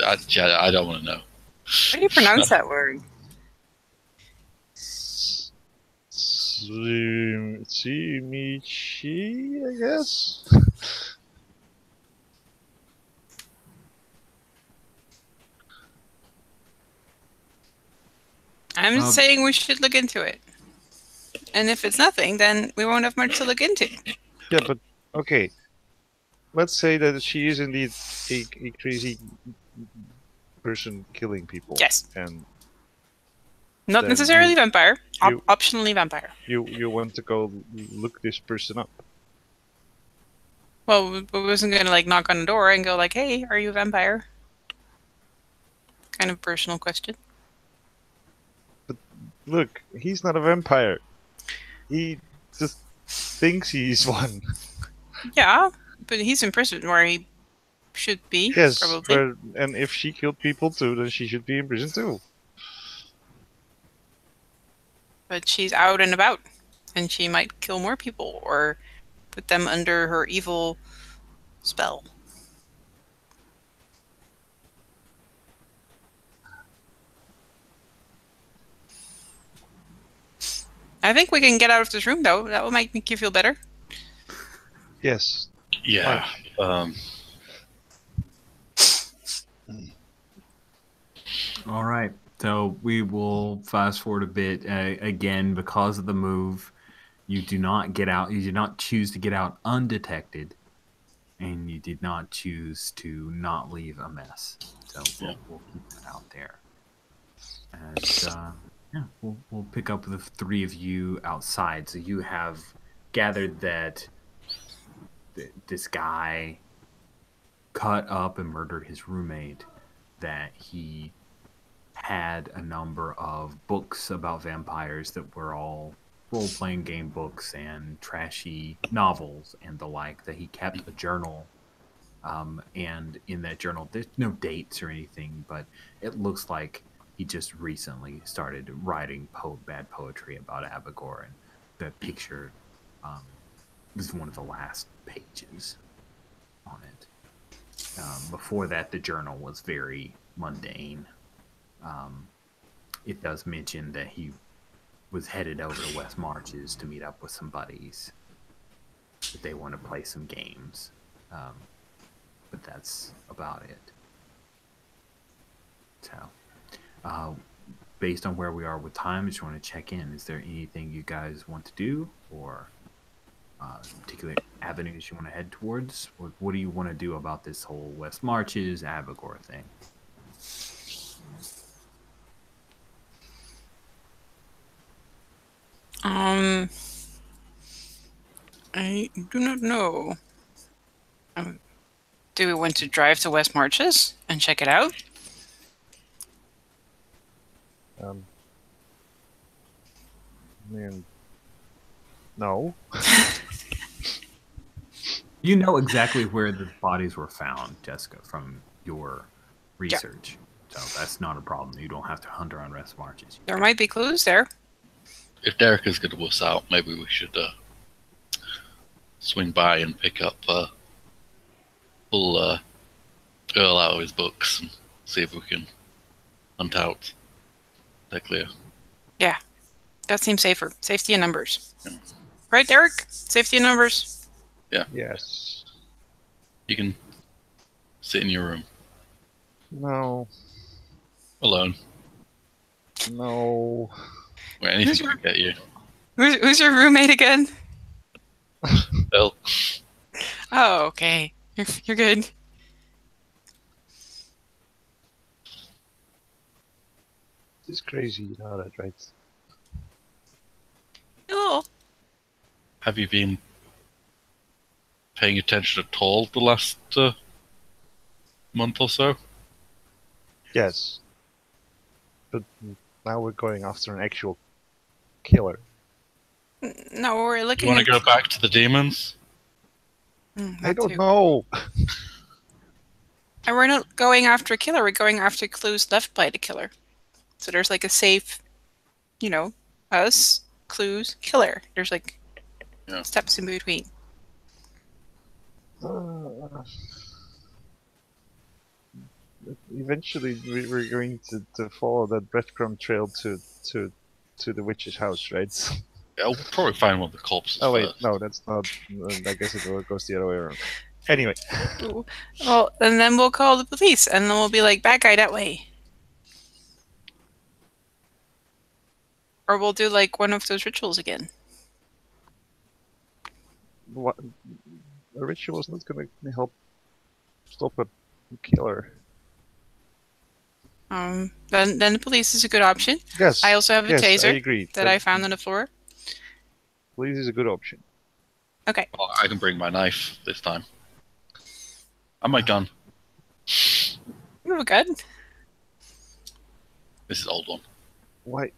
I don't want to know. How do you pronounce that word? Tsimichi, I guess. I'm just saying we should look into it. And if it's nothing, then we won't have much to look into. Yeah, but okay. Let's say that she is indeed a crazy person killing people. Yes. And Not then necessarily vampire. you- Optionally vampire. you want to go look this person up. Well, we wasn't going to like knock on the door and go like, hey, are you a vampire? Kind of personal question. Look, he's not a vampire. He just thinks he's one. Yeah, but he's in prison where he should be, Yes, probably. and if she killed people too, then she should be in prison too. But she's out and about, and she might kill more people or put them under her evil spell. I think we can get out of this room, though. That will make you feel better. Yes. Yeah. All right. So we will fast forward a bit. Again, because of the move, you do not get out. You did not choose to get out undetected, and you did not choose to not leave a mess. So we'll keep that out there. And yeah, we'll pick up the three of you outside. So you have gathered that this guy cut up and murdered his roommate, that he had a number of books about vampires that were all role-playing game books and trashy novels and the like, that he kept a journal. And in that journal, there's no dates or anything, but it looks like he just recently started writing bad poetry about Abigor, and the picture was one of the last pages on it. Before that, the journal was very mundane. It does mention that he was headed over to West Marches to meet up with some buddies, that they want to play some games. But that's about it. So, based on where we are with time, I just want to check in. Is there anything you guys want to do, or particular avenues you want to head towards? What do you want to do about this whole West Marches, Abigor thing? I do not know. Do we want to drive to West Marches and check it out? No. You know exactly where the bodies were found, Jessica, from your research. So that's not a problem. You don't have to hunt around West Marches. There might be clues there. If Derek is going to wuss out, maybe we should swing by and pick up pull Earl out of his books and see if we can hunt out. They're clear. Yeah, that seems safer. Safety in numbers. Yeah. Right, Derek? Safety in numbers. Yeah. Yes. You can sit in your room. No. Alone. No. Well, anything can get you. Who's your roommate again? Bill. Oh, okay. You're good. It's crazy, you know that, right? Oh. Have you been paying attention at all the last month or so? Yes. But now we're going after an actual killer. No, we're looking. You want to go back to the demons? I don't know. And we're not going after a killer. We're going after clues left by the killer. So there's like a safe, us, clues, killer. There's like steps in between. Eventually, we're going to follow that breadcrumb trail to the witch's house, right? Yeah, we'll probably find one of the corpses Oh wait, first. no, that's not. I guess it goes the other way around. Anyway. Well, and then we'll call the police, and then we'll be like, bad guy that way. Or we'll do like one of those rituals again. What? A ritual is not going to help stop a killer. Then the police is a good option. Yes. I also have a taser I agree. that I found on the floor. Police is a good option. Okay. Oh, I can bring my knife this time. And my gun. You have a gun? This is an old one. Why?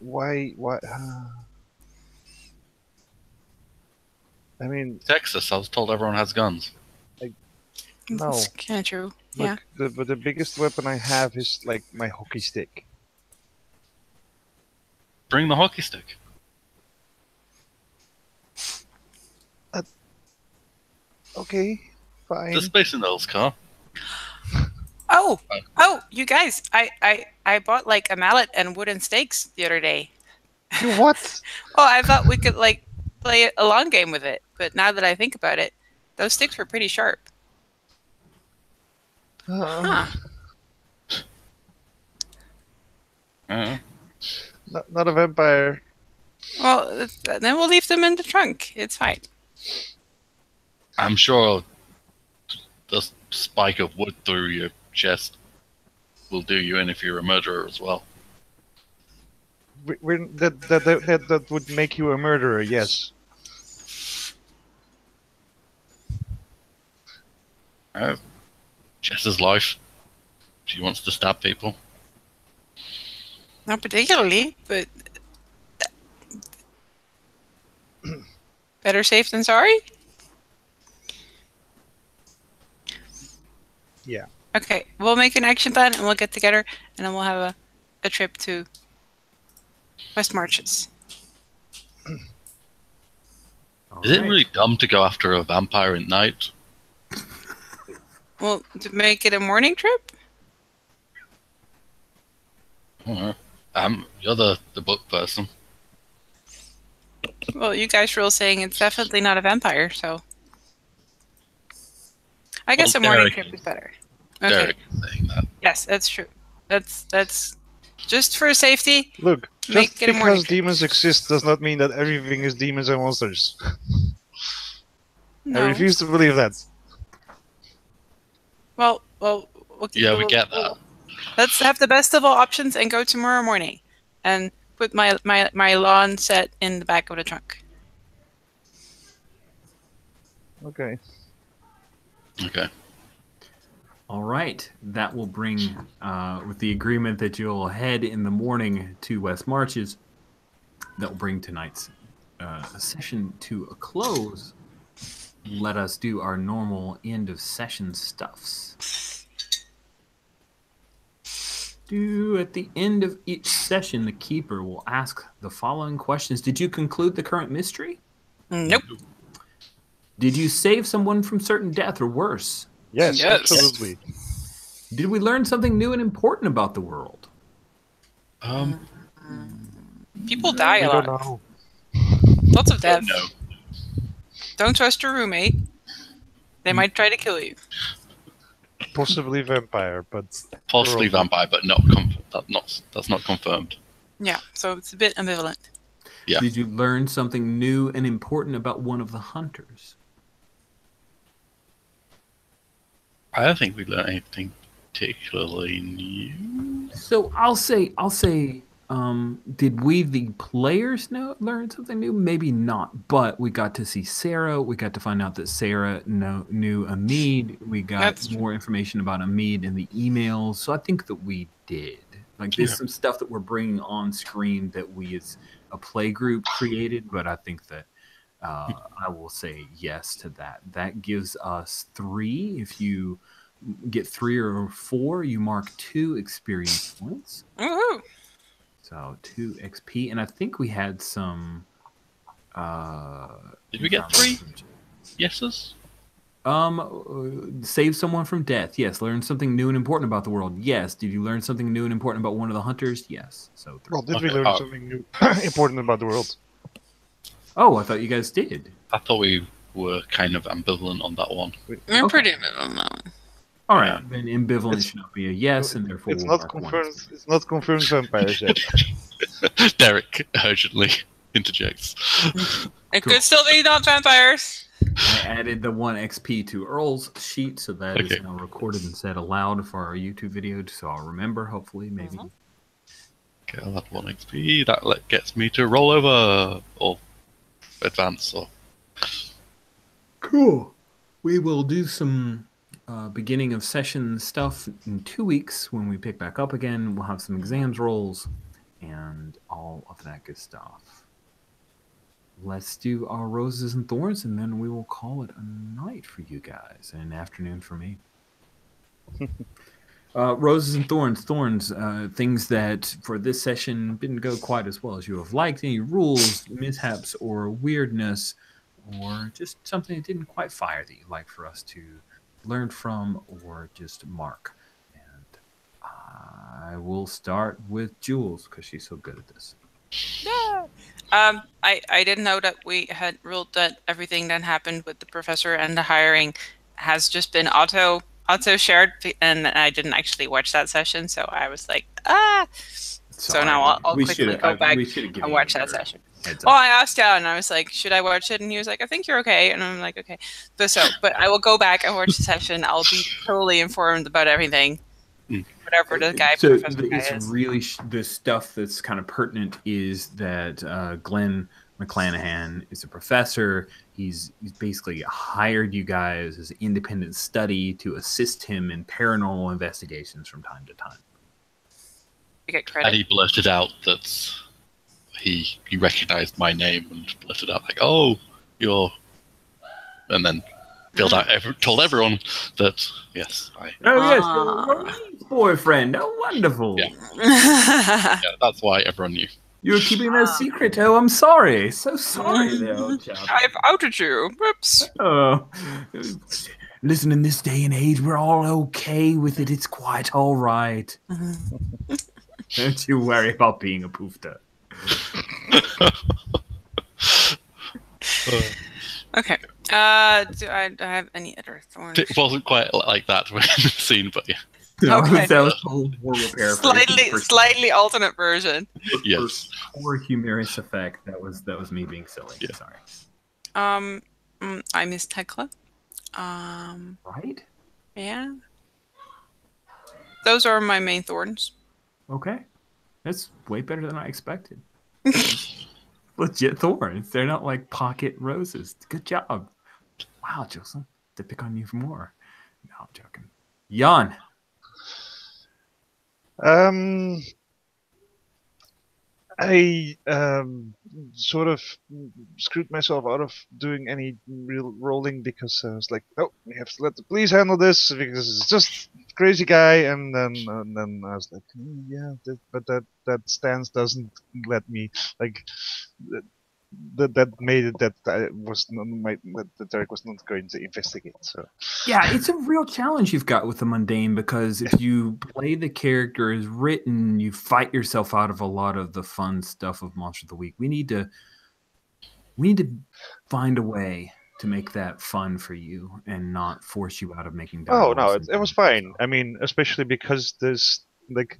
I mean, Texas, I was told everyone has guns. No. That's kind of true. Look, Yeah. but the biggest weapon I have is like my hockey stick. Bring the hockey stick. Okay, fine. There's space in those car. Oh, you guys! I bought like a mallet and wooden stakes the other day. You what? Oh, I thought we could like play a long game with it, but now that I think about it, those sticks were pretty sharp. Huh. Not a vampire. Well, then we'll leave them in the trunk. It's fine. I'm sure the spike of wood through your chest will do you in if you're a murderer as well. That would make you a murderer, yes. Jess's life. She wants to stab people. Not particularly, but better safe than sorry. Yeah. Okay, we'll make an action plan and we'll get together and then we'll have a trip to West Marches. Is it really dumb to go after a vampire at night? Well, to make it a morning trip? You're the book person. Well, you guys were all saying it's definitely not a vampire, so I guess Well, a morning Derek trip is better. Derek is saying that. Yes, that's true. That's just for safety. Look, Make just it a morning because demons exist does not mean that everything is demons and monsters. No. I refuse to believe that. Well, Yeah, we get that. Let's have the best of all options and go tomorrow morning, and put my lawn set in the back of the trunk. Okay. Okay. All right. That will bring, with the agreement that you'll head in the morning to West Marches, that will bring tonight's session to a close. Let us do our normal end of session stuffs. At the end of each session, the keeper will ask the following questions. Did you conclude the current mystery? Nope. Did you save someone from certain death or worse? Yes, Yes. absolutely. Did we learn something new and important about the world? People die I a don't lot. know. Lots of death. No. Don't trust your roommate. They might try to kill you. Possibly vampire, but Possibly vampire, but that's not confirmed. Yeah, so it's a bit ambivalent. Yeah. Did you learn something new and important about one of the hunters? I don't think we learned anything particularly new. So I'll say, did we, the players, learn something new? Maybe not, but we got to see Sarah. We got to find out that Sarah knew Amid. We got more information about Amid in the emails. So I think that we did. Like, there's some stuff that we're bringing on screen that we as a play group created, but I think that I will say yes to that. That gives us 3. If you get 3 or 4, you mark 2 experience points. Woohoo! So 2 XP, and I think we had some. Did we get 3 yeses? Save someone from death. Yes. Learn something new and important about the world. Yes. Did you learn something new and important about one of the hunters? Yes. So 3. Well, did we learn something new important about the world? Oh, I thought you guys did. I thought we were kind of ambivalent on that one. We're pretty ambivalent on that one. All right, then ambivalent should not be a yes, and therefore it's we'll not mark 1. confirmed. It's not confirmed vampires yet. Derek urgently interjects. It could still be not vampires. I added the 1 XP to Earl's sheet, so that is now recorded and said aloud for our YouTube video, so I'll remember, hopefully, maybe. Okay, I'll add 1 XP. That gets me to roll over, or advance, or... Cool. We will do some beginning of session stuff in 2 weeks when we pick back up again. We'll have some exams rolls and all of that good stuff. Let's do our roses and thorns, and then we will call it a night for you guys and an afternoon for me. Roses and thorns. Things that for this session didn't go quite as well as you have liked. Any rules, mishaps, or weirdness, or just something that didn't quite fire that you'd like for us to learn from or just mark. And I will start with Jules because she's so good at this. Yeah. I didn't know that we had ruled that everything that happened with the professor and the hiring has just been auto shared, and I didn't actually watch that session, so I was like, So now I'll quickly go back and watch that session. Well, I asked Al, and I was like, should I watch it? And he was like, I think you're okay. And I'm like, okay. But I will go back and watch the session. I'll be totally informed about everything. Whatever the guy, Professor guy is. Really the stuff that's kind of pertinent is that Glenn McClanahan is a professor. He's basically hired you guys as an independent study to assist him in paranormal investigations from time to time. You get credit. And he blurted out that he recognized my name and blurted out like, "Oh, you're," and then told everyone that yes, I. Oh yes, your boyfriend. Oh, wonderful. Yeah. Yeah, that's why everyone knew. You're keeping that secret. Oh, I'm sorry. So sorry, there, old chap. I've outed you. Whoops. Oh, listen. In this day and age, we're all okay with it. It's quite all right. Don't you worry about being a poofta. Okay. Do I have any other thorns? It wasn't quite like that when in the scene, but yeah. No, Okay. that was a horrible Slightly alternate version. Yes. For humorous effect, that was me being silly. Yeah. Sorry. I miss Tekla. Right? Yeah. Those are my main thorns. Okay. That's way better than I expected. Legit thorns. They're not like pocket roses. Good job. Wow, Joseph. To pick on you for more. No, I'm joking. Jan. I sort of screwed myself out of doing any real rolling because I was like, no, we have to let the police handle this because it's just a crazy guy. And then I was like, yeah, but that stance doesn't let me like. That made it that I was that Derek was not going to investigate. So yeah, it's a real challenge you've got with the mundane because if you play the character as written, you fight yourself out of a lot of the fun stuff of Monster of the Week. We need to find a way to make that fun for you and not force you out of making dialogue. Oh no, it was fine. I mean, especially because there's like.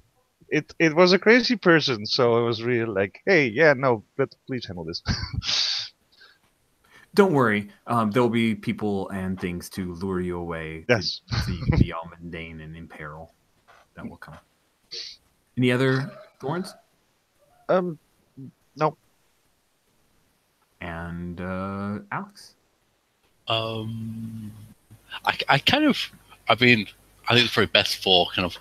It was a crazy person, so it was really like, hey, yeah, no, but please handle this. Don't worry, there'll be people and things to lure you away. Yes, so you can be all mundane and in peril. That will come. Any other thorns? No. And Alex. I kind of, I mean, I think it's probably best for kind of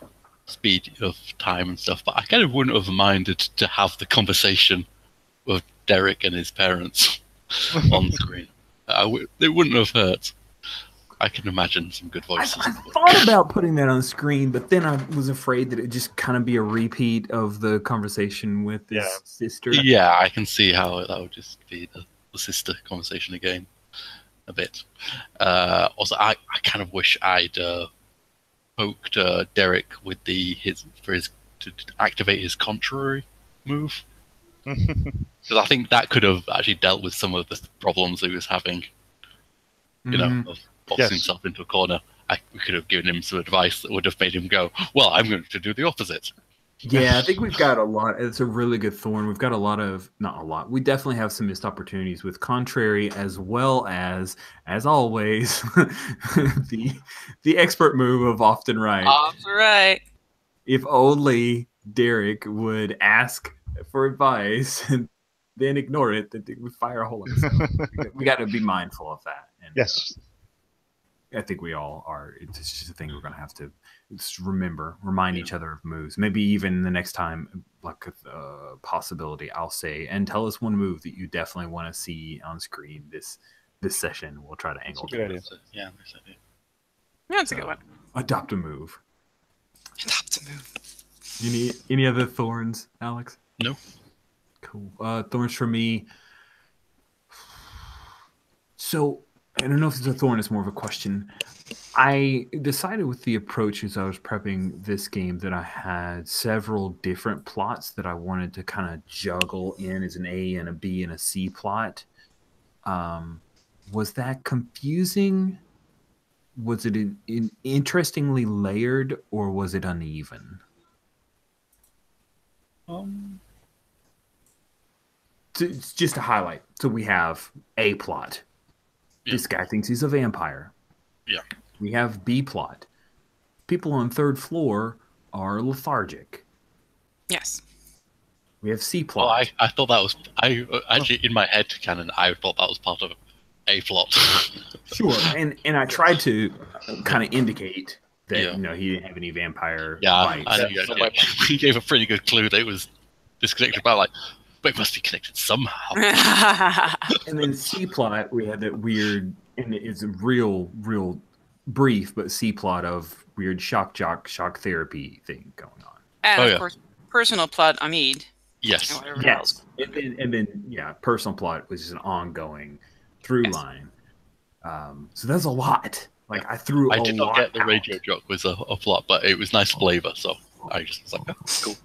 speed of time and stuff, but I kind of wouldn't have minded to have the conversation with Derek and his parents on screen. It wouldn't have hurt. I can imagine some good voices. I thought about putting that on the screen, but then I was afraid that it'd just kind of be a repeat of the conversation with his sister. Yeah, I can see how that would just be the sister conversation again, a bit. Also, I kind of wish I'd poked Derek with to activate his contrary move, because I think that could have actually dealt with some of the problems he was having. You know, of boxing himself into a corner. We could have given him some advice that would have made him go, well, I'm going to do the opposite. Yeah, I think we've got a lot. It's a really good thorn. We've got not a lot. We definitely have some missed opportunities with contrary, as well as always, the expert move of often right. Often right. If only Derek would ask for advice and then ignore it, then we fire a hole in himself. We got to be mindful of that. And, yes. I think we all are. It's just a thing we're going to have to just remind each other of moves. Maybe even the next time, like a possibility, I'll say, and tell us one move that you definitely want to see on screen this session. We'll try to angle. That's a good idea. Yeah, nice idea. Yeah, that's a good one. Adopt a move. Adopt a move. You need any other thorns, Alex? No. Cool. Thorns for me. So I don't know if it's a thorn. It's more of a question. I decided with the approach as I was prepping this game that I had several different plots that I wanted to kind of juggle in as an A and a B and a C plot. Was that confusing? Was it interestingly layered, or was it uneven? Just to highlight. So we have A plot. Yeah. This guy thinks he's a vampire. Yeah. We have B plot. People on third floor are lethargic. Yes. We have C plot. Well, I thought that was actually in my head canon. I thought that was part of A plot. Sure, and I tried to kind of indicate that he didn't have any vampire. He gave a pretty good clue that it was disconnected, but it must be connected somehow. And then C plot, we had that weird, and it's a real brief, but C plot of weird shock therapy thing going on. And of course, personal plot, Amid. Yes. And then personal plot was just an ongoing through line. So that's a lot. I threw a lot. I did not get the radio joke was a plot, but it was nice flavor, so I just was like, oh, cool.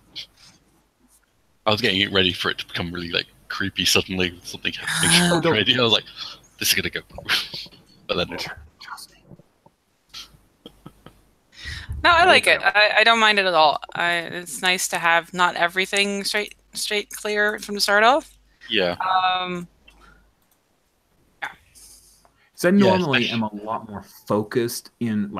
I was getting it ready for it to become really creepy suddenly with something happening on the radio. I was like, this is gonna go. But then trust me. No, I like it. I don't mind it at all. It's nice to have not everything straight clear from the start off. Yeah. So I normally am a lot more focused in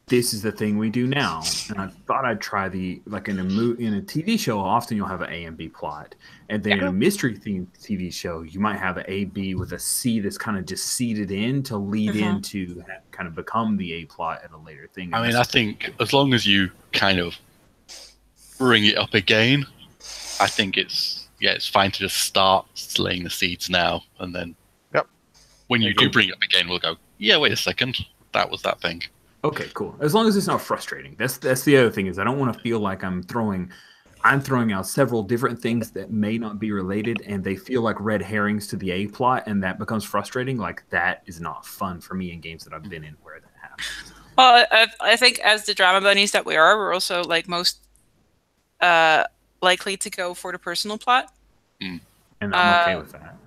this is the thing we do now, and I thought I'd try in a TV show. Often you'll have an A and B plot, and then in a mystery themed TV show, you might have an A B with a C that's kind of just seeded in to lead into kind of become the A plot at a later thing. I mean, I think as long as you kind of bring it up again, I think it's fine to just start laying the seeds now, and then when you do bring it up again, we'll go, yeah, wait a second, that was that thing. Okay, cool. As long as it's not frustrating. That's the other thing is I don't want to feel like I'm throwing out several different things that may not be related, and they feel like red herrings to the A plot, and that becomes frustrating. That is not fun for me in games that I've been in where that happens. Well, I think as the drama bunnies that we are, we're also most likely to go for the personal plot. And I'm okay with that.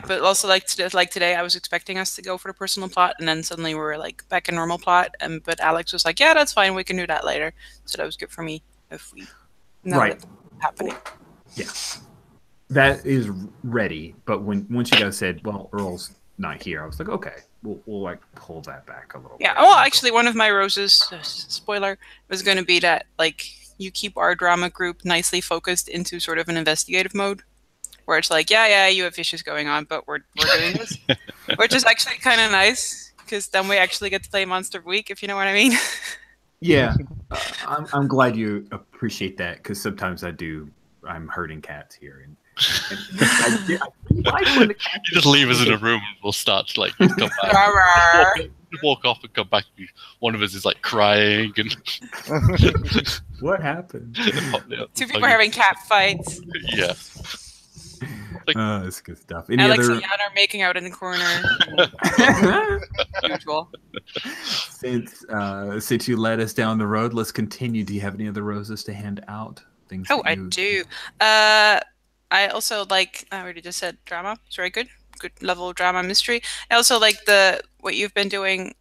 But also today, I was expecting us to go for the personal plot, and then suddenly we were back in normal plot. But Alex was like, "Yeah, that's fine. We can do that later." So that was good for me if we know that's happening. Yeah, that is ready. But once you guys said, "Well, Earl's not here," I was like, "Okay, we'll pull that back a little." Yeah. Well, actually, one of my roses, spoiler, was going to be that you keep our drama group nicely focused into sort of an investigative mode. Where it's you have issues going on, but we're doing this, which is actually kind of nice because then we actually get to play Monster of the Week, if you know what I mean. Yeah, I'm glad you appreciate that because sometimes I'm herding cats here, I do like when the cat You just leave us in a room and we'll start to like come back. Walk off and come back. One of us is like crying and What happened? Two people are having cat fights. Yeah. That's good stuff. Any Alex other? and Jan are making out in the corner. Usual. Since you led us down the road, let's continue. Do you have any other roses to hand out? Things. Oh, I do. I also like. I already just said drama. It's very good. Good level of drama mystery. I also like what you've been doing,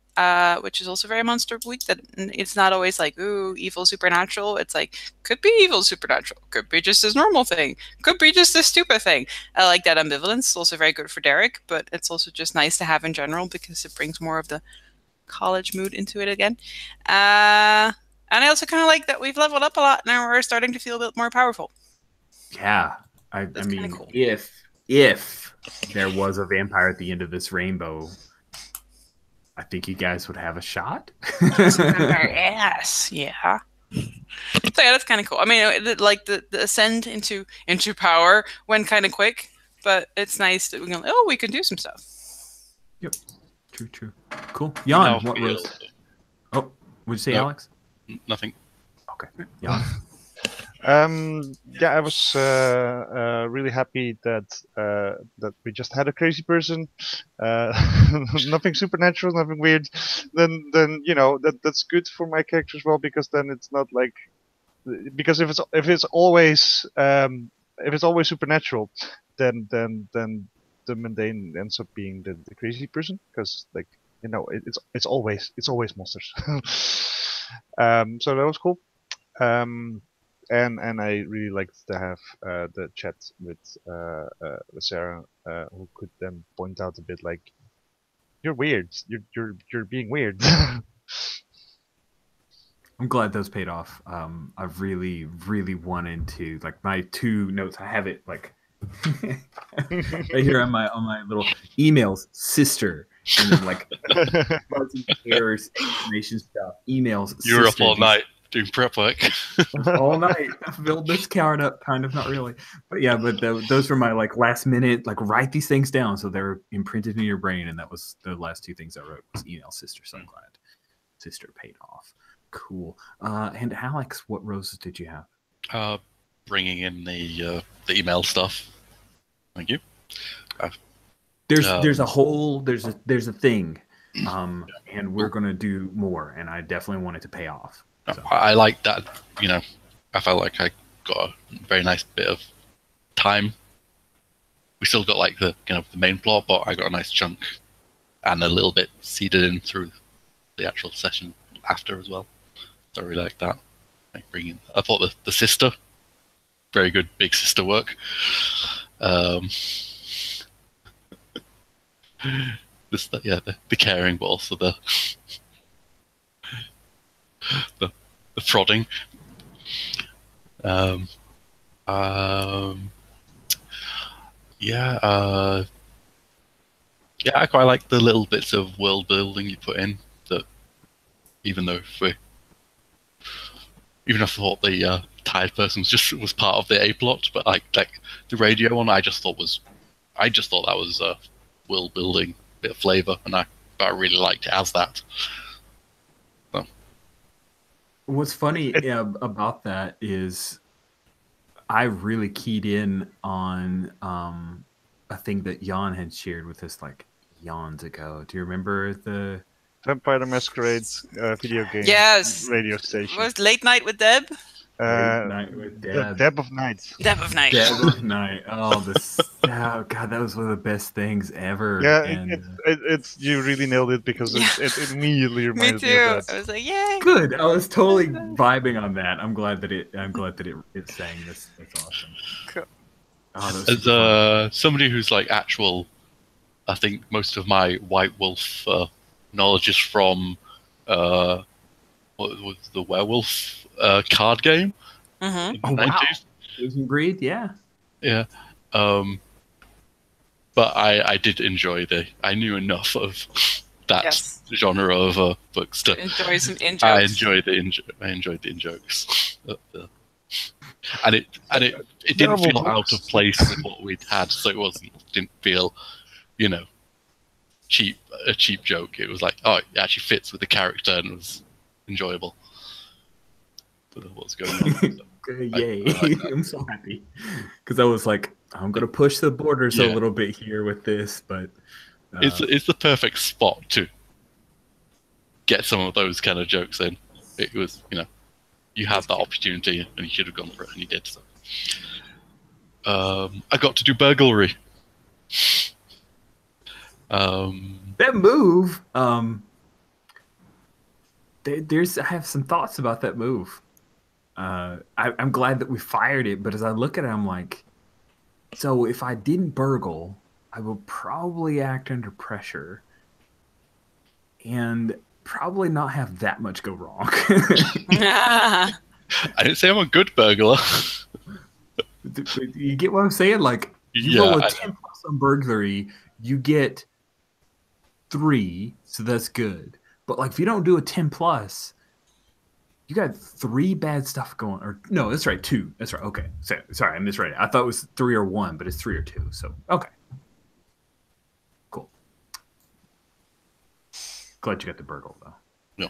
which is also very Monster of the Week. That it's not always like ooh evil supernatural. It's like could be evil supernatural, could be just this normal thing, could be just this stupid thing. I like that ambivalence. It's also very good for Derek, but it's also just nice to have in general because it brings more of the college mood into it again. And I also kind of like that we've leveled up a lot now. We're starting to feel a bit more powerful. Yeah, I mean, cool. if there was a vampire at the end of this rainbow, I think you guys would have a shot. Yes, yeah. So yeah, that's kind of cool. I mean, like the ascend into power went kind of quick, but it's nice that we can do some stuff. Yep, true. Cool. Jan, what rose? Oh, what'd you say, Alex? Nothing. Okay, Jan. Yeah, I was really happy that we just had a crazy person, nothing supernatural, nothing weird. Then that's good for my character as well, because then it's not like, because if it's always supernatural, then the mundane ends up being the crazy person, because like it's always monsters. So that was cool. And I really liked to have the chat with Sarah, who could then point out a bit like, you're weird, you're being weird. I'm glad those paid off. I've really wanted to, like, my two notes. I have it like right here on my little emails, sister, and then like fuzzy errors, exclamation stuff, emails. You were sister, up all night doing prep work. all night. I filled this card up, kind of, not really, but yeah. But those were my like last minute, like write these things down so they're imprinted in your brain, and that was the last two things I wrote was email sister. So I'm glad sister paid off. Cool. And Alex, what roses did you have? Bringing in the email stuff. Thank you. There's a thing, and we're gonna do more, and I definitely want it to pay off. So. I like that. I felt like I got a very nice bit of time. We still got like the main plot, but I got a nice chunk and a little bit seeded in through the actual session after as well. So I really like that. Like I thought the sister, very good big sister work. The caring, but also the prodding. I quite like the little bits of world building you put in. That even if I thought the tired person was part of the A plot, but like the radio one, I just thought that was world building, bit of flavor, and I really liked it as that. So. What's funny about that is I really keyed in on a thing that Jan had shared with us like eons ago. Do you remember the Vampire the Masquerade video game? Yes. Radio station. Was Late Night with Deb? Late Night with Deb. Deb of Night. Deb of Night. Deb of Night. Oh, oh god, that was one of the best things ever. Yeah, and it's you really nailed it, because it immediately reminded me me too. of that. I was like, yay. Good. I was totally vibing on that. I'm glad that it's saying this. That's awesome. Cool. Oh, as somebody who's like actual, I think most of my White Wolf knowledge is from what was the werewolf card game in the 90s. Wow. Losing Breed, yeah. Yeah. But I did enjoy I knew enough of that genre of books to enjoy some in-jokes. I enjoyed the in-jokes. And it didn't feel out of place with what we'd had, so it didn't feel, you know, a cheap joke. It was like, oh, it actually fits with the character and was enjoyable. I don't know what's going on. So Yay. I'm so happy. Because I was like, I'm going to push the borders a little bit here with this, but... It's the perfect spot to get some of those kind of jokes in. It was, you know, you had that opportunity and you should have gone for it, and you did. So, I got to do burglary. That move, I have some thoughts about that move. I'm glad that we fired it, but as I look at it, I'm like, so if I didn't burgle, I will probably act under pressure and probably not have that much go wrong. I didn't say I'm a good burglar. You get what I'm saying? Like, you roll a 10 plus on burglary, you get 3, so that's good. But like, if you don't do a 10 plus, you got 3 bad stuff going. Or no, that's right, 2. That's right. Okay, sorry, I misread it. I thought it was 3 or 1, but it's 3 or 2. So okay, cool. Glad you got the burgle though. No,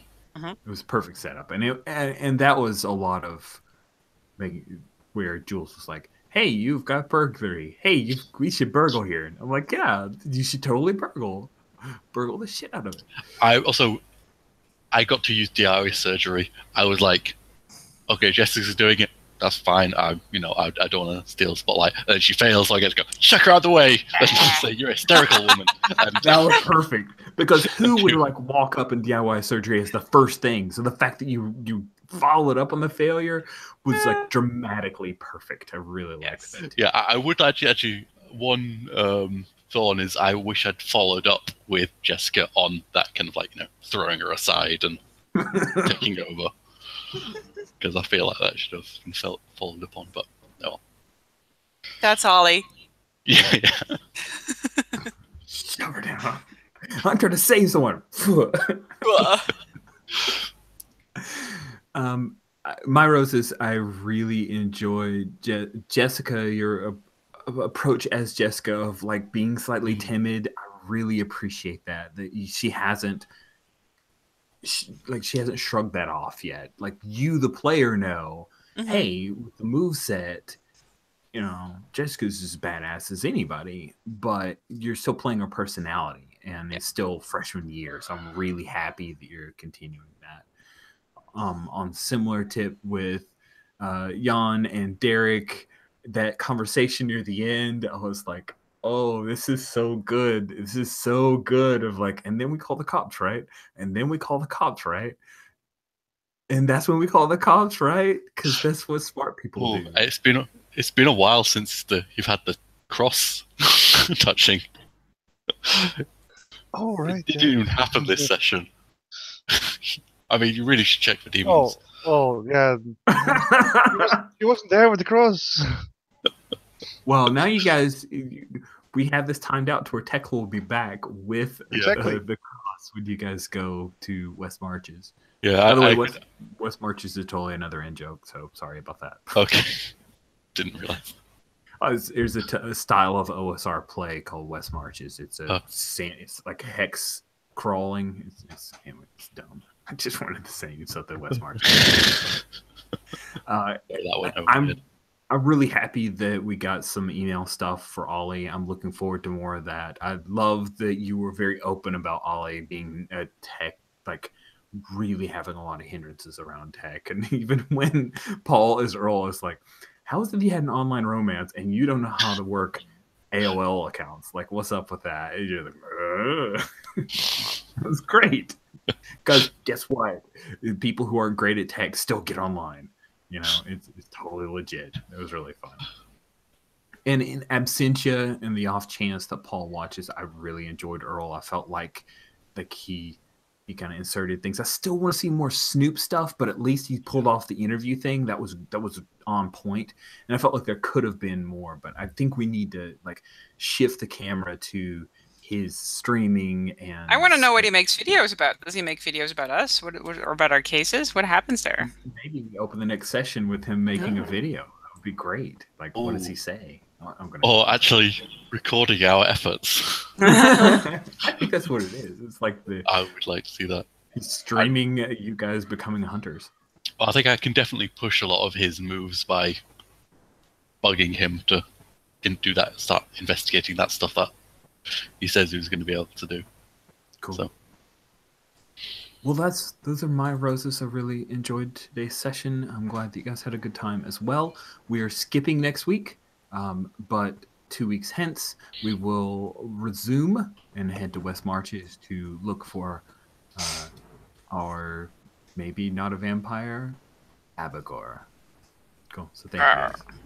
it was a perfect setup, and that was a lot of making where Jules was like, "Hey, you've got burglary. Hey, we should burgle here." And I'm like, "Yeah, you should totally burgle the shit out of it." I got to use DIY surgery. I was like, okay, Jessica's doing it. That's fine. I don't want to steal the spotlight. And she fails, so I get to go, chuck her out the way. And say, you're a hysterical woman. And that was perfect. Because who would like walk up and DIY surgery as the first thing? So the fact that you followed up on the failure was like dramatically perfect. I really liked that. Yeah, I would actually one thorn is I wish I'd followed up with Jessica on that kind of like, you know, throwing her aside and taking over. Because I feel like that should have been followed up on, but no. That's Ollie. Yeah. Shove her down. I'm trying to save someone. My roses, I really enjoyed Jessica, your approach as Jessica of like being slightly timid. I really appreciate that she hasn't shrugged that off yet. Like, you the player know, hey, with the moveset, you know, Jessica's as badass as anybody, but you're still playing her personality, and it's still freshman year, so I'm really happy that you're continuing that. On similar tip with Jan and Derek, that conversation near the end, I was like, oh, this is so good. This is so good. Of like, and then we call the cops, right? And then we call the cops, right? And that's when we call the cops, right? Because that's what smart people do. It's been a while since you've had the cross touching. Oh, right. It didn't even happen this session. I mean, you really should check for demons. Oh, yeah. He wasn't there with the cross. Well, now you guys, we have this timed out to where Tech will be back with the cross when you guys go to West Marches. Yeah. By the way, West Marches is totally another in joke, so sorry about that. Okay. Didn't realize. There's a style of OSR play called West Marches. It's it's like hex crawling. It's dumb. I just wanted to say something West Marches. I'm really happy that we got some email stuff for Ollie. I'm looking forward to more of that. I love that you were very open about Ollie being a tech, like really having a lot of hindrances around tech. And even when Paul is Earl, it's like, how is it he had an online romance and you don't know how to work AOL accounts? Like, what's up with that? And you're like, that was great. Because guess what? People who aren't great at tech still get online. You know, it's totally legit. It was really fun. And in absentia and the off chance that Paul watches, I really enjoyed Earl. I felt like he kind of inserted things. I still want to see more Snoop stuff, but at least he pulled off the interview thing. That was on point. And I felt like there could have been more, but I think we need to like shift the camera to his streaming and. I want to know what he makes videos about. Does he make videos about us? Or about our cases? What happens there? Maybe we open the next session with him making a video. That would be great. Like, what does he say? I'm gonna. Or actually recording our efforts. I think that's what it is. It's like I would like to see that. Streaming you guys becoming hunters. Well, I think I can definitely push a lot of his moves by bugging him to do that, start investigating that stuff that he says he was going to be able to do. Cool. So. Well, those are my roses. I really enjoyed today's session. I'm glad that you guys had a good time as well. We are skipping next week, but 2 weeks hence we will resume and head to West Marches to look for our maybe not a vampire, Abagor. Cool. So thank you guys.